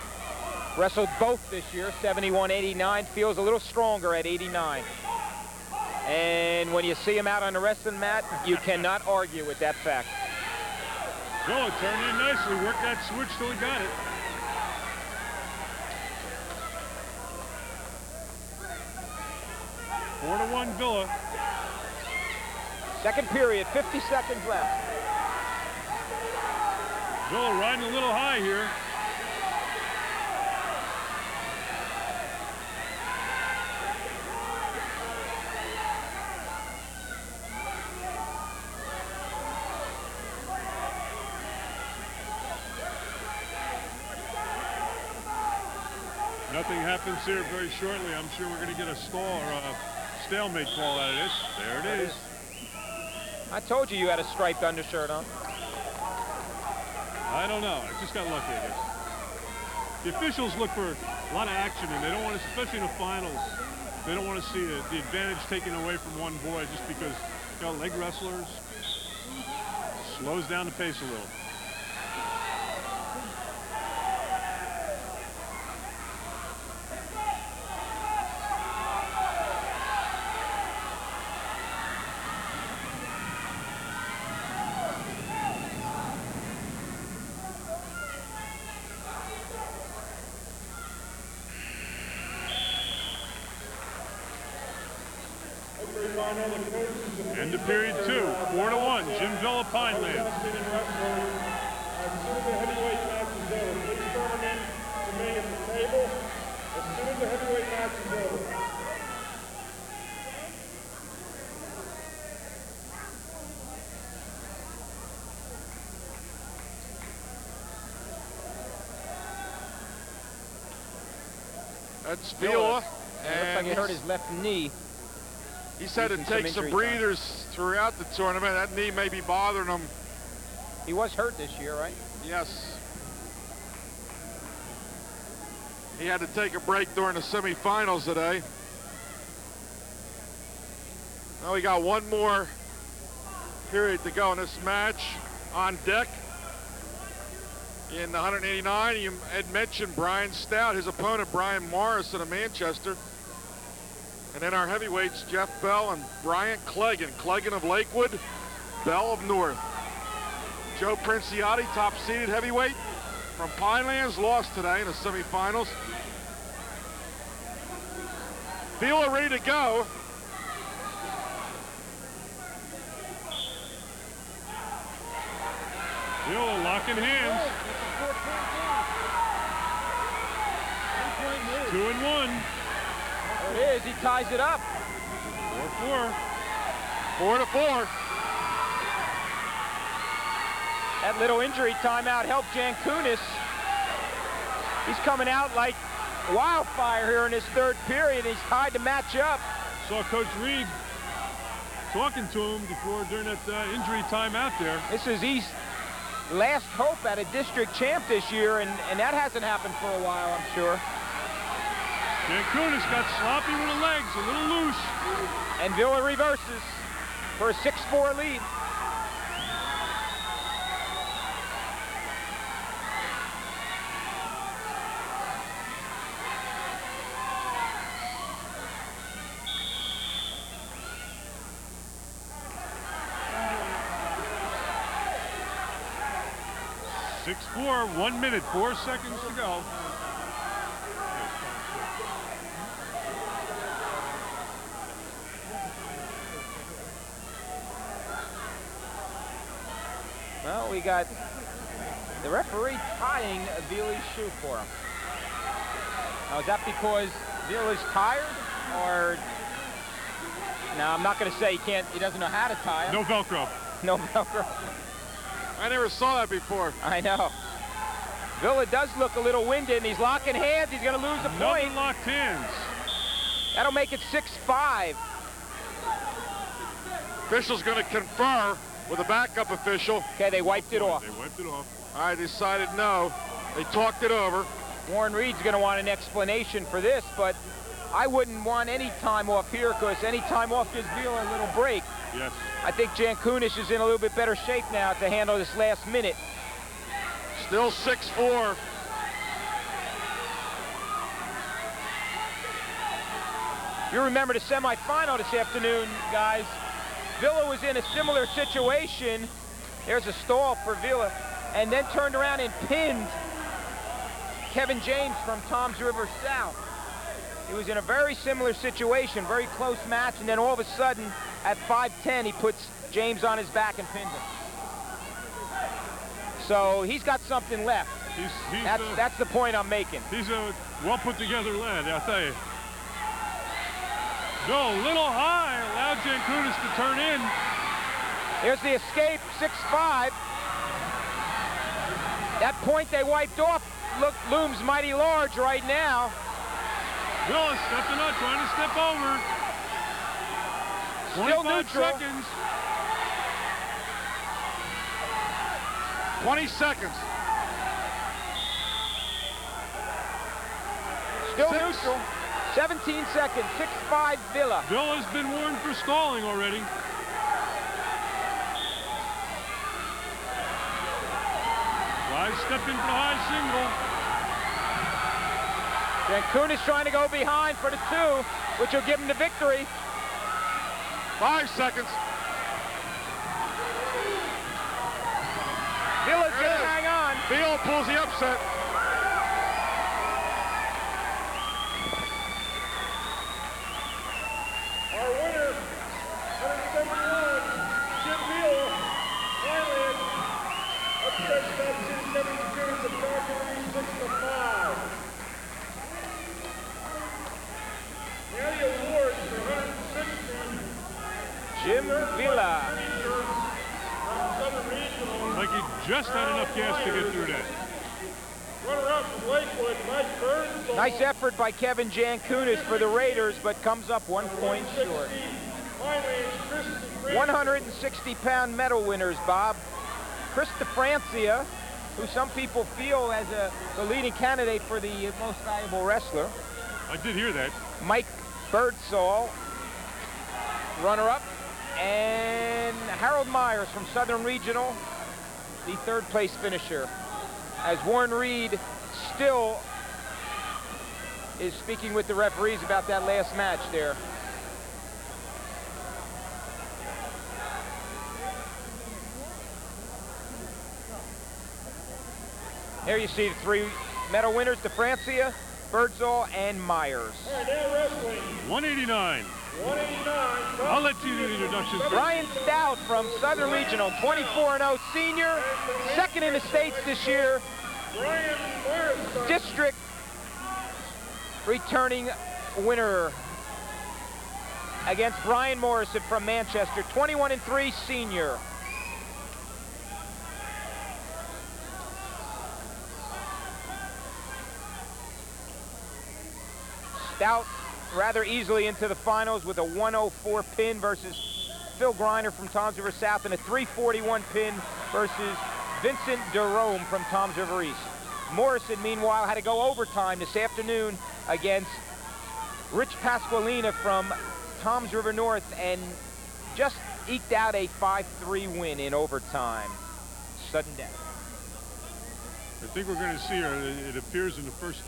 Wrestled both this year, 71-89. Feels a little stronger at 89. And when you see him out on the wrestling mat, you cannot argue with that fact.
Villa turned in nicely, worked that switch till he got it. Four to 1 Villa.
Second period, 50 seconds left.
Villa riding a little high here. Nothing happens here very shortly. I'm sure we're going to get a stall or a stalemate call out of this. There it is.
I told you had a striped undershirt on.
I don't know. I just got lucky, I guess. The officials look for a lot of action, and they don't want to, especially in the finals, they don't want to see the advantage taken away from one boy just because, you know, leg wrestlers slows down the pace a little. End of period 2, 4-1, Jim Villa, Pinelands.
That's Villa.
Looks like he hurt his left knee.
He's had to take some breathers throughout the tournament. That knee may be bothering him.
He was hurt this year, right?
Yes. He had to take a break during the semifinals today. Now we got one more period to go in this match. On deck in the 189, you had mentioned Brian Stout, his opponent Brian Morrison of Manchester. And then our heavyweights, Jeff Bell and Bryant Cleggan. Cleggan of Lakewood, Bell of North. Joe Princiati, top-seeded heavyweight from Pinelands, lost today in the semifinals. Villa ready to go.
Villa locking hands. 2-1.
There it is. He ties it up.
4-4.
4-4.
That little injury timeout helped Jankunis. He's coming out like wildfire here in his third period. He's tied to match up.
Saw Coach Reed talking to him during that injury timeout there.
This is East's last hope at a district champ this year, and that hasn't happened for a while, I'm sure.
Jankunis got sloppy with the legs, a little loose.
And Villa reverses for a 6-4 lead.
.64, 1 minute, 4 seconds to go.
Well, we got the referee tying Villa's shoe for him. Now, is that because Villa's tired, or? No, I'm not going to say he doesn't know how to tie him.
No Velcro.
No Velcro.
I never saw that before.
I know. Villa does look a little winded, and he's locking hands. He's going to lose a point.
Another locked hands.
That'll make it 6-5.
Official's going to confer with a backup official.
Okay, they wiped it off.
They wiped it off.
I decided no. They talked it over.
Warren Reed's going to want an explanation for this, but I wouldn't want any time off here, because any time off gives Villa a little break.
Yes.
I think Jankunis is in a little bit better shape now to handle this last minute.
Still 6-4.
You remember the semifinal this afternoon, guys. Villa was in a similar situation. There's a stall for Villa, and then turned around and pinned Kevin James from Toms River South. He was in a very similar situation, very close match, and then all of a sudden, at 5'10", he puts James on his back and pins him. So he's got something left. That's the point I'm making.
He's a well put together lad, I'll tell you. Go a little high, allowed Jankunis to turn in.
There's the escape, 6-5. That point they wiped off looms mighty large right now.
Ellis stepping up, trying to step over.
Still
25
neutral.
seconds.
20 seconds.
Still
6.
neutral. 17 seconds. 6-5 Villa.
Villa's been warned for stalling already. Wise step in for the high single.
Cancun is trying to go behind for the 2, which will give him the victory.
5 seconds.
Villa's
There it
going to
is.
hang on.
Villa pulls the upset.
Our winner, 171, Jim Villa, Pinelands, upset South City 72 to Calgary 6-5. Now the awards for 160.
Jim Villa.
Southern Regional.
Like he just had enough gas to get through that.
Runner-up from Lakewood, Mike Burns.
Nice effort by Kevin Jankunas for the Raiders, but comes up 1 point short. 160-pound medal winners, Bob. Chris DeFrancia, who some people feel as the leading candidate for the most valuable wrestler.
I did hear that.
Mike Birdsall, runner-up. And Harold Myers from Southern Regional, the 3rd place finisher. As Warren Reed still is speaking with the referees about that last match there. There you see the 3 medal winners, DeFrancia, Birdsall, and Myers.
All right, now wrestling.
189.
189.
I'll let you do the introductions.
Brian Stout from Southern Regional, 24-0 senior, 2nd in the States this year.
Brian Morrison.
District returning winner against Brian Morrison from Manchester, 21-3 senior. Stout rather easily into the finals with a 104 pin versus Phil Griner from Toms River South and a 341 pin versus Vincent Derome from Toms River East. Morrison, meanwhile, had to go overtime this afternoon against Rich Pasqualina from Toms River North and just eked out a 5-3 win in overtime. Sudden death.
I think we're going to see her. It appears in the first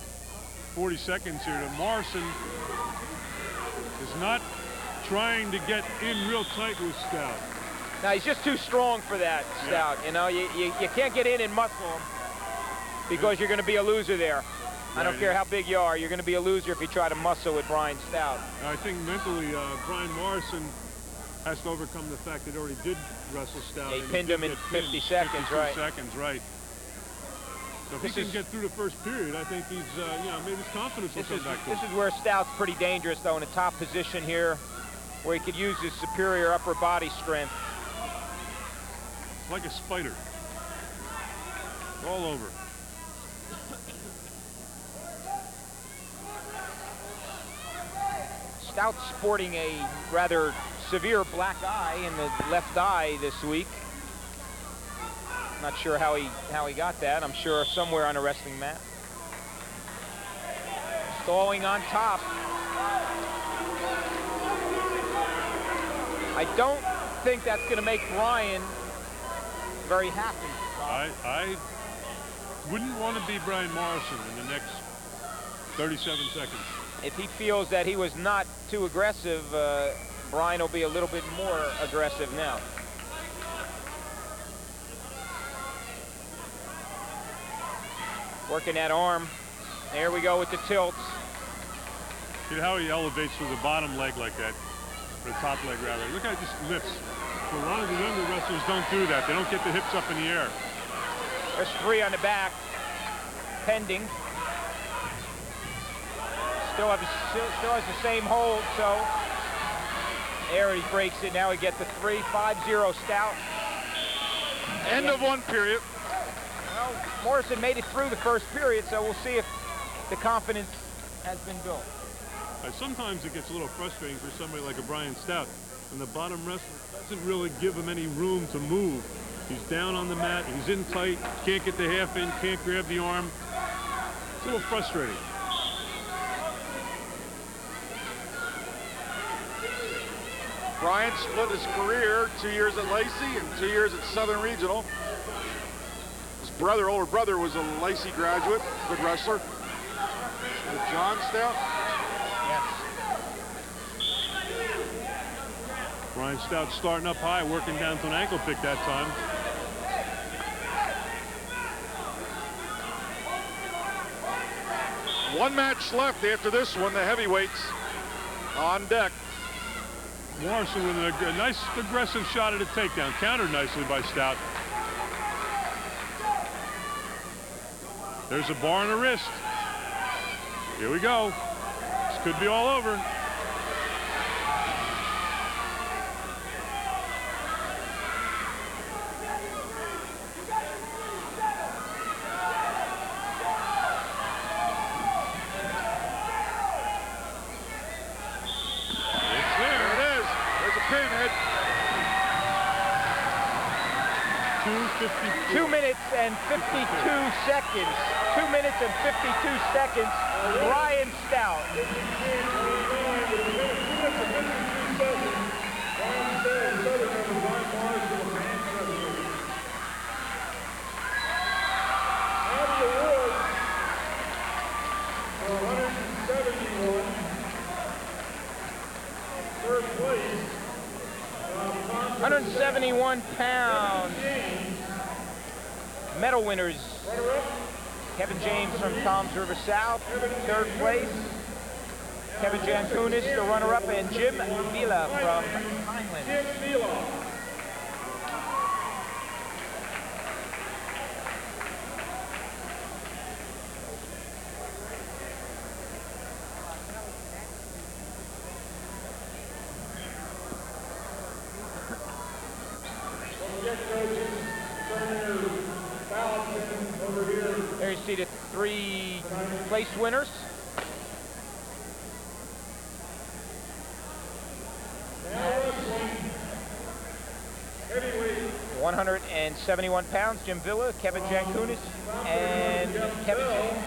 40 seconds here that Morrison is not trying to get in real tight with Stout.
Now, he's just too strong for that, Stout. You know, you can't get in and muscle him because you're going to be a loser there. I don't care how big you are. You're going to be a loser if you try to muscle with Brian Stout.
I think mentally, Brian Morrison has to overcome the fact that he already did wrestle Stout.
He
and
pinned
did
him in
get
50 seconds,
52
right.
seconds, right. So if he can get through the first period, I think he's, you know, maybe his confidence will come back to him.
This is where Stout's pretty dangerous, though, in a top position here, where he could use his superior upper body strength.
Like a spider. All over.
Stout sporting a rather severe black eye in the left eye this week. Not sure how he got that. I'm sure somewhere on a wrestling mat. Stalling on top. I don't think that's going to make Brian very happy.
I wouldn't want to be Brian Morrison in the next 37 seconds.
If he feels that he was not too aggressive, Brian will be a little bit more aggressive now. Working that arm. There we go with the tilts.
Look at how he elevates with the bottom leg like that, or the top leg rather. Look how he just lifts. So a lot of the younger wrestlers don't do that. They don't get the hips up in the air.
There's 3 on the back, pending. Still has the same hold, so there he breaks it. Now we get the 3, 5-0 Stout.
End of 1 period.
Well, Morrison made it through the first period, so we'll see if the confidence has been built.
Sometimes it gets a little frustrating for somebody like a Brian Stout, and the bottom wrestler doesn't really give him any room to move. He's down on the mat, he's in tight, can't get the half in, can't grab the arm. It's a little frustrating.
Brian split his career, 2 years at Lacey and 2 years at Southern Regional. His brother, older brother, was a Lacey graduate, good wrestler. John Stout.
Yes.
Brian Stout starting up high, working down to an ankle pick that time.
One match left after this one, the heavyweights on deck.
Morrison with a nice aggressive shot at a takedown, countered nicely by Stout. There's a bar on the wrist. Here we go. This could be all over.
There it is. There's a pinhead.
2:52.
2 minutes and 52 seconds. 2 minutes and 52 seconds. Brian Stout.
Third place.
171 pounds. Medal winners. Kevin James from Toms River South, third place. Kevin Jankunis, the runner-up, and Jim Vila from Pinelands. There you see the 3 place winners.
Heavyweight.
171 pounds, Jim Villa, Kevin Jankunis, and Kevin James.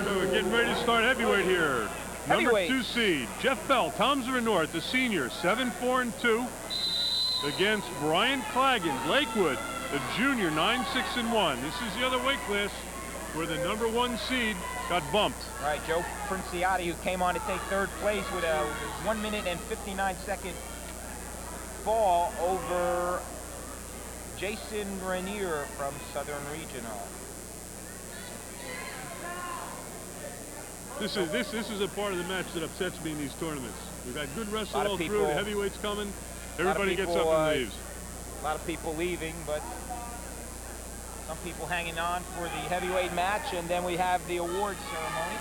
So we're getting ready to start heavyweight here.
Heavyweight.
Number 2 seed, Jeff Bell, Toms River North, the senior, 7-4-2, against Brian Claggin, Lakewood, the junior, 9-6-1. This is the other weight class where the number 1 seed got bumped.
Right, Joe Princiati, who came on to take third place with a 1 minute and 59 second fall over Jason Grenier from Southern Regional.
This is a part of the match that upsets me in these tournaments. We've had good wrestling all through, the heavyweights coming, everybody gets up and leaves.
A lot of people leaving, but some people hanging on for the heavyweight match, and then we have the award ceremony.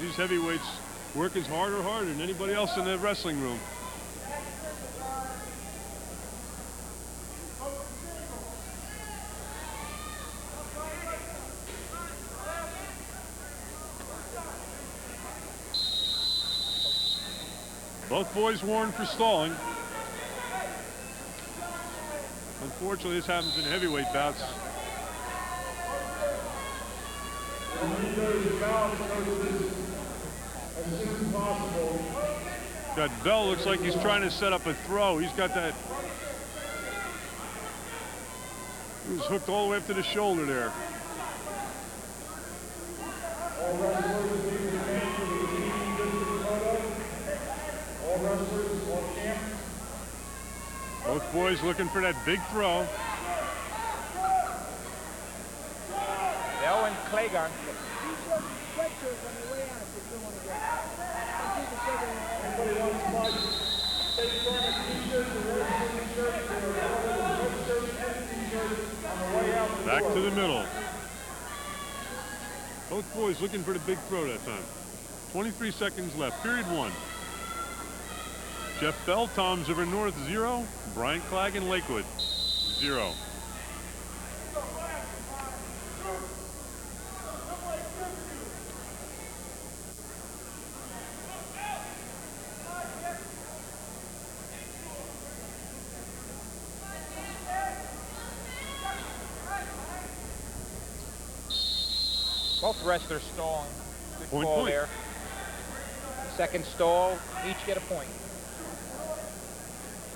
These heavyweights work as hard or harder than anybody else in the wrestling room. Both boys warned for stalling. Unfortunately, this happens in heavyweight bouts. That Bell looks like he's trying to set up a throw. He's got that. He was hooked all the way up to the shoulder there. Both boys looking for that big throw.
Bell and Clagon.
Back to the middle. Both boys looking for the big throw that time. 23 seconds left, period 1. Jeff Bell, Toms River North, 0. Brian Claggin, Lakewood, 0.
Both wrestlers stalling. Good
Point,
call
point.
there. Second stall, each get a point.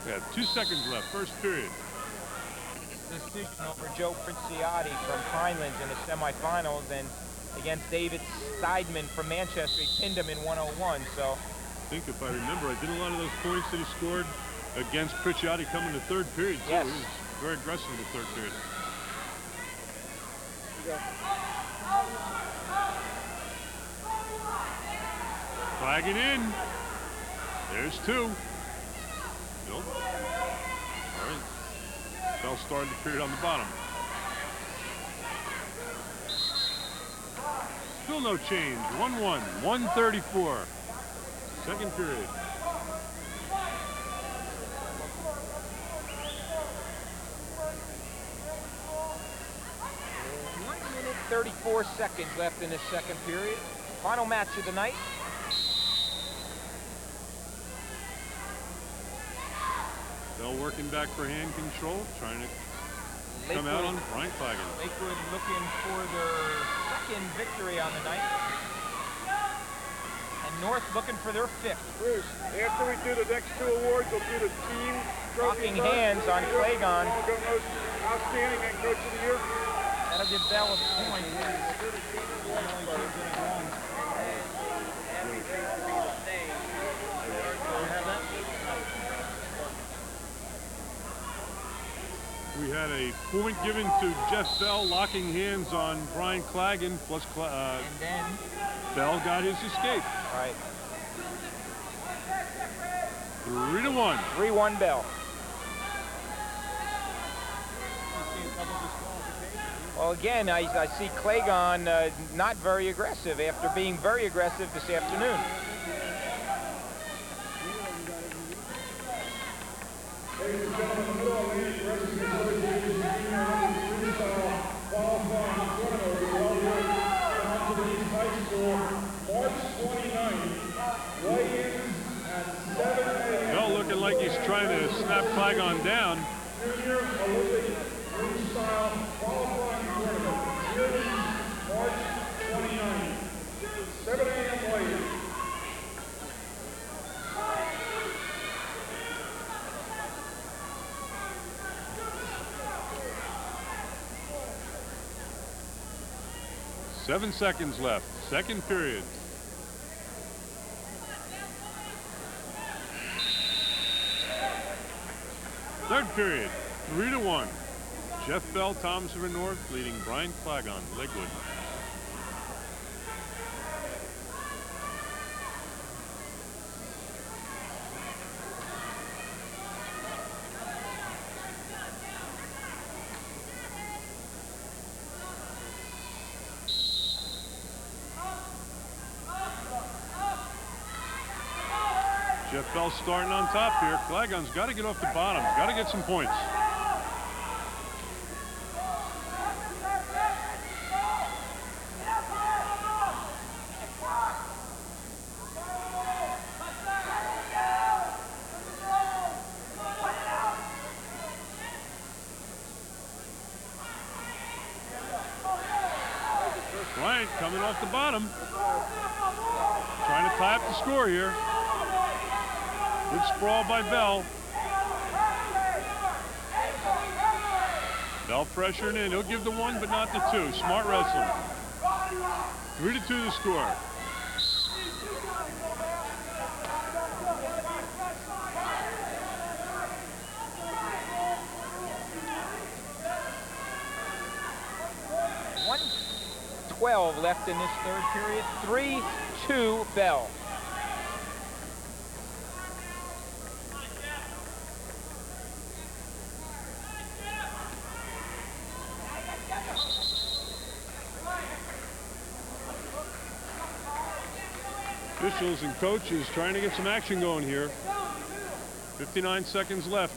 We have 2 seconds left, first period.
Decision over Joe Princiati from Pinelands in the semifinals, and against David Steidman from Manchester. He pinned him in 101. So
I think if I remember, I did a lot of those points that he scored against Princiati coming in the third period, too.
Yes.
He was very aggressive in the third period. Flagging in. There's 2. Nope. All right. Bell started the period on the bottom. Still no change. 1-1. 1:34. Second period.
34 seconds left in this second period. Final match of the night.
Bell working back for hand control, trying to come out on Brian Clagan.
Lakewood looking for their second victory on the night. And North looking for their 5th.
Bruce, after we do the next 2 awards, we'll do the team trophy.
Locking hands on Clagon.
Outstanding and Coach of the Year.
That'll give Bell a point.
We had a point given to Jeff Bell, locking hands on Brian Clagan, plus
And then,
Bell got his escape.
all right,
3-1.
3-1 Bell. Well, again, I see Clagon not very aggressive after being very aggressive this afternoon.
Ladies and gentlemen, the Mid-Atlantic Wrestling Association freestyle qualifying tournament will be held here at East High School, March 29th. Weigh-ins at 7 a.m.
Bell looking like he's trying to snap Clagon down.
Junior Olympic freestyle qualifying tournament, here East, March 29th. 7 a.m. weigh-in.
Seven seconds left. Second period. Third period. 3-1. Jeff Bell, Thomas River North, leading Brian Clagon, Lakewood. Jeff Bell starting on top here. Clagon's got to get off the bottom. Got to get some points. Bryant coming off the bottom. Trying to tie up the score here. Good sprawl by Bell. Bell pressuring in. He'll give the 1, but not the 2. Smart wrestling. 3-2 the score.
.12 left in this third period. 3-2 Bell.
Officials and coaches trying to get some action going here. 59 seconds left.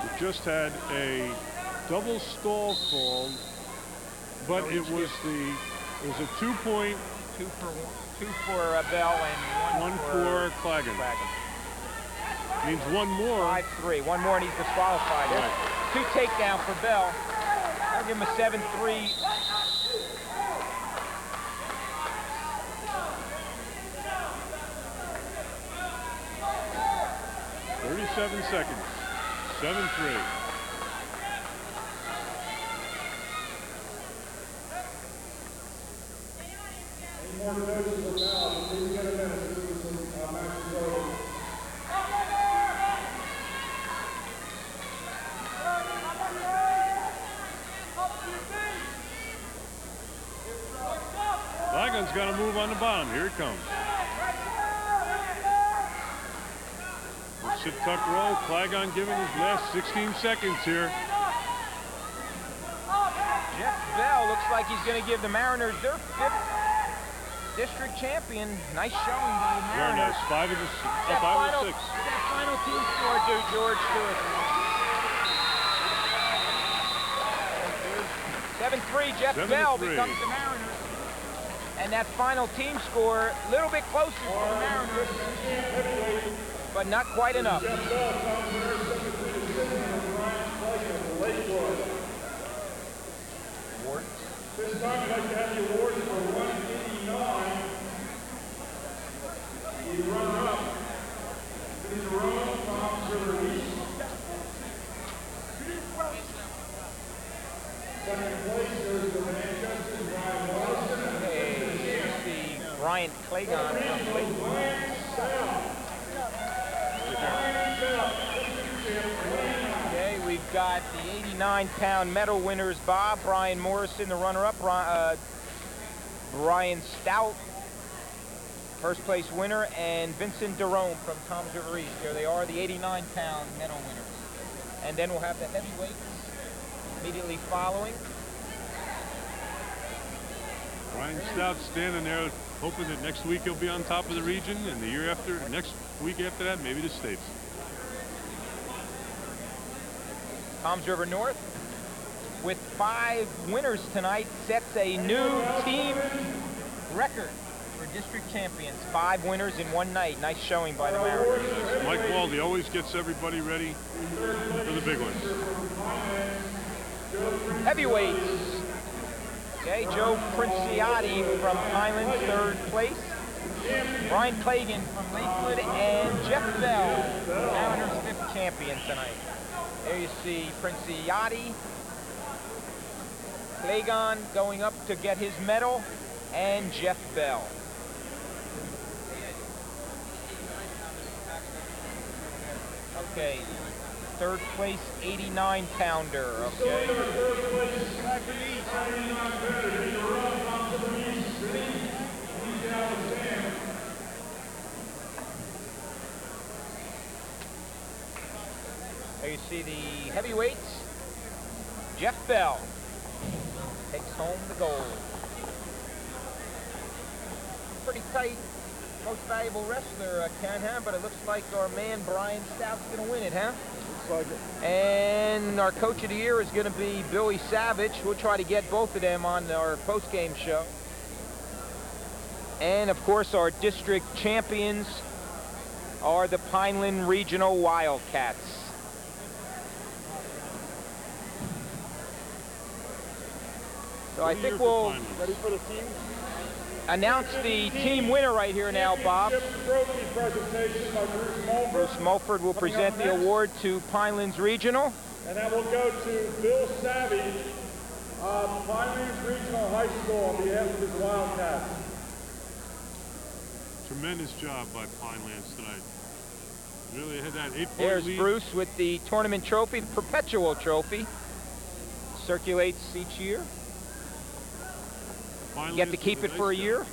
We just had a double stall called but it was a 2-point.
Two for Bell and
one for Clagan. Means one more.
5-3. One more and he's disqualified.
Right.
2 takedown for Bell. I'll give him a 7-3.
37 seconds. 7-3. Clagan's got to move on the bottom. Here it comes. Sit tuck roll. Clagan giving his last 16 seconds here.
Jeff Bell looks like he's going to give the Mariners their 5th district champion. Nice showing by the
Very
Mariners.
nice. 5 of the 6.
That final team score, George, to it. 7-3, Jeff Bell becomes the Mariners. And that final team score, a little bit closer for the Mariners, but not quite enough. Awards.
This time I'd like to have the awards for 189. The runner-up is Jerome Tom's River East. Second place goes to Manchester, Brian Watson.
Okay, here's the Bryant Clagon from Lakewood. Okay, we've got the 89-pound medal winners, Bob, Brian Morrison, the runner-up, Brian Stout, first place winner, and Vincent Derome from Tom's River East. There they are, the 89-pound medal winners. And then we'll have the heavyweights immediately following.
Brian Stout standing there hoping that next week he'll be on top of the region, and the year after, next week after that, maybe the States.
Tom's River North, with 5 winners tonight, sets a new team record for district champions. 5 winners in one night. Nice showing by the Mariners.
Mike Waldy always gets everybody ready for the big ones.
Heavyweights. Okay, Joe Princiati from Pinelands, 3rd place. Brian Clagan from Lakewood, and Jeff Bell, Mariners 5th champion tonight. There you see Princiati, Clagan going up to get his medal, and Jeff Bell. Okay, 3rd place 89-pounder, okay. There you see the heavyweights. Jeff Bell takes home the gold. Pretty tight, most valuable wrestler, Ken, huh? But it looks like our man Brian Stout's going to win it, huh?
Looks like it.
And our coach of the year is going to be Billy Savage. We'll try to get both of them on our post-game show. And of course, our district champions are the Pineland Regional Wildcats. So I think we'll
Ready for the team?
announce the team winner right here now, Bob.
Trophy presentation by Bruce Mulford.
Bruce Mulford will present the award to Pinelands Regional.
And that will go to Bill Savage of Pinelands Regional High School on behalf of his Wildcats.
Tremendous job by Pinelands tonight. Really had that 8-point
There's
lead.
Bruce with the tournament trophy, the perpetual trophy. Circulates each year. You get to keep it for a year.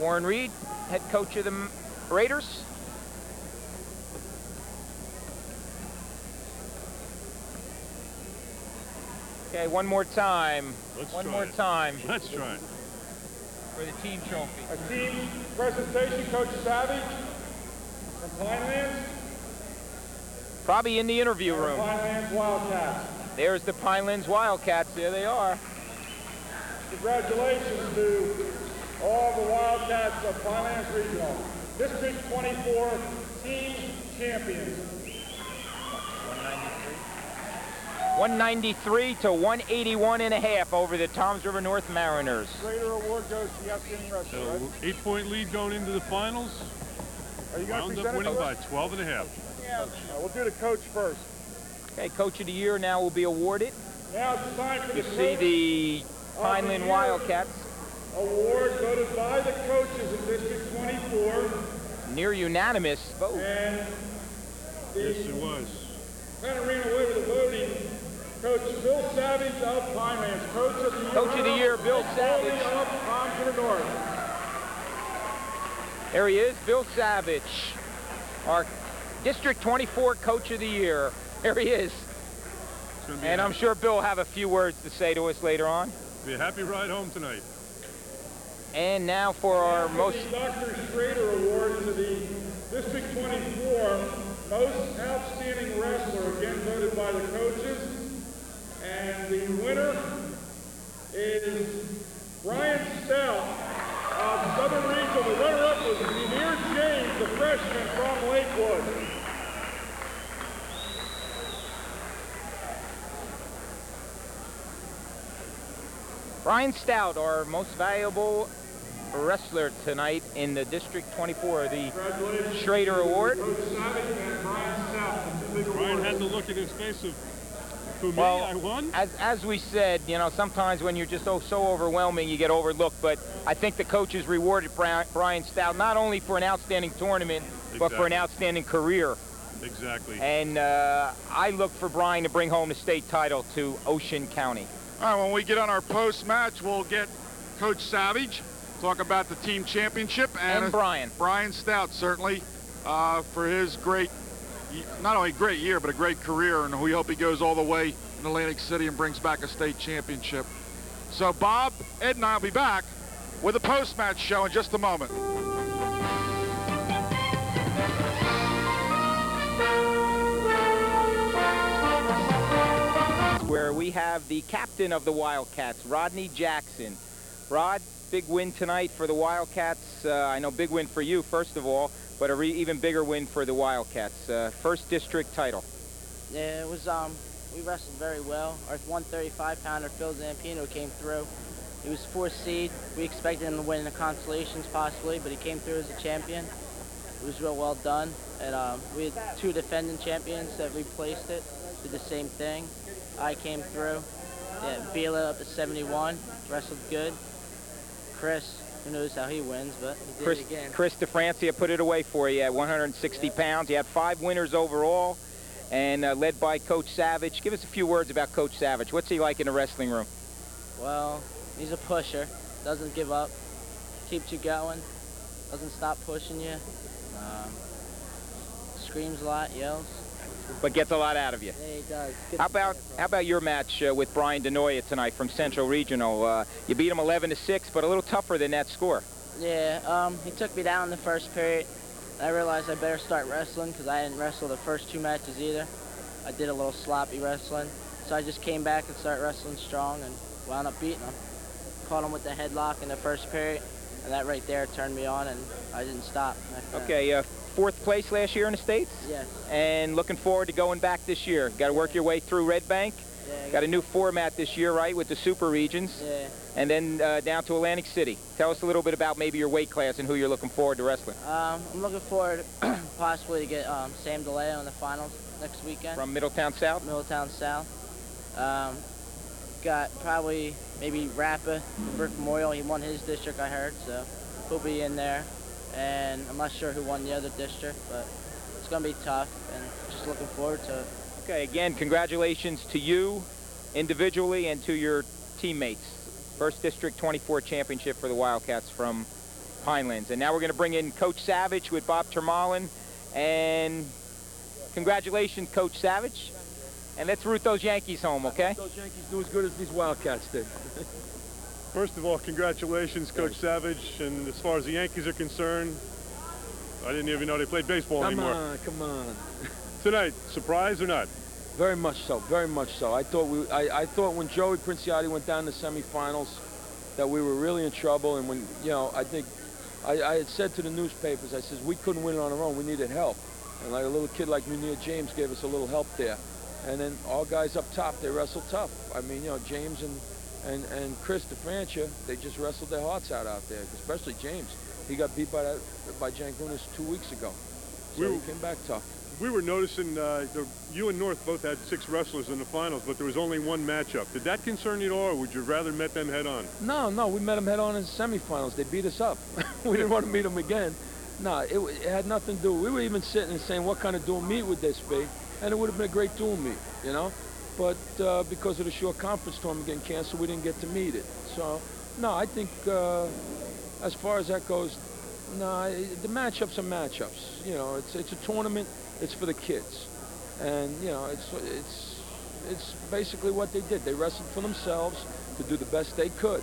Warren Reed, head coach of the Raiders. Okay, one more time. One more time
Let's try it.
for the team trophy.
A team presentation, Coach Savage from Pinelands.
Probably in the interview
and
room.
Pinelands Wildcats.
There's the Pinelands Wildcats. There they are.
Congratulations to all the Wildcats of Pinelands Regional. District 24 team champions.
193 to 181.5 over the Toms River North Mariners.
Greater award goes to the outstanding wrestler,
So
right?
8-point lead going into the finals.
Are you going to
Wound
present
up
it
winning
to
by
us?
12.5.
We'll do the coach first.
Okay, Coach of the Year now will be awarded.
Now it's time for the
You see
coach
the Pineland Wildcats.
award voted by the coaches in District 24.
Near unanimous vote.
And
Yes, it was.
kind of ran away with the voting. Coach Bill Savage of Pinelands.
Coach of the Year, Bill Savage.
Of Toms River North.
There he is, Bill Savage, our District 24 Coach of the Year. There he is. And I'm sure Bill will have a few words to say to us later on.
Be a happy ride home tonight.
And now for our most...
The Dr. Schrader Award to the District 24 Most Outstanding Wrestler, again voted by the coaches. And the winner is Brian Stout of Southern Regional. The runner-up was Demir James, the freshman from Lakewood.
Brian Stout, our most valuable wrestler tonight in the District 24, the Schrader Award.
Coach Savage and Brian Stout, the two big
Brian
awards.
had the look in his face of, for me,
Well,
I won.
as we said, you know, sometimes when you're just so overwhelming, you get overlooked. But I think the coaches rewarded Brian Stout not only for an outstanding tournament, but for an outstanding career.
Exactly.
And I look for Brian to bring home the state title to Ocean County.
All right, when we get on our post-match, we'll get Coach Savage, talk about the team championship,
And Brian.
Brian Stout, certainly, for his great, not only great year, but a great career, and we hope he goes all the way in Atlantic City and brings back a state championship. So Bob, Ed, and I will be back with a post-match show in just a moment.
Where we have the captain of the Wildcats, Rodney Jackson. Rod, big win tonight for the Wildcats. I know big win for you, first of all, but a even bigger win for the Wildcats. First district title.
Yeah, it was, we wrestled very well. Our 135-pounder, Phil Zampino, came through. He was 4th seed. We expected him to win in the consolations possibly, but he came through as a champion. It was real well done. And we had 2 defending champions that replaced it, did the same thing. I came through. Yeah, Bila up to 71, wrestled good. Chris, who knows how he wins, but he did it again.
Chris DeFrancia put it away for you at 160 pounds. You had 5 winners overall, and led by Coach Savage. Give us a few words about Coach Savage. What's he like in the wrestling room?
Well, he's a pusher, doesn't give up, keeps you going, doesn't stop pushing you, screams a lot, yells.
But gets a lot out of you.
Yeah, he does.
How about your match with Brian DeNoia tonight from Central Regional? You beat him 11-6, but a little tougher than that score.
Yeah, he took me down in the first period. I realized I better start wrestling because I didn't wrestle the first 2 matches either. I did a little sloppy wrestling. So I just came back and started wrestling strong and wound up beating him. Caught him with the headlock in the first period, and that right there turned me on, and I didn't stop.
Okay, 4th place last year in the States?
Yes.
And looking forward to going back this year. Got to work your way through Red Bank.
Yeah,
Got a new format this year, right, with the super regions.
Yeah.
And then down to Atlantic City. Tell us a little bit about maybe your weight class and who you're looking forward to wrestling.
I'm looking forward possibly to get Sam DeLeo in the finals next weekend.
From Middletown South?
Middletown South. Got probably maybe Rappa from Brick Memorial. He won his district, I heard, so he'll be in there. And I'm not sure who won the other district, but it's going to be tough, and just looking forward to it.
Okay, again, congratulations to you individually and to your teammates. First District 24 championship for the Wildcats from Pinelands. And now we're going to bring in Coach Savage with Bob Tormollan. And congratulations, Coach Savage. And let's root those Yankees home, okay?
Those Yankees do as good as these Wildcats did.
First of all, congratulations, Coach Savage. And as far as the Yankees are concerned, I didn't even know they played baseball anymore.
Come on.
Tonight, surprise or not?
Very much so, very much so. I thought when Joey Princiati went down to semifinals, that we were really in trouble. And when, you know, I think I had said to the newspapers, I says, we couldn't win it on our own. We needed help. And like a little kid like Munir James gave us a little help there. And then all guys up top, they wrestled tough. I mean, you know, James and Chris DeFrancia, they just wrestled their hearts out there, especially James. He got beat by Jankunas 2 weeks ago. So he came back tough.
We were noticing you and North both had 6 wrestlers in the finals, but there was only one matchup. Did that concern you at all, or would you rather met them head on?
No, we met them head on in the semifinals. They beat us up. We didn't want to meet them again. No, it had nothing to do. We were even sitting and saying, what kind of dual meet would this be? And it would have been a great dual meet, you know? But because of the short conference tournament getting canceled, we didn't get to meet it. So, no, I think as far as that goes, no, the matchups are matchups. You know, it's a tournament. It's for the kids, and you know, it's basically what they did. They wrestled for themselves to do the best they could,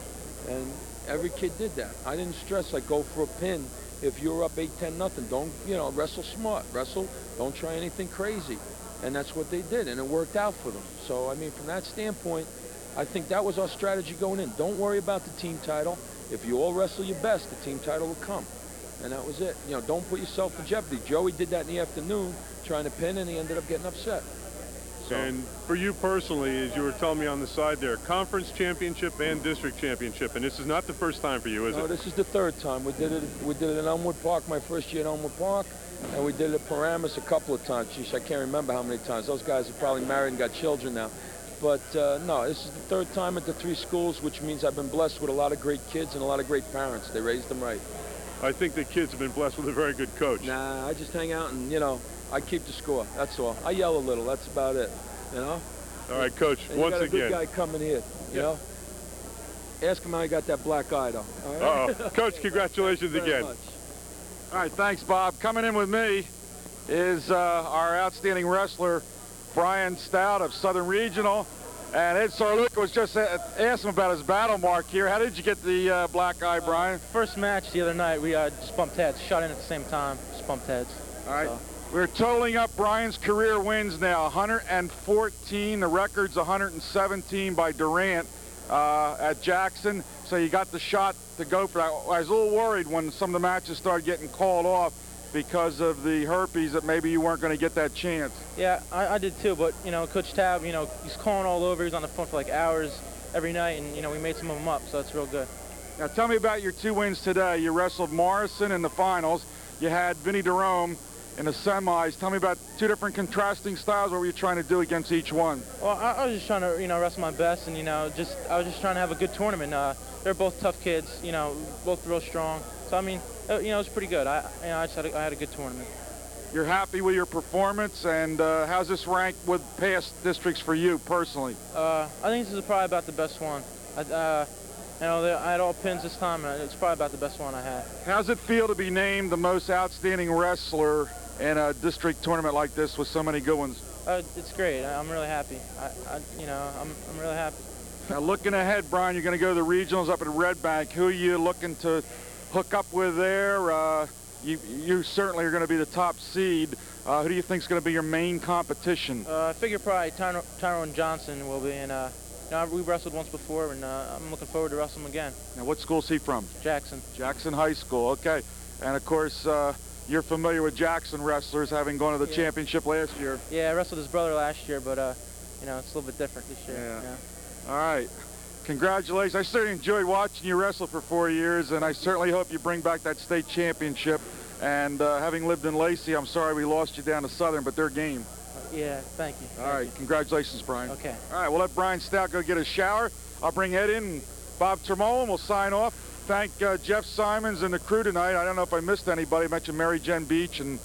and every kid did that. I didn't stress like go for a pin if you're up 8-10-0. Don't, you know, wrestle smart. Wrestle. Don't try anything crazy, and that's what they did, and it worked out for them. So I mean, from that standpoint, I think that was our strategy going in. Don't worry about the team title. If you all wrestle your best, the team title will come. And that was it. You know, don't put yourself in jeopardy. Joey did that in the afternoon, trying to pin, and he ended up getting upset. So.
And for you personally, as you were telling me on the side there, conference championship and district championship, and this is not the first time for you, is it?
No, this is the 3rd time. We did it in Elmwood Park, my first year at Elmwood Park, and we did it at Paramus a couple of times. Jeez, I can't remember how many times. Those guys are probably married and got children now. But no, this is the 3rd time at the 3 schools, which means I've been blessed with a lot of great kids and a lot of great parents. They raised them right.
I think the kids have been blessed with a very good coach.
Nah, I just hang out and, you know, I keep the score. That's all. I yell a little. That's about it, you know?
All right, Coach,
and
once
you got a
again.
good guy coming here, you know? Ask him how he got that black eye, though. All right?
Uh-oh. Coach, congratulations again.
All right, thanks, Bob. Coming in with me is our outstanding wrestler, Brian Stout of Southern Regional. And Ed Sarluca was just asked him about his battle mark here. How did you get the black eye, Brian?
First match the other night, we just bumped heads, shot in at the same time, just bumped heads.
All right. So. We're totaling up Brian's career wins now, 114. The record's 117 by Durant at Jackson. So you got the shot to go for that. I was a little worried when some of the matches started getting called off because of the herpes that maybe you weren't going to get that chance.
Yeah, I did too, but, you know, Coach Tab, you know, he's calling all over. He's on the phone for like hours every night, and, you know, we made some of them up, so it's real good.
Now, tell me about your 2 wins today. You wrestled Morrison in the finals. You had Vinny Derome in the semis. Tell me about 2 different contrasting styles. What were you trying to do against each one?
Well, I was just trying to, you know, wrestle my best, and, you know, I was just trying to have a good tournament. They're both tough kids, you know, both real strong. So, I mean, you know, it was pretty good. I had a good tournament.
You're happy with your performance, and how's this rank with past districts for you personally?
I think this is probably about the best one. You know, I had all pins this time, and it's probably about the best one I had.
How's it feel to be named the most outstanding wrestler in a district tournament like this with so many good ones?
It's great. I'm really happy. You know, I'm really happy.
Now, looking ahead, Brian, you're going to go to the regionals up at Red Bank. Who are you looking to hook up with there? You certainly are going to be the top seed. Who do you think is going to be your main competition?
I figure probably Tyrone Johnson will be. And you know, we wrestled once before, and I'm looking forward to wrestling him again.
Now, what school is he from?
Jackson.
Jackson High School. Okay. And of course, you're familiar with Jackson wrestlers, having gone to the championship last year.
Yeah, I wrestled his brother last year, but you know, it's a little bit different this year.
Yeah. All right. Congratulations. I certainly enjoyed watching you wrestle for 4 years, and I certainly hope you bring back that state championship. And having lived in Lacey, I'm sorry we lost you down to Southern, but they're game.
Yeah, thank you.
All right. Congratulations, Brian.
Okay.
All right, we'll let Brian Stout go get a shower. I'll bring Ed in, and Bob Tormollan will sign off. Thank Jeff Simons and the crew tonight. I don't know if I missed anybody. I mentioned Mary Jen Beach and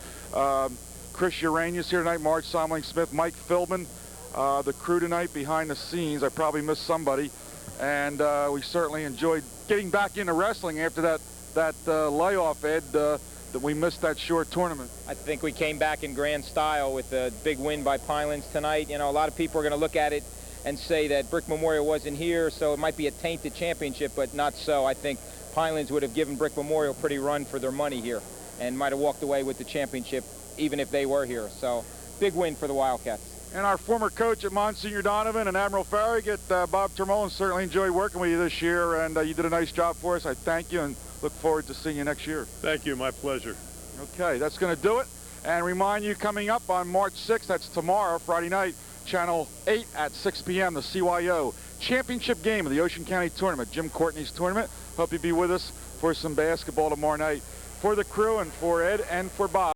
Chris Uranius here tonight, Marge Somling-Smith, Mike Philbin, the crew tonight behind the scenes. I probably missed somebody. And we certainly enjoyed getting back into wrestling after that layoff, Ed, that we missed that short tournament.
I think we came back in grand style with a big win by Pinelands tonight. You know, a lot of people are going to look at it and say that Brick Memorial wasn't here, so it might be a tainted championship, but not so. I think Pinelands would have given Brick Memorial a pretty run for their money here and might have walked away with the championship even if they were here. So big win for the Wildcats.
And our former coach at Monsignor Donovan and Admiral Farragut, Bob Tormollan, certainly enjoyed working with you this year, and you did a nice job for us. I thank you and look forward to seeing you next year.
Thank you. My pleasure.
Okay, that's going to do it. And remind you, coming up on March 6th, that's tomorrow, Friday night, Channel 8 at 6 p.m., the CYO Championship game of the Ocean County Tournament, Jim Courtney's tournament. Hope you'll be with us for some basketball tomorrow night. For the crew and for Ed and for Bob.